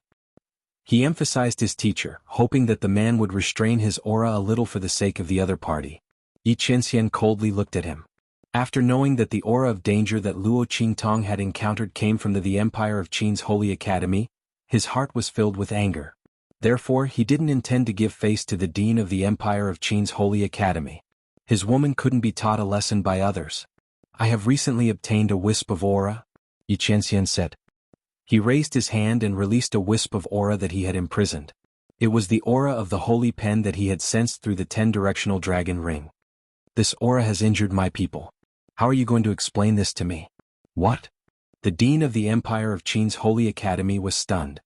He emphasized his teacher, hoping that the man would restrain his aura a little for the sake of the other party. Yi Qianxian coldly looked at him. After knowing that the aura of danger that Luo Qingtong had encountered came from the Empire of Qin's Holy Academy, his heart was filled with anger. Therefore, he didn't intend to give face to the Dean of the Empire of Qin's Holy Academy. His woman couldn't be taught a lesson by others. I have recently obtained a wisp of aura, Yi Qianxian said. He raised his hand and released a wisp of aura that he had imprisoned. It was the aura of the holy pen that he had sensed through the 10-directional dragon ring. This aura has injured my people. How are you going to explain this to me? What? The Dean of the Empire of Qin's Holy Academy was stunned.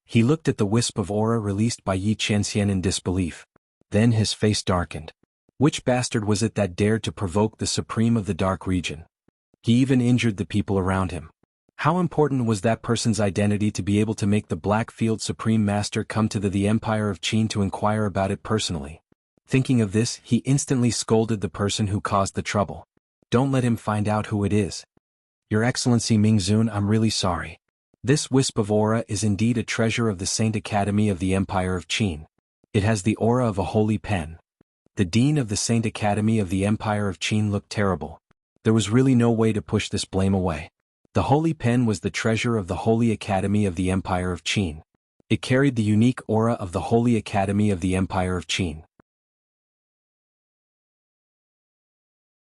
He looked at the wisp of aura released by Yi Qianxian in disbelief. Then his face darkened. Which bastard was it that dared to provoke the supreme of the dark region? He even injured the people around him. How important was that person's identity to be able to make the Blackfield Supreme Master come to the Empire of Qin to inquire about it personally? Thinking of this, he instantly scolded the person who caused the trouble. Don't let him find out who it is. Your Excellency Mingzun, I'm really sorry. This wisp of aura is indeed a treasure of the Saint Academy of the Empire of Qin. It has the aura of a holy pen. The dean of the Saint Academy of the Empire of Qin looked terrible. There was really no way to push this blame away. The holy pen was the treasure of the Holy Academy of the Empire of Qin. It carried the unique aura of the Holy Academy of the Empire of Qin.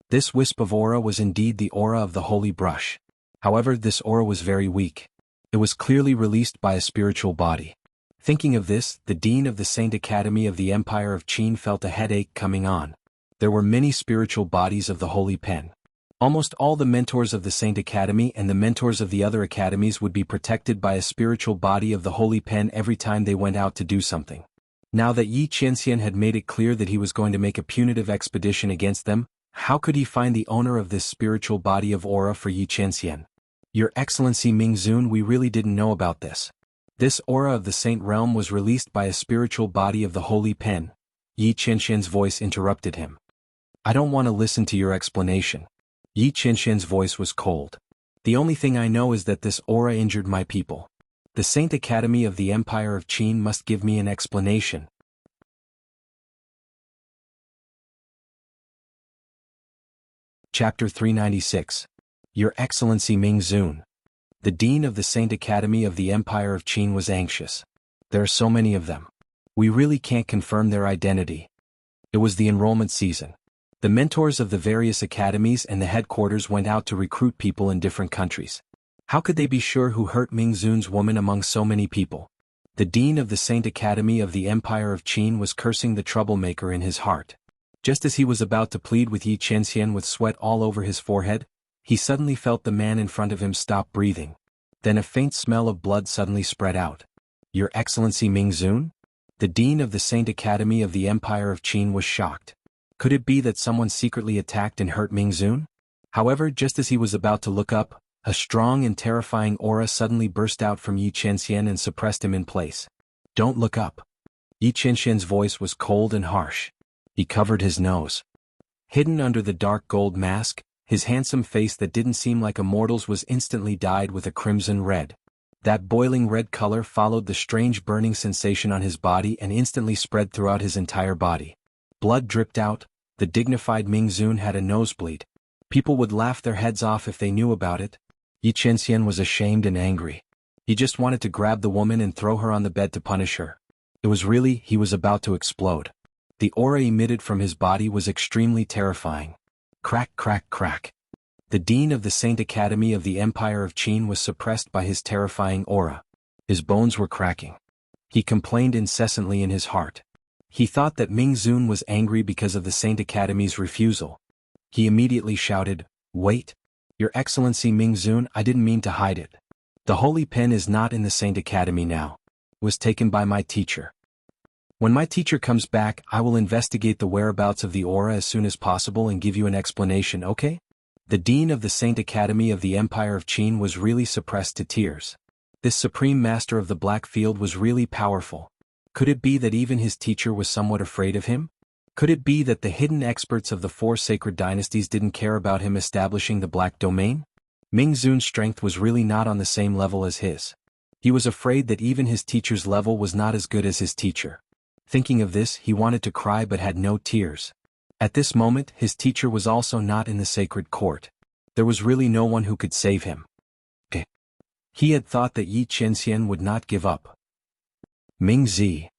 This wisp of aura was indeed the aura of the holy brush. However, this aura was very weak. It was clearly released by a spiritual body. Thinking of this, the dean of the Saint Academy of the Empire of Qin felt a headache coming on. There were many spiritual bodies of the holy pen. Almost all the mentors of the Saint Academy and the mentors of the other academies would be protected by a spiritual body of the holy pen every time they went out to do something. Now that Yi Qianxian had made it clear that he was going to make a punitive expedition against them, how could he find the owner of this spiritual body of aura for Yi Qianxian? Your Excellency Mingzun, we really didn't know about this. This aura of the Saint Realm was released by a spiritual body of the holy pen. Yi Qianxian's voice interrupted him. I don't want to listen to your explanation. Yi Qianxian's voice was cold. The only thing I know is that this aura injured my people. The Saint Academy of the Empire of Qin must give me an explanation. Chapter 396. Your Excellency Mingzun. The Dean of the Saint Academy of the Empire of Qin was anxious. There are so many of them. We really can't confirm their identity. It was the enrollment season. The mentors of the various academies and the headquarters went out to recruit people in different countries. How could they be sure who hurt Mingzun's woman among so many people? The Dean of the Saint Academy of the Empire of Qin was cursing the troublemaker in his heart. Just as he was about to plead with Yi Qianxian with sweat all over his forehead, he suddenly felt the man in front of him stop breathing. Then a faint smell of blood suddenly spread out. Your Excellency Mingzun? The Dean of the Saint Academy of the Empire of Qin was shocked. Could it be that someone secretly attacked and hurt Mingzun? However, just as he was about to look up, a strong and terrifying aura suddenly burst out from Yi Qianxian and suppressed him in place. Don't look up. Yi Qianxian's voice was cold and harsh. He covered his nose. Hidden under the dark gold mask, his handsome face that didn't seem like a mortal's was instantly dyed with a crimson red. That boiling red color followed the strange burning sensation on his body and instantly spread throughout his entire body. Blood dripped out. The dignified Mingzun had a nosebleed. People would laugh their heads off if they knew about it. Yi Qianxian was ashamed and angry. He just wanted to grab the woman and throw her on the bed to punish her. It was really, he was about to explode. The aura emitted from his body was extremely terrifying. Crack, crack, crack. The Dean of the Saint Academy of the Empire of Qin was suppressed by his terrifying aura. His bones were cracking. He complained incessantly in his heart. He thought that Mingzun was angry because of the Saint Academy's refusal. He immediately shouted, Wait! Your Excellency Mingzun, I didn't mean to hide it. The Holy Pen is not in the Saint Academy now. It was taken by my teacher. When my teacher comes back, I will investigate the whereabouts of the aura as soon as possible and give you an explanation, okay? The Dean of the Saint Academy of the Empire of Qin was really suppressed to tears. This Supreme Master of the Black Field was really powerful. Could it be that even his teacher was somewhat afraid of him? Could it be that the hidden experts of the four sacred dynasties didn't care about him establishing the Black Domain? Mingzun's strength was really not on the same level as his. He was afraid that even his teacher's level was not as good as his teacher. Thinking of this, he wanted to cry but had no tears. At this moment, his teacher was also not in the sacred court. There was really no one who could save him. He had thought that Yi Qianxian would not give up. Mingzi.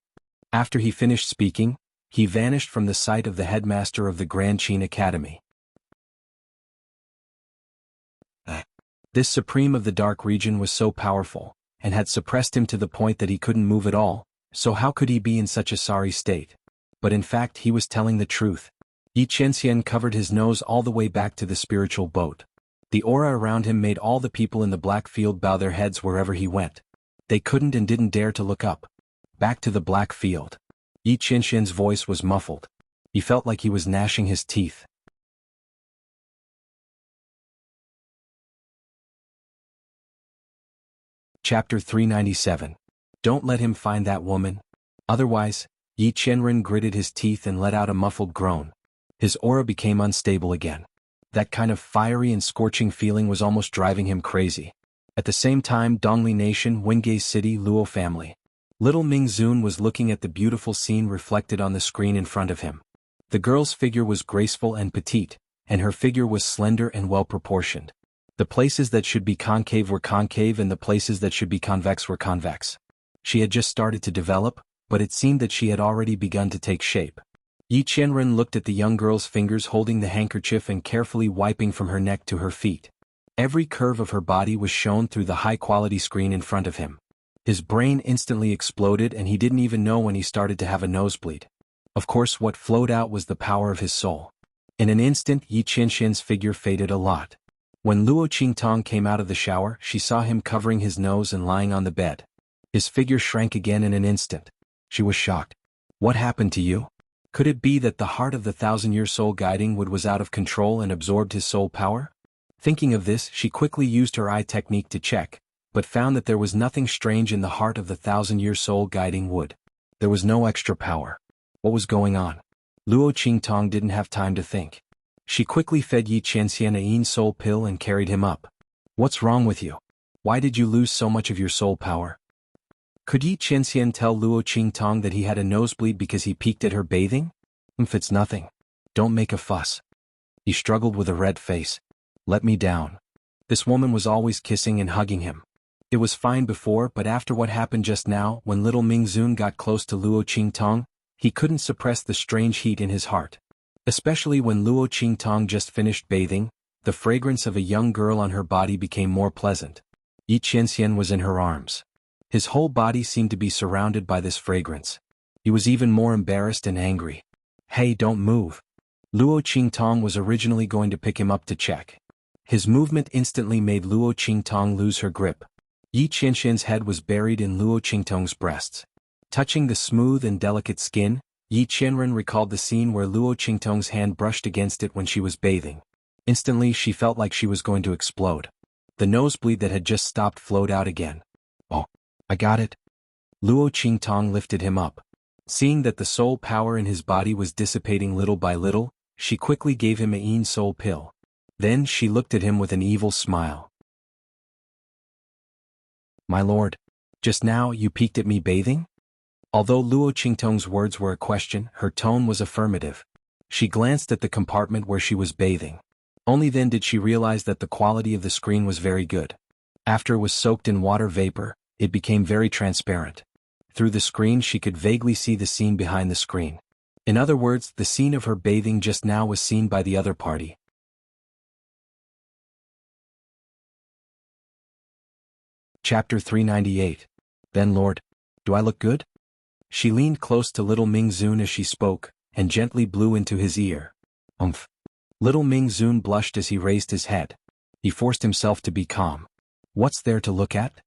After he finished speaking, he vanished from the sight of the headmaster of the Grand Qin Academy. This Supreme of the Dark Region was so powerful, and had suppressed him to the point that he couldn't move at all, so how could he be in such a sorry state? But in fact he was telling the truth. Yi Qianxian covered his nose all the way back to the spiritual boat. The aura around him made all the people in the Black Field bow their heads wherever he went. They couldn't and didn't dare to look up. Back to the black field. Yi Qianxian's voice was muffled. He felt like he was gnashing his teeth. Chapter 397. Don't let him find that woman. Otherwise, Yi Qianren gritted his teeth and let out a muffled groan. His aura became unstable again. That kind of fiery and scorching feeling was almost driving him crazy. At the same time, Dongli Nation, Wingay City, Luo family. Little Ming Zun was looking at the beautiful scene reflected on the screen in front of him. The girl's figure was graceful and petite, and her figure was slender and well-proportioned. The places that should be concave were concave and the places that should be convex were convex. She had just started to develop, but it seemed that she had already begun to take shape. Yi Qianren looked at the young girl's fingers holding the handkerchief and carefully wiping from her neck to her feet. Every curve of her body was shown through the high-quality screen in front of him. His brain instantly exploded and he didn't even know when he started to have a nosebleed. Of course, what flowed out was the power of his soul. In an instant, Yi Qianxian's figure faded a lot. When Luo Qingtong came out of the shower, she saw him covering his nose and lying on the bed. His figure shrank again in an instant. She was shocked. What happened to you? Could it be that the heart of the 1,000-year soul guiding wood was out of control and absorbed his soul power? Thinking of this, she quickly used her eye technique to check, but found that there was nothing strange in the heart of the 1,000-year soul guiding wood. There was no extra power. What was going on? Luo Qingtong didn't have time to think. She quickly fed Yi Qianxian a yin soul pill and carried him up. What's wrong with you? Why did you lose so much of your soul power? Could Yi Qianxian tell Luo Qingtong that he had a nosebleed because he peeked at her bathing? It's nothing. Don't make a fuss. He struggled with a red face. Let me down. This woman was always kissing and hugging him. It was fine before, but after what happened just now, when little Ming Zun got close to Luo Qingtong, he couldn't suppress the strange heat in his heart. Especially when Luo Qingtong just finished bathing, the fragrance of a young girl on her body became more pleasant. Yi Qianxian was in her arms. His whole body seemed to be surrounded by this fragrance. He was even more embarrassed and angry. Hey, don't move. Luo Qingtong was originally going to pick him up to check. His movement instantly made Luo Qingtong lose her grip. Yi Qianxian's head was buried in Luo Qingtong's breasts. Touching the smooth and delicate skin, Yi Qianren recalled the scene where Luo Qingtong's hand brushed against it when she was bathing. Instantly she felt like she was going to explode. The nosebleed that had just stopped flowed out again. Oh, I got it. Luo Qingtong lifted him up. Seeing that the soul power in his body was dissipating little by little, she quickly gave him a yin soul pill. Then she looked at him with an evil smile. My lord, just now you peeked at me bathing? Although Luo Qingtong's words were a question, her tone was affirmative. She glanced at the compartment where she was bathing. Only then did she realize that the quality of the screen was very good. After it was soaked in water vapor, it became very transparent. Through the screen she could vaguely see the scene behind the screen. In other words, the scene of her bathing just now was seen by the other party. Chapter 398. Then Lord, do I look good? She leaned close to little Ming Zun as she spoke, and gently blew into his ear. Umph. Little Ming Zun blushed as he raised his head. He forced himself to be calm. What's there to look at?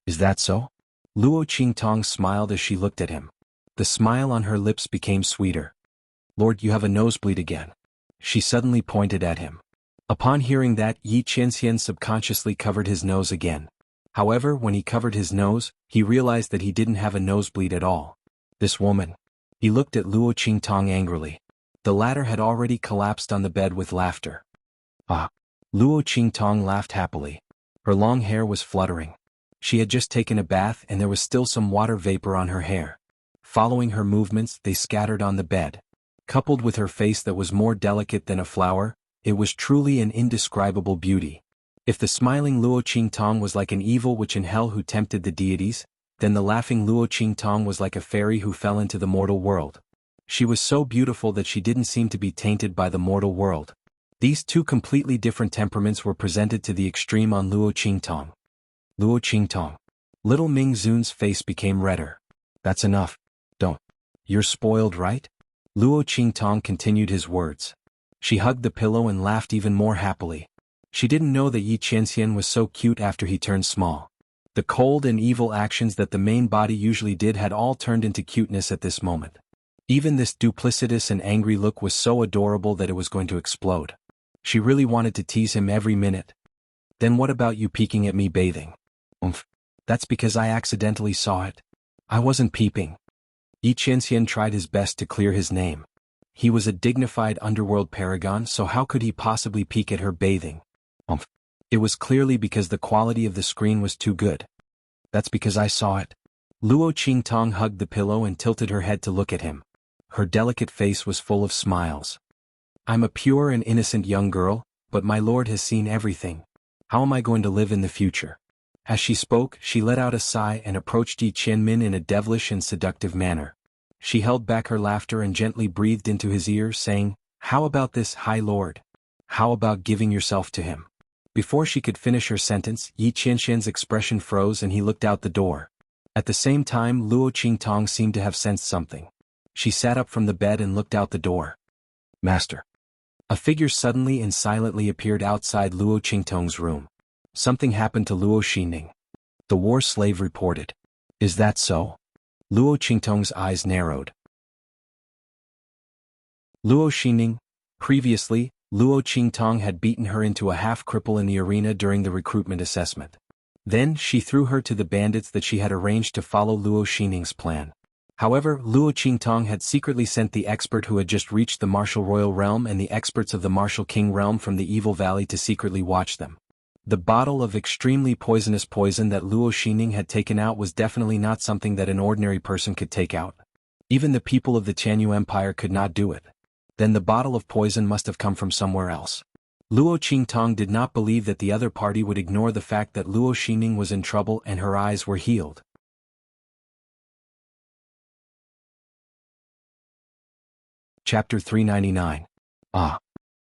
Is that so? Luo Qingtong smiled as she looked at him. The smile on her lips became sweeter. Lord, you have a nosebleed again. She suddenly pointed at him. Upon hearing that, Yi Qianxian subconsciously covered his nose again. However, when he covered his nose, he realized that he didn't have a nosebleed at all. This woman. He looked at Luo Qingtong angrily. The latter had already collapsed on the bed with laughter. Ah. Luo Qingtong laughed happily. Her long hair was fluttering. She had just taken a bath and there was still some water vapor on her hair. Following her movements, they scattered on the bed. Coupled with her face that was more delicate than a flower, it was truly an indescribable beauty. If the smiling Luo Qingtong was like an evil witch in hell who tempted the deities, then the laughing Luo Qingtong was like a fairy who fell into the mortal world. She was so beautiful that she didn't seem to be tainted by the mortal world. These two completely different temperaments were presented to the extreme on Luo Qingtong. Luo Qingtong. Little Ming Zun's face became redder. That's enough. Don't. You're spoiled, right? Luo Qingtong continued his words. She hugged the pillow and laughed even more happily. She didn't know that Yi Qianxian was so cute after he turned small. The cold and evil actions that the main body usually did had all turned into cuteness at this moment. Even this duplicitous and angry look was so adorable that it was going to explode. She really wanted to tease him every minute. Then what about you peeking at me bathing? Oomph. That's because I accidentally saw it. I wasn't peeping. Yi Qianxian tried his best to clear his name. He was a dignified underworld paragon, so how could he possibly peek at her bathing? Oomph. It was clearly because the quality of the screen was too good. That's because I saw it. Luo Qingtong hugged the pillow and tilted her head to look at him. Her delicate face was full of smiles. I'm a pure and innocent young girl, but my lord has seen everything. How am I going to live in the future? As she spoke, she let out a sigh and approached Yi Qianmin in a devilish and seductive manner. She held back her laughter and gently breathed into his ear, saying, "How about this, High Lord? How about giving yourself to him?" Before she could finish her sentence, Yi Qianxian's expression froze and he looked out the door. At the same time, Luo Qingtong seemed to have sensed something. She sat up from the bed and looked out the door. "Master." A figure suddenly and silently appeared outside Luo Qingtong's room. Something happened to Luo Xinning. The war slave reported. Is that so? Luo Qingtong's eyes narrowed. Luo Xinning. Previously, Luo Qingtong had beaten her into a half-cripple in the arena during the recruitment assessment. Then she threw her to the bandits that she had arranged to follow Luo Xinning's plan. However, Luo Qingtong had secretly sent the expert who had just reached the Martial Royal Realm and the experts of the Martial King Realm from the Evil Valley to secretly watch them. The bottle of extremely poisonous poison that Luo Xinning had taken out was definitely not something that an ordinary person could take out. Even the people of the Tianyu Empire could not do it. Then the bottle of poison must have come from somewhere else. Luo Qingtong did not believe that the other party would ignore the fact that Luo Xinning was in trouble and her eyes were healed. Chapter 399. Ah.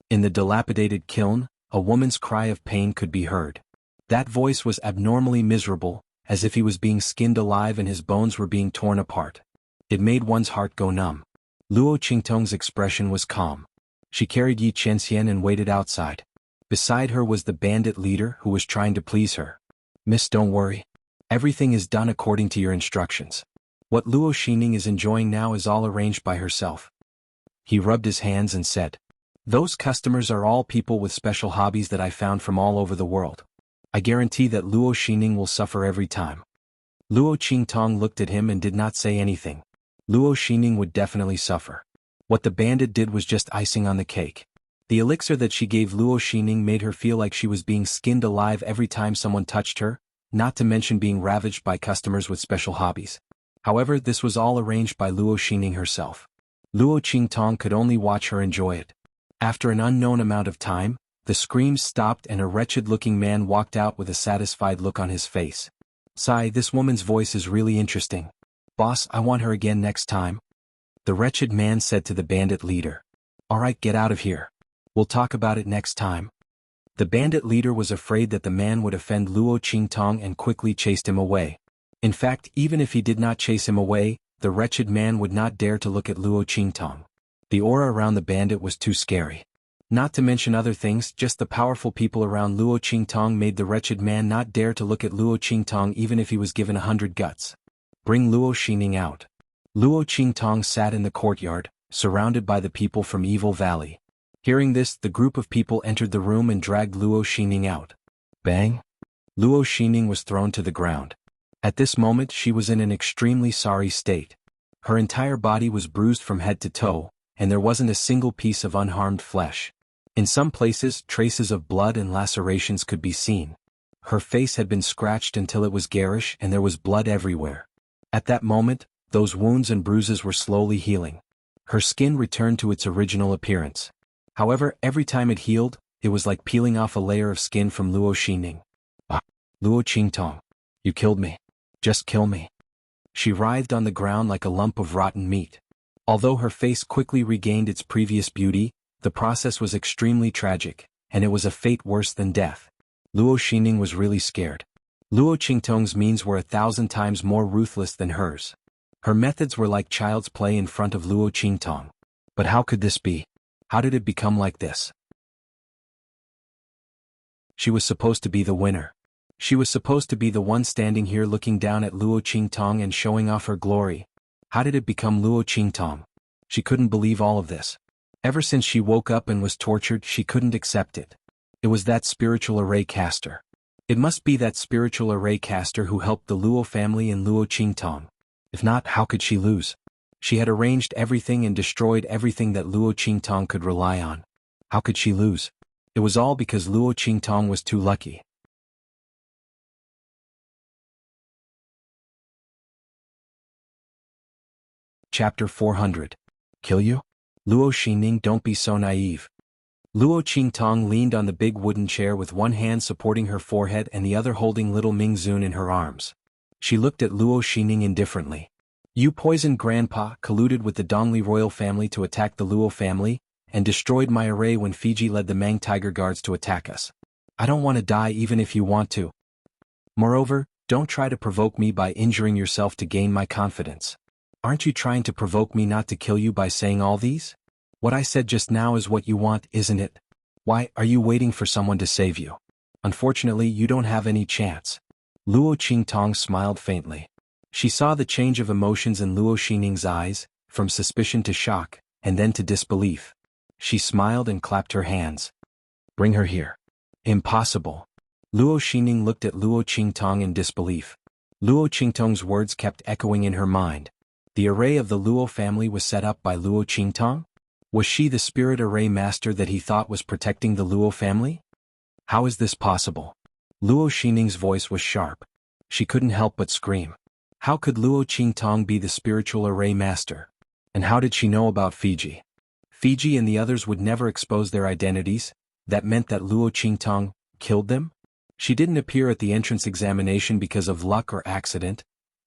In the dilapidated kiln, a woman's cry of pain could be heard. That voice was abnormally miserable, as if he was being skinned alive and his bones were being torn apart. It made one's heart go numb. Luo Qingtong's expression was calm. She carried Yi Qianxian and waited outside. Beside her was the bandit leader who was trying to please her. "Miss, don't worry. Everything is done according to your instructions. What Luo Xinning is enjoying now is all arranged by herself." He rubbed his hands and said, "Those customers are all people with special hobbies that I found from all over the world. I guarantee that Luo Xinning will suffer every time." Luo Qingtong looked at him and did not say anything. Luo Xinning would definitely suffer. What the bandit did was just icing on the cake. The elixir that she gave Luo Xinning made her feel like she was being skinned alive every time someone touched her, not to mention being ravaged by customers with special hobbies. However, this was all arranged by Luo Xinning herself. Luo Qingtong could only watch her enjoy it. After an unknown amount of time, the screams stopped and a wretched-looking man walked out with a satisfied look on his face. "Sigh, this woman's voice is really interesting. Boss, I want her again next time." The wretched man said to the bandit leader. "All right, get out of here. We'll talk about it next time." The bandit leader was afraid that the man would offend Luo Qingtong and quickly chased him away. In fact, even if he did not chase him away, the wretched man would not dare to look at Luo Qingtong. The aura around the bandit was too scary. Not to mention other things, just the powerful people around Luo Qingtong made the wretched man not dare to look at Luo Qingtong even if he was given 100 guts. "Bring Luo Xinning out." Luo Qingtong sat in the courtyard, surrounded by the people from Evil Valley. Hearing this, the group of people entered the room and dragged Luo Xinning out. Bang! Luo Xinning was thrown to the ground. At this moment she was in an extremely sorry state. Her entire body was bruised from head to toe, and there wasn't a single piece of unharmed flesh. In some places, traces of blood and lacerations could be seen. Her face had been scratched until it was garish and there was blood everywhere. At that moment, those wounds and bruises were slowly healing. Her skin returned to its original appearance. However, every time it healed, it was like peeling off a layer of skin from Luo Xinning. "Ah, Luo Qingtong, you killed me. Just kill me." She writhed on the ground like a lump of rotten meat. Although her face quickly regained its previous beauty, the process was extremely tragic, and it was a fate worse than death. Luo Xinning was really scared. Luo Qingtong's means were 1,000 times more ruthless than hers. Her methods were like child's play in front of Luo Qingtong. But how could this be? How did it become like this? She was supposed to be the winner. She was supposed to be the one standing here looking down at Luo Qingtong and showing off her glory. How did it become Luo Qingtong? She couldn't believe all of this. Ever since she woke up and was tortured, she couldn't accept it. It was that spiritual array caster. It must be that spiritual array caster who helped the Luo family and Luo Qingtong. If not, how could she lose? She had arranged everything and destroyed everything that Luo Qingtong could rely on. How could she lose? It was all because Luo Qingtong was too lucky. Chapter 400. Kill you? Luo Xingning, don't be so naive. Luo Qingtong leaned on the big wooden chair with one hand supporting her forehead and the other holding little Mingzun in her arms. She looked at Luo Xingning indifferently. You poisoned Grandpa, colluded with the Dongli royal family to attack the Luo family, and destroyed my array when Fiji led the Mang Tiger Guards to attack us. I don't want to die even if you want to. Moreover, don't try to provoke me by injuring yourself to gain my confidence. Aren't you trying to provoke me not to kill you by saying all these? What I said just now is what you want, isn't it? Why, are you waiting for someone to save you? Unfortunately, you don't have any chance. Luo Qingtong smiled faintly. She saw the change of emotions in Luo Xingning's eyes, from suspicion to shock, and then to disbelief. She smiled and clapped her hands. Bring her here. Impossible. Luo Xingning looked at Luo Qingtong in disbelief. Luo Qingtong's words kept echoing in her mind. The array of the Luo family was set up by Luo Qingtong? Was she the spirit array master that he thought was protecting the Luo family? How is this possible? Luo Xingning's voice was sharp. She couldn't help but scream. How could Luo Qingtong be the spiritual array master? And how did she know about Fiji? Fiji and the others would never expose their identities. That meant that Luo Qingtong killed them? She didn't appear at the entrance examination because of luck or accident,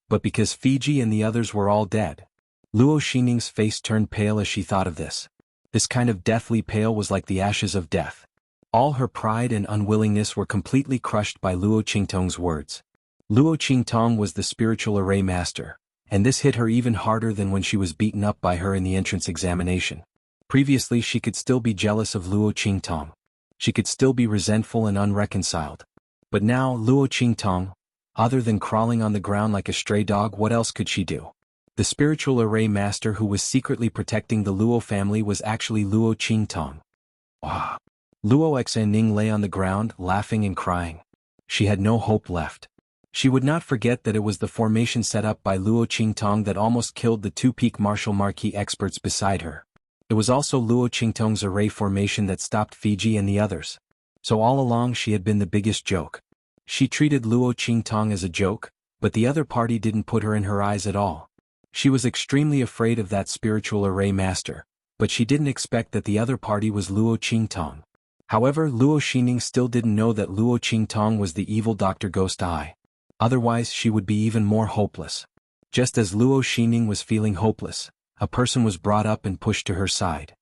but because Fiji and the others were all dead. Luo Xingning's face turned pale as she thought of this. This kind of deathly pale was like the ashes of death. All her pride and unwillingness were completely crushed by Luo Qingtong's words. Luo Qingtong was the spiritual array master, and this hit her even harder than when she was beaten up by her in the entrance examination. Previously she could still be jealous of Luo Qingtong. She could still be resentful and unreconciled. But now, Luo Qingtong, other than crawling on the ground like a stray dog, what else could she do? The spiritual array master who was secretly protecting the Luo family was actually Luo Qingtong. Wow. Luo Xingning lay on the ground, laughing and crying. She had no hope left. She would not forget that it was the formation set up by Luo Qingtong that almost killed the two peak martial marquee experts beside her. It was also Luo Qingtong's array formation that stopped Fiji and the others. So all along she had been the biggest joke. She treated Luo Qingtong as a joke, but the other party didn't put her in her eyes at all. She was extremely afraid of that spiritual array master, but she didn't expect that the other party was Luo Qingtong. However, Luo Xingning still didn't know that Luo Qingtong was the evil Dr. Ghost Eye. Otherwise she would be even more hopeless. Just as Luo Xingning was feeling hopeless, a person was brought up and pushed to her side.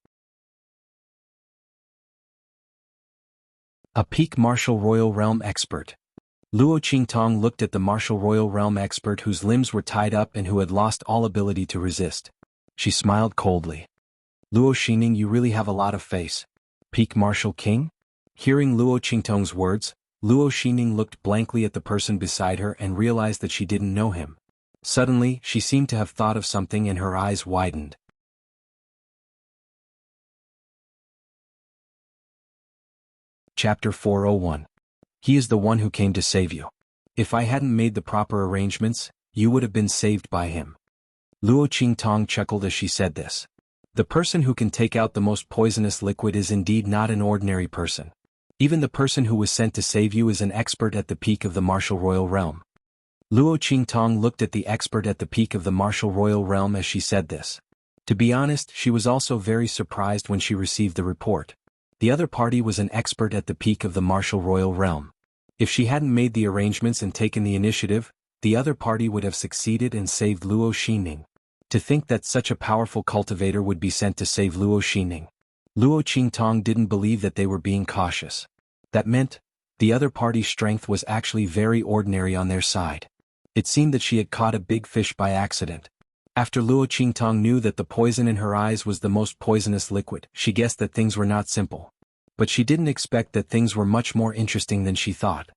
A peak martial royal realm expert. Luo Qingtong looked at the martial royal realm expert whose limbs were tied up and who had lost all ability to resist. She smiled coldly. Luo Xingning, you really have a lot of face. Peak martial king? Hearing Luo Qingtong's words, Luo Xingning looked blankly at the person beside her and realized that she didn't know him. Suddenly, she seemed to have thought of something and her eyes widened. Chapter 401. He is the one who came to save you. If I hadn't made the proper arrangements, you would have been saved by him. Luo Qingtong chuckled as she said this. The person who can take out the most poisonous liquid is indeed not an ordinary person. Even the person who was sent to save you is an expert at the peak of the martial royal realm. Luo Qingtong looked at the expert at the peak of the martial royal realm as she said this. To be honest, she was also very surprised when she received the report. The other party was an expert at the peak of the martial royal realm. If she hadn't made the arrangements and taken the initiative, the other party would have succeeded and saved Luo Xingning. To think that such a powerful cultivator would be sent to save Luo Xingning. Luo Qingtong didn't believe that they were being cautious. That meant, the other party's strength was actually very ordinary on their side. It seemed that she had caught a big fish by accident. After Luo Qingtong knew that the poison in her eyes was the most poisonous liquid, she guessed that things were not simple. But she didn't expect that things were much more interesting than she thought.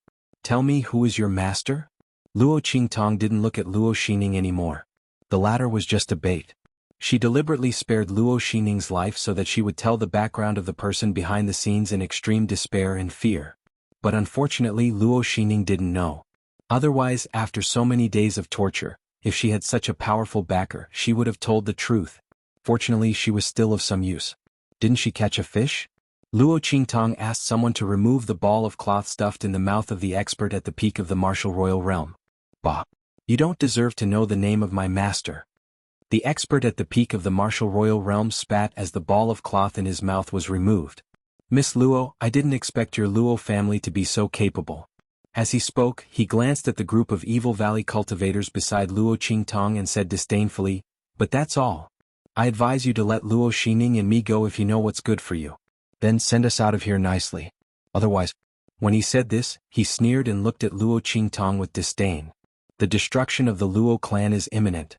Tell me, who is your master? Luo Qingtong didn't look at Luo Xining anymore. The latter was just a bait. She deliberately spared Luo Xining's life so that she would tell the background of the person behind the scenes in extreme despair and fear. But unfortunately Luo Xining didn't know. Otherwise, after so many days of torture, if she had such a powerful backer, she would have told the truth. Fortunately, she was still of some use. Didn't she catch a fish? Luo Qingtong asked someone to remove the ball of cloth stuffed in the mouth of the expert at the peak of the martial royal realm. Bah! You don't deserve to know the name of my master. The expert at the peak of the martial royal realm spat as the ball of cloth in his mouth was removed. Miss Luo, I didn't expect your Luo family to be so capable. As he spoke, he glanced at the group of Evil Valley cultivators beside Luo Qingtong and said disdainfully, but that's all. I advise you to let Luo Xining and me go if you know what's good for you. Then send us out of here nicely. Otherwise, when he said this, he sneered and looked at Luo Qingtong with disdain. The destruction of the Luo clan is imminent.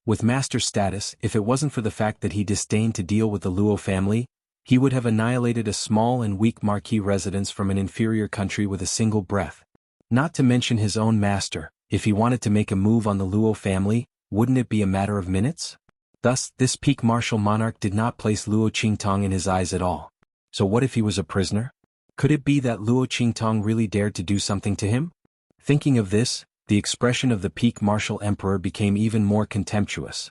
With master status, if it wasn't for the fact that he disdained to deal with the Luo family, he would have annihilated a small and weak marquis residence from an inferior country with a single breath. Not to mention his own master, if he wanted to make a move on the Luo family, wouldn't it be a matter of minutes? Thus, this peak martial monarch did not place Luo Qingtong in his eyes at all. So what if he was a prisoner? Could it be that Luo Qingtong really dared to do something to him? Thinking of this, the expression of the peak martial emperor became even more contemptuous.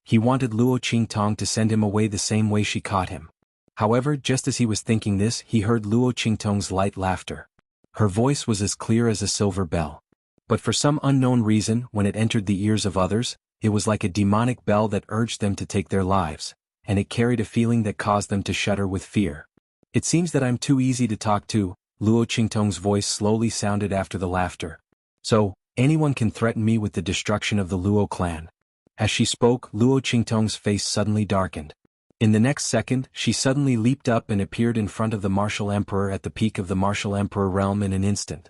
He wanted Luo Qingtong to send him away the same way she caught him. However, just as he was thinking this, he heard Luo Qingtong's light laughter. Her voice was as clear as a silver bell. But for some unknown reason, when it entered the ears of others, it was like a demonic bell that urged them to take their lives, and it carried a feeling that caused them to shudder with fear. It seems that I'm too easy to talk to, Luo Qingtong's voice slowly sounded after the laughter. So, anyone can threaten me with the destruction of the Luo clan. As she spoke, Luo Qingtong's face suddenly darkened. In the next second, she suddenly leaped up and appeared in front of the martial emperor at the peak of the martial emperor realm in an instant.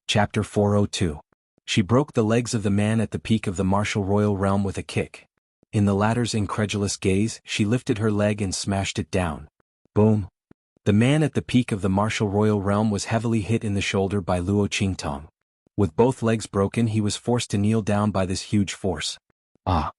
Chapter 402. She broke the legs of the man at the peak of the martial royal realm with a kick. In the latter's incredulous gaze, she lifted her leg and smashed it down. Boom! The man at the peak of the martial royal realm was heavily hit in the shoulder by Luo Qingtong. With both legs broken, he was forced to kneel down by this huge force. Ah!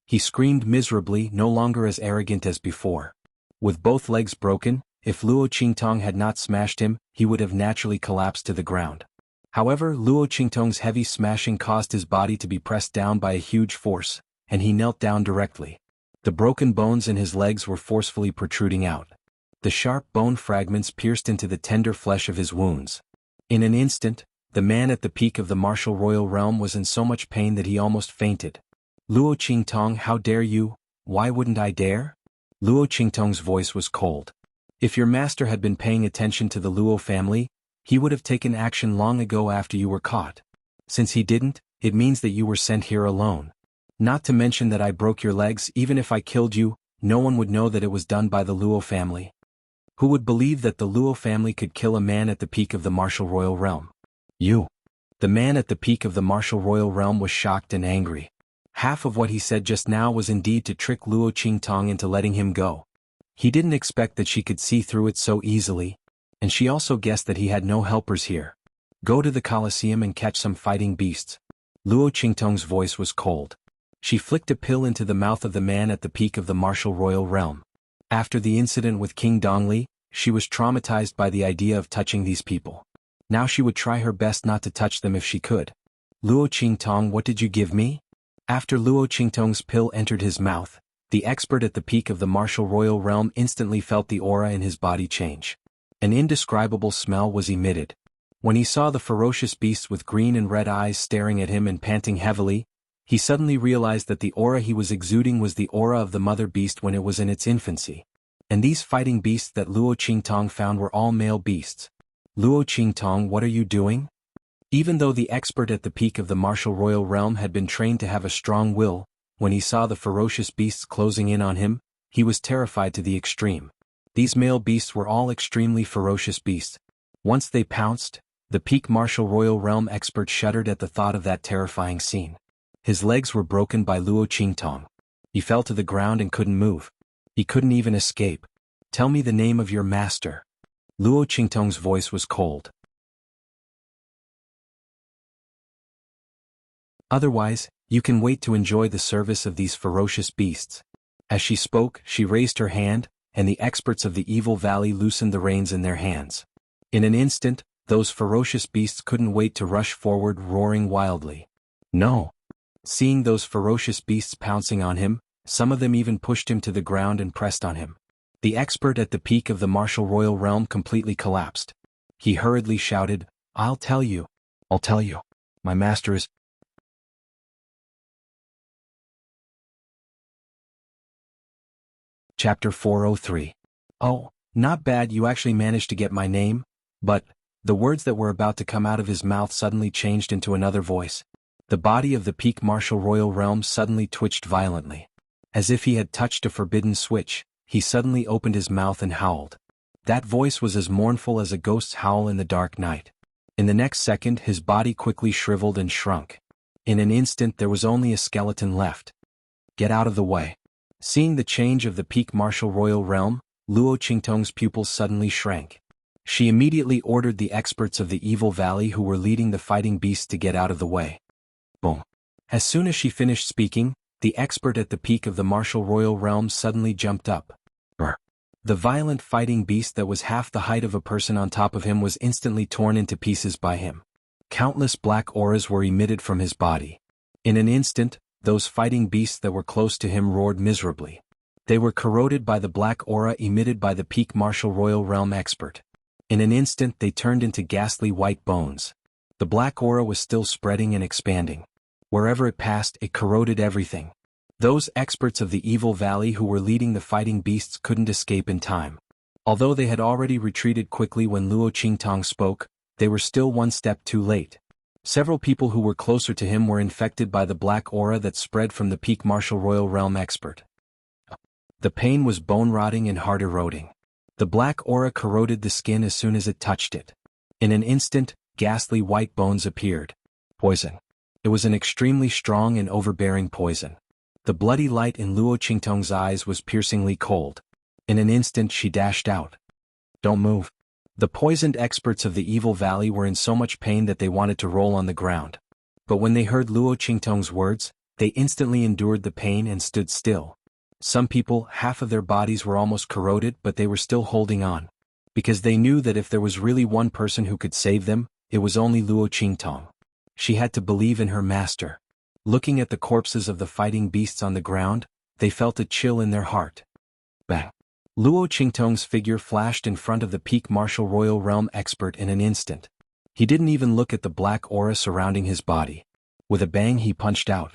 He screamed miserably, no longer as arrogant as before. With both legs broken, if Luo Qingtong had not smashed him, he would have naturally collapsed to the ground. However, Luo Qingtong's heavy smashing caused his body to be pressed down by a huge force, and he knelt down directly. The broken bones in his legs were forcefully protruding out. The sharp bone fragments pierced into the tender flesh of his wounds. In an instant, the man at the peak of the martial royal realm was in so much pain that he almost fainted. Luo Qingtong, how dare you? Why wouldn't I dare? Luo Qingtong's voice was cold. If your master had been paying attention to the Luo family, he would have taken action long ago after you were caught. Since he didn't, it means that you were sent here alone. Not to mention that I broke your legs. Even if I killed you, no one would know that it was done by the Luo family. Who would believe that the Luo family could kill a man at the peak of the martial royal realm? You. The man at the peak of the martial royal realm was shocked and angry. Half of what he said just now was indeed to trick Luo Qingtong into letting him go. He didn't expect that she could see through it so easily, and she also guessed that he had no helpers here. Go to the Colosseum and catch some fighting beasts. Luo Qingtong's voice was cold. She flicked a pill into the mouth of the man at the peak of the martial royal realm. After the incident with King Dongli, she was traumatized by the idea of touching these people. Now she would try her best not to touch them if she could. Luo Qingtong, what did you give me? After Luo Qingtong's pill entered his mouth, the expert at the peak of the martial royal realm instantly felt the aura in his body change. An indescribable smell was emitted. When he saw the ferocious beasts with green and red eyes staring at him and panting heavily, he suddenly realized that the aura he was exuding was the aura of the mother beast when it was in its infancy. And these fighting beasts that Luo Qingtong found were all male beasts. Luo Qingtong, what are you doing? Even though the expert at the peak of the martial royal realm had been trained to have a strong will, when he saw the ferocious beasts closing in on him, he was terrified to the extreme. These male beasts were all extremely ferocious beasts. Once they pounced, the peak martial royal realm expert shuddered at the thought of that terrifying scene. His legs were broken by Luo Qingtong. He fell to the ground and couldn't move. He couldn't even escape. "Tell me the name of your master." Luo Qingtong's voice was cold. "Otherwise, you can wait to enjoy the service of these ferocious beasts." As she spoke, she raised her hand, and the experts of the evil valley loosened the reins in their hands. In an instant, those ferocious beasts couldn't wait to rush forward, roaring wildly. "No!" Seeing those ferocious beasts pouncing on him, some of them even pushed him to the ground and pressed on him. The expert at the peak of the martial royal realm completely collapsed. He hurriedly shouted, I'll tell you. My master is..." Chapter 403. "Oh, not bad, you actually managed to get my name, but..." The words that were about to come out of his mouth suddenly changed into another voice. The body of the peak martial royal realm suddenly twitched violently. As if he had touched a forbidden switch, he suddenly opened his mouth and howled. That voice was as mournful as a ghost's howl in the dark night. In the next second, his body quickly shriveled and shrunk. In an instant, there was only a skeleton left. "Get out of the way." Seeing the change of the peak martial royal realm, Luo Qingtong's pupils suddenly shrank. She immediately ordered the experts of the evil valley who were leading the fighting beasts to get out of the way. Boom. As soon as she finished speaking, the expert at the peak of the martial royal realm suddenly jumped up. The violent fighting beast that was half the height of a person on top of him was instantly torn into pieces by him. Countless black auras were emitted from his body. In an instant, those fighting beasts that were close to him roared miserably. They were corroded by the black aura emitted by the peak martial royal realm expert. In an instant, they turned into ghastly white bones. The black aura was still spreading and expanding. Wherever it passed, it corroded everything. Those experts of the evil valley who were leading the fighting beasts couldn't escape in time. Although they had already retreated quickly when Luo Qingtong spoke, they were still one step too late. Several people who were closer to him were infected by the black aura that spread from the peak martial royal realm expert. The pain was bone-rotting and heart-eroding. The black aura corroded the skin as soon as it touched it. In an instant, ghastly white bones appeared. Poison. It was an extremely strong and overbearing poison. The bloody light in Luo Qingtong's eyes was piercingly cold. In an instant she dashed out. "Don't move." The poisoned experts of the evil valley were in so much pain that they wanted to roll on the ground. But when they heard Luo Qingtong's words, they instantly endured the pain and stood still. Some people, half of their bodies were almost corroded, but they were still holding on. Because they knew that if there was really one person who could save them, it was only Luo Qingtong. She had to believe in her master. Looking at the corpses of the fighting beasts on the ground, they felt a chill in their heart. Bang! Luo Qingtong's figure flashed in front of the peak martial royal realm expert in an instant. He didn't even look at the black aura surrounding his body. With a bang he punched out.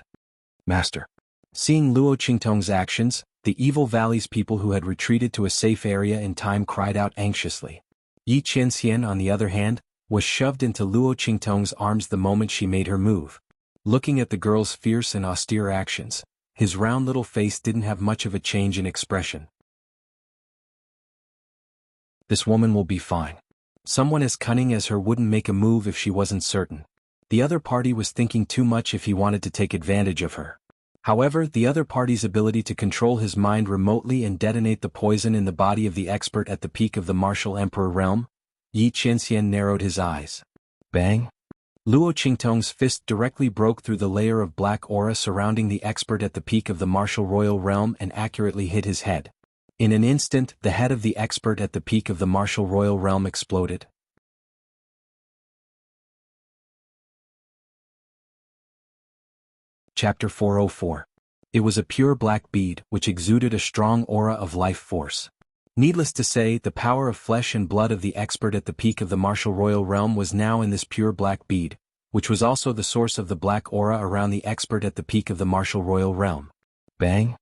"Master." Seeing Luo Qingtong's actions, the evil valley's people who had retreated to a safe area in time cried out anxiously. Yi Qianxian, on the other hand, was shoved into Luo Qingtong's arms the moment she made her move. Looking at the girl's fierce and austere actions, his round little face didn't have much of a change in expression. This woman will be fine. Someone as cunning as her wouldn't make a move if she wasn't certain. The other party was thinking too much if he wanted to take advantage of her. However, the other party's ability to control his mind remotely and detonate the poison in the body of the expert at the peak of the martial emperor realm, Yi Qianxian narrowed his eyes. Bang! Luo Qingtong's fist directly broke through the layer of black aura surrounding the expert at the peak of the martial royal realm and accurately hit his head. In an instant, the head of the expert at the peak of the martial royal realm exploded. Chapter 404. It was a pure black bead, which exuded a strong aura of life force. Needless to say, the power of flesh and blood of the expert at the peak of the martial royal realm was now in this pure black bead, which was also the source of the black aura around the expert at the peak of the martial royal realm. Bang!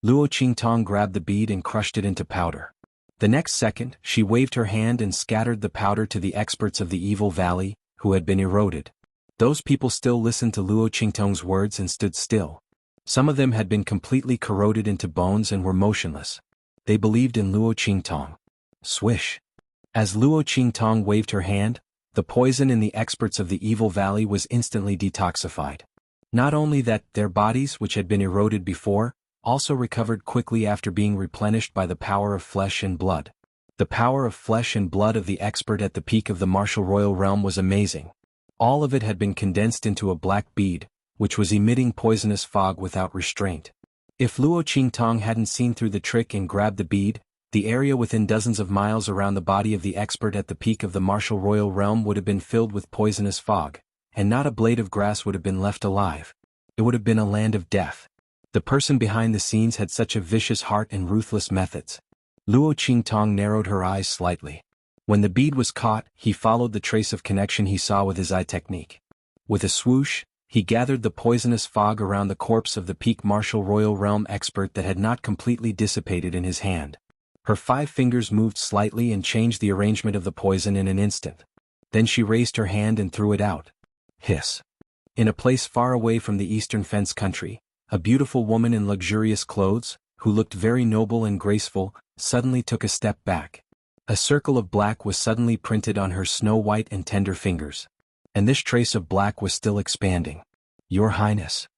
Luo Qingtong grabbed the bead and crushed it into powder. The next second, she waved her hand and scattered the powder to the experts of the evil valley, who had been eroded. Those people still listened to Luo Qingtong's words and stood still. Some of them had been completely corroded into bones and were motionless. They believed in Luo Qingtong. Swish! As Luo Qingtong waved her hand, the poison in the experts of the evil valley was instantly detoxified. Not only that, their bodies, which had been eroded before, also recovered quickly after being replenished by the power of flesh and blood. The power of flesh and blood of the expert at the peak of the martial royal realm was amazing. All of it had been condensed into a black bead, which was emitting poisonous fog without restraint. If Luo Qingtong hadn't seen through the trick and grabbed the bead, the area within dozens of miles around the body of the expert at the peak of the martial royal realm would have been filled with poisonous fog, and not a blade of grass would have been left alive. It would have been a land of death. The person behind the scenes had such a vicious heart and ruthless methods. Luo Qingtong narrowed her eyes slightly. When the bead was caught, he followed the trace of connection he saw with his eye technique. With a swoosh, he gathered the poisonous fog around the corpse of the peak martial royal realm expert that had not completely dissipated in his hand. Her 5 fingers moved slightly and changed the arrangement of the poison in an instant. Then she raised her hand and threw it out. Hiss. In a place far away from the eastern fence country, a beautiful woman in luxurious clothes, who looked very noble and graceful, suddenly took a step back. A circle of black was suddenly printed on her snow-white and tender fingers. And this trace of black was still expanding. Your Highness.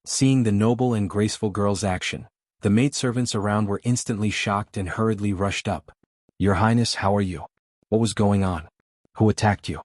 Seeing the noble and graceful girl's action, the maidservants around were instantly shocked and hurriedly rushed up. Your Highness, how are you? What was going on? Who attacked you?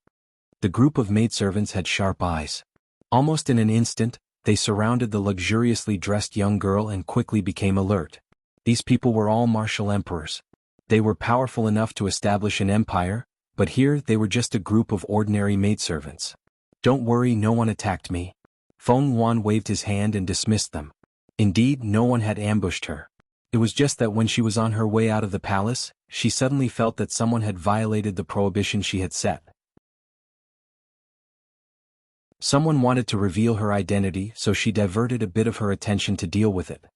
The group of maidservants had sharp eyes. Almost in an instant, they surrounded the luxuriously dressed young girl and quickly became alert. These people were all martial emperors. They were powerful enough to establish an empire, but here they were just a group of ordinary maidservants. Don't worry, no one attacked me. Feng Yuan waved his hand and dismissed them. Indeed, no one had ambushed her. It was just that when she was on her way out of the palace, she suddenly felt that someone had violated the prohibition she had set. Someone wanted to reveal her identity, so she diverted a bit of her attention to deal with it.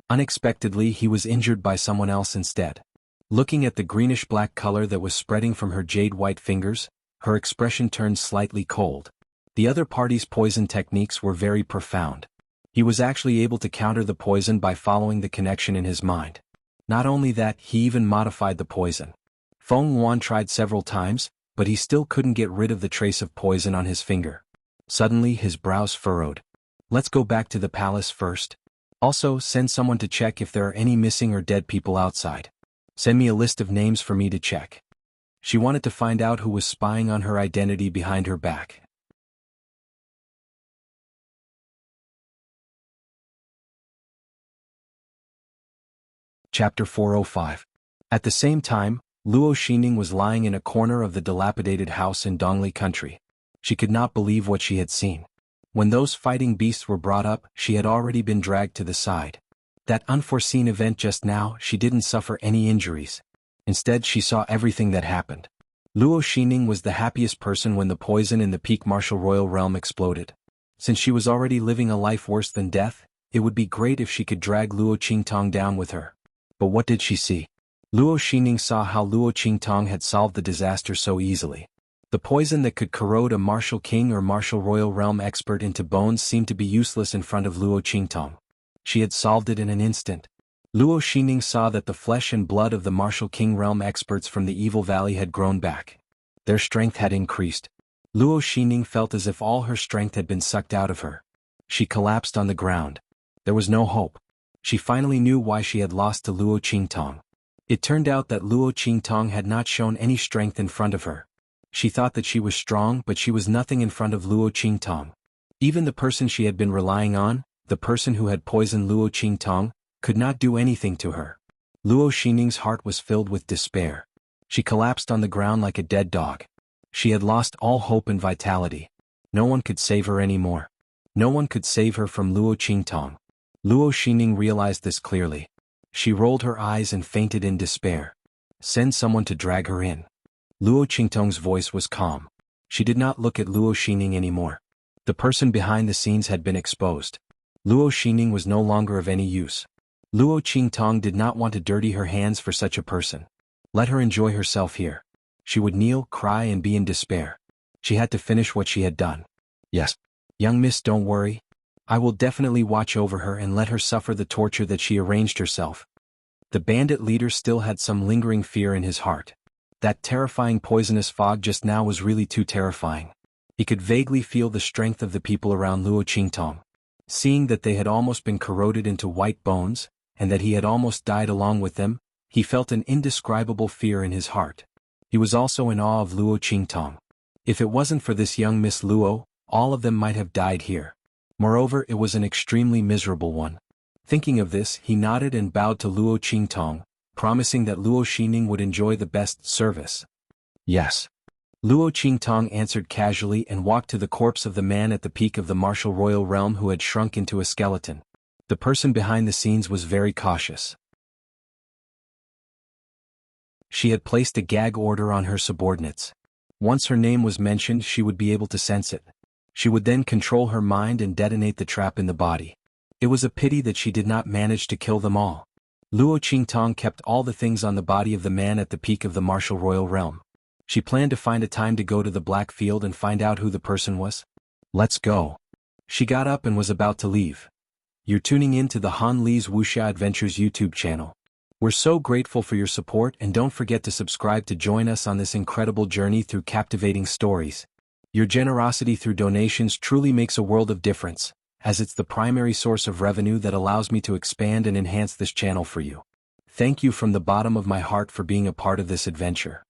Unexpectedly, he was injured by someone else instead. Looking at the greenish-black color that was spreading from her jade-white fingers, her expression turned slightly cold. The other party's poison techniques were very profound. He was actually able to counter the poison by following the connection in his mind. Not only that, he even modified the poison. Feng Yuan tried several times, but he still couldn't get rid of the trace of poison on his finger. Suddenly his brows furrowed. Let's go back to the palace first. Also, send someone to check if there are any missing or dead people outside. Send me a list of names for me to check. She wanted to find out who was spying on her identity behind her back. Chapter 405. At the same time, Luo Xining was lying in a corner of the dilapidated house in Dongli country. She could not believe what she had seen. When those fighting beasts were brought up, she had already been dragged to the side. That unforeseen event just now, she didn't suffer any injuries. Instead, she saw everything that happened. Luo Xining was the happiest person when the poison in the peak martial royal realm exploded. Since she was already living a life worse than death, it would be great if she could drag Luo Qingtong down with her. But what did she see? Luo Xining saw how Luo Qingtong had solved the disaster so easily. The poison that could corrode a martial king or martial royal realm expert into bones seemed to be useless in front of Luo Qingtong. She had solved it in an instant. Luo Xining saw that the flesh and blood of the martial king realm experts from the Evil Valley had grown back. Their strength had increased. Luo Xining felt as if all her strength had been sucked out of her. She collapsed on the ground. There was no hope. She finally knew why she had lost to Luo Qingtong. It turned out that Luo Qingtong had not shown any strength in front of her. She thought that she was strong, but she was nothing in front of Luo Qingtong. Even the person she had been relying on, the person who had poisoned Luo Qingtong, could not do anything to her. Luo Xining's heart was filled with despair. She collapsed on the ground like a dead dog. She had lost all hope and vitality. No one could save her anymore. No one could save her from Luo Qingtong. Luo Xining realized this clearly. She rolled her eyes and fainted in despair. Send someone to drag her in. Luo Qingtong's voice was calm. She did not look at Luo Xining anymore. The person behind the scenes had been exposed. Luo Xining was no longer of any use. Luo Qingtong did not want to dirty her hands for such a person. Let her enjoy herself here. She would kneel, cry and be in despair. She had to finish what she had done. Yes. Young miss, don't worry. I will definitely watch over her and let her suffer the torture that she arranged herself. The bandit leader still had some lingering fear in his heart. That terrifying poisonous fog just now was really too terrifying. He could vaguely feel the strength of the people around Luo Qingtong. Seeing that they had almost been corroded into white bones, and that he had almost died along with them, he felt an indescribable fear in his heart. He was also in awe of Luo Qingtong. If it wasn't for this young Miss Luo, all of them might have died here. Moreover, it was an extremely miserable one. Thinking of this, he nodded and bowed to Luo Qingtong, promising that Luo Xining would enjoy the best service. Yes. Luo Qingtong answered casually and walked to the corpse of the man at the peak of the martial royal realm who had shrunk into a skeleton. The person behind the scenes was very cautious. She had placed a gag order on her subordinates. Once her name was mentioned, she would be able to sense it. She would then control her mind and detonate the trap in the body. It was a pity that she did not manage to kill them all. Luo Qingtong kept all the things on the body of the man at the peak of the martial royal realm. She planned to find a time to go to the Black Field and find out who the person was. Let's go. She got up and was about to leave. You're tuning in to the Han Li's Wuxia Adventures YouTube channel. We're so grateful for your support, and don't forget to subscribe to join us on this incredible journey through captivating stories. Your generosity through donations truly makes a world of difference, as it's the primary source of revenue that allows me to expand and enhance this channel for you. Thank you from the bottom of my heart for being a part of this adventure.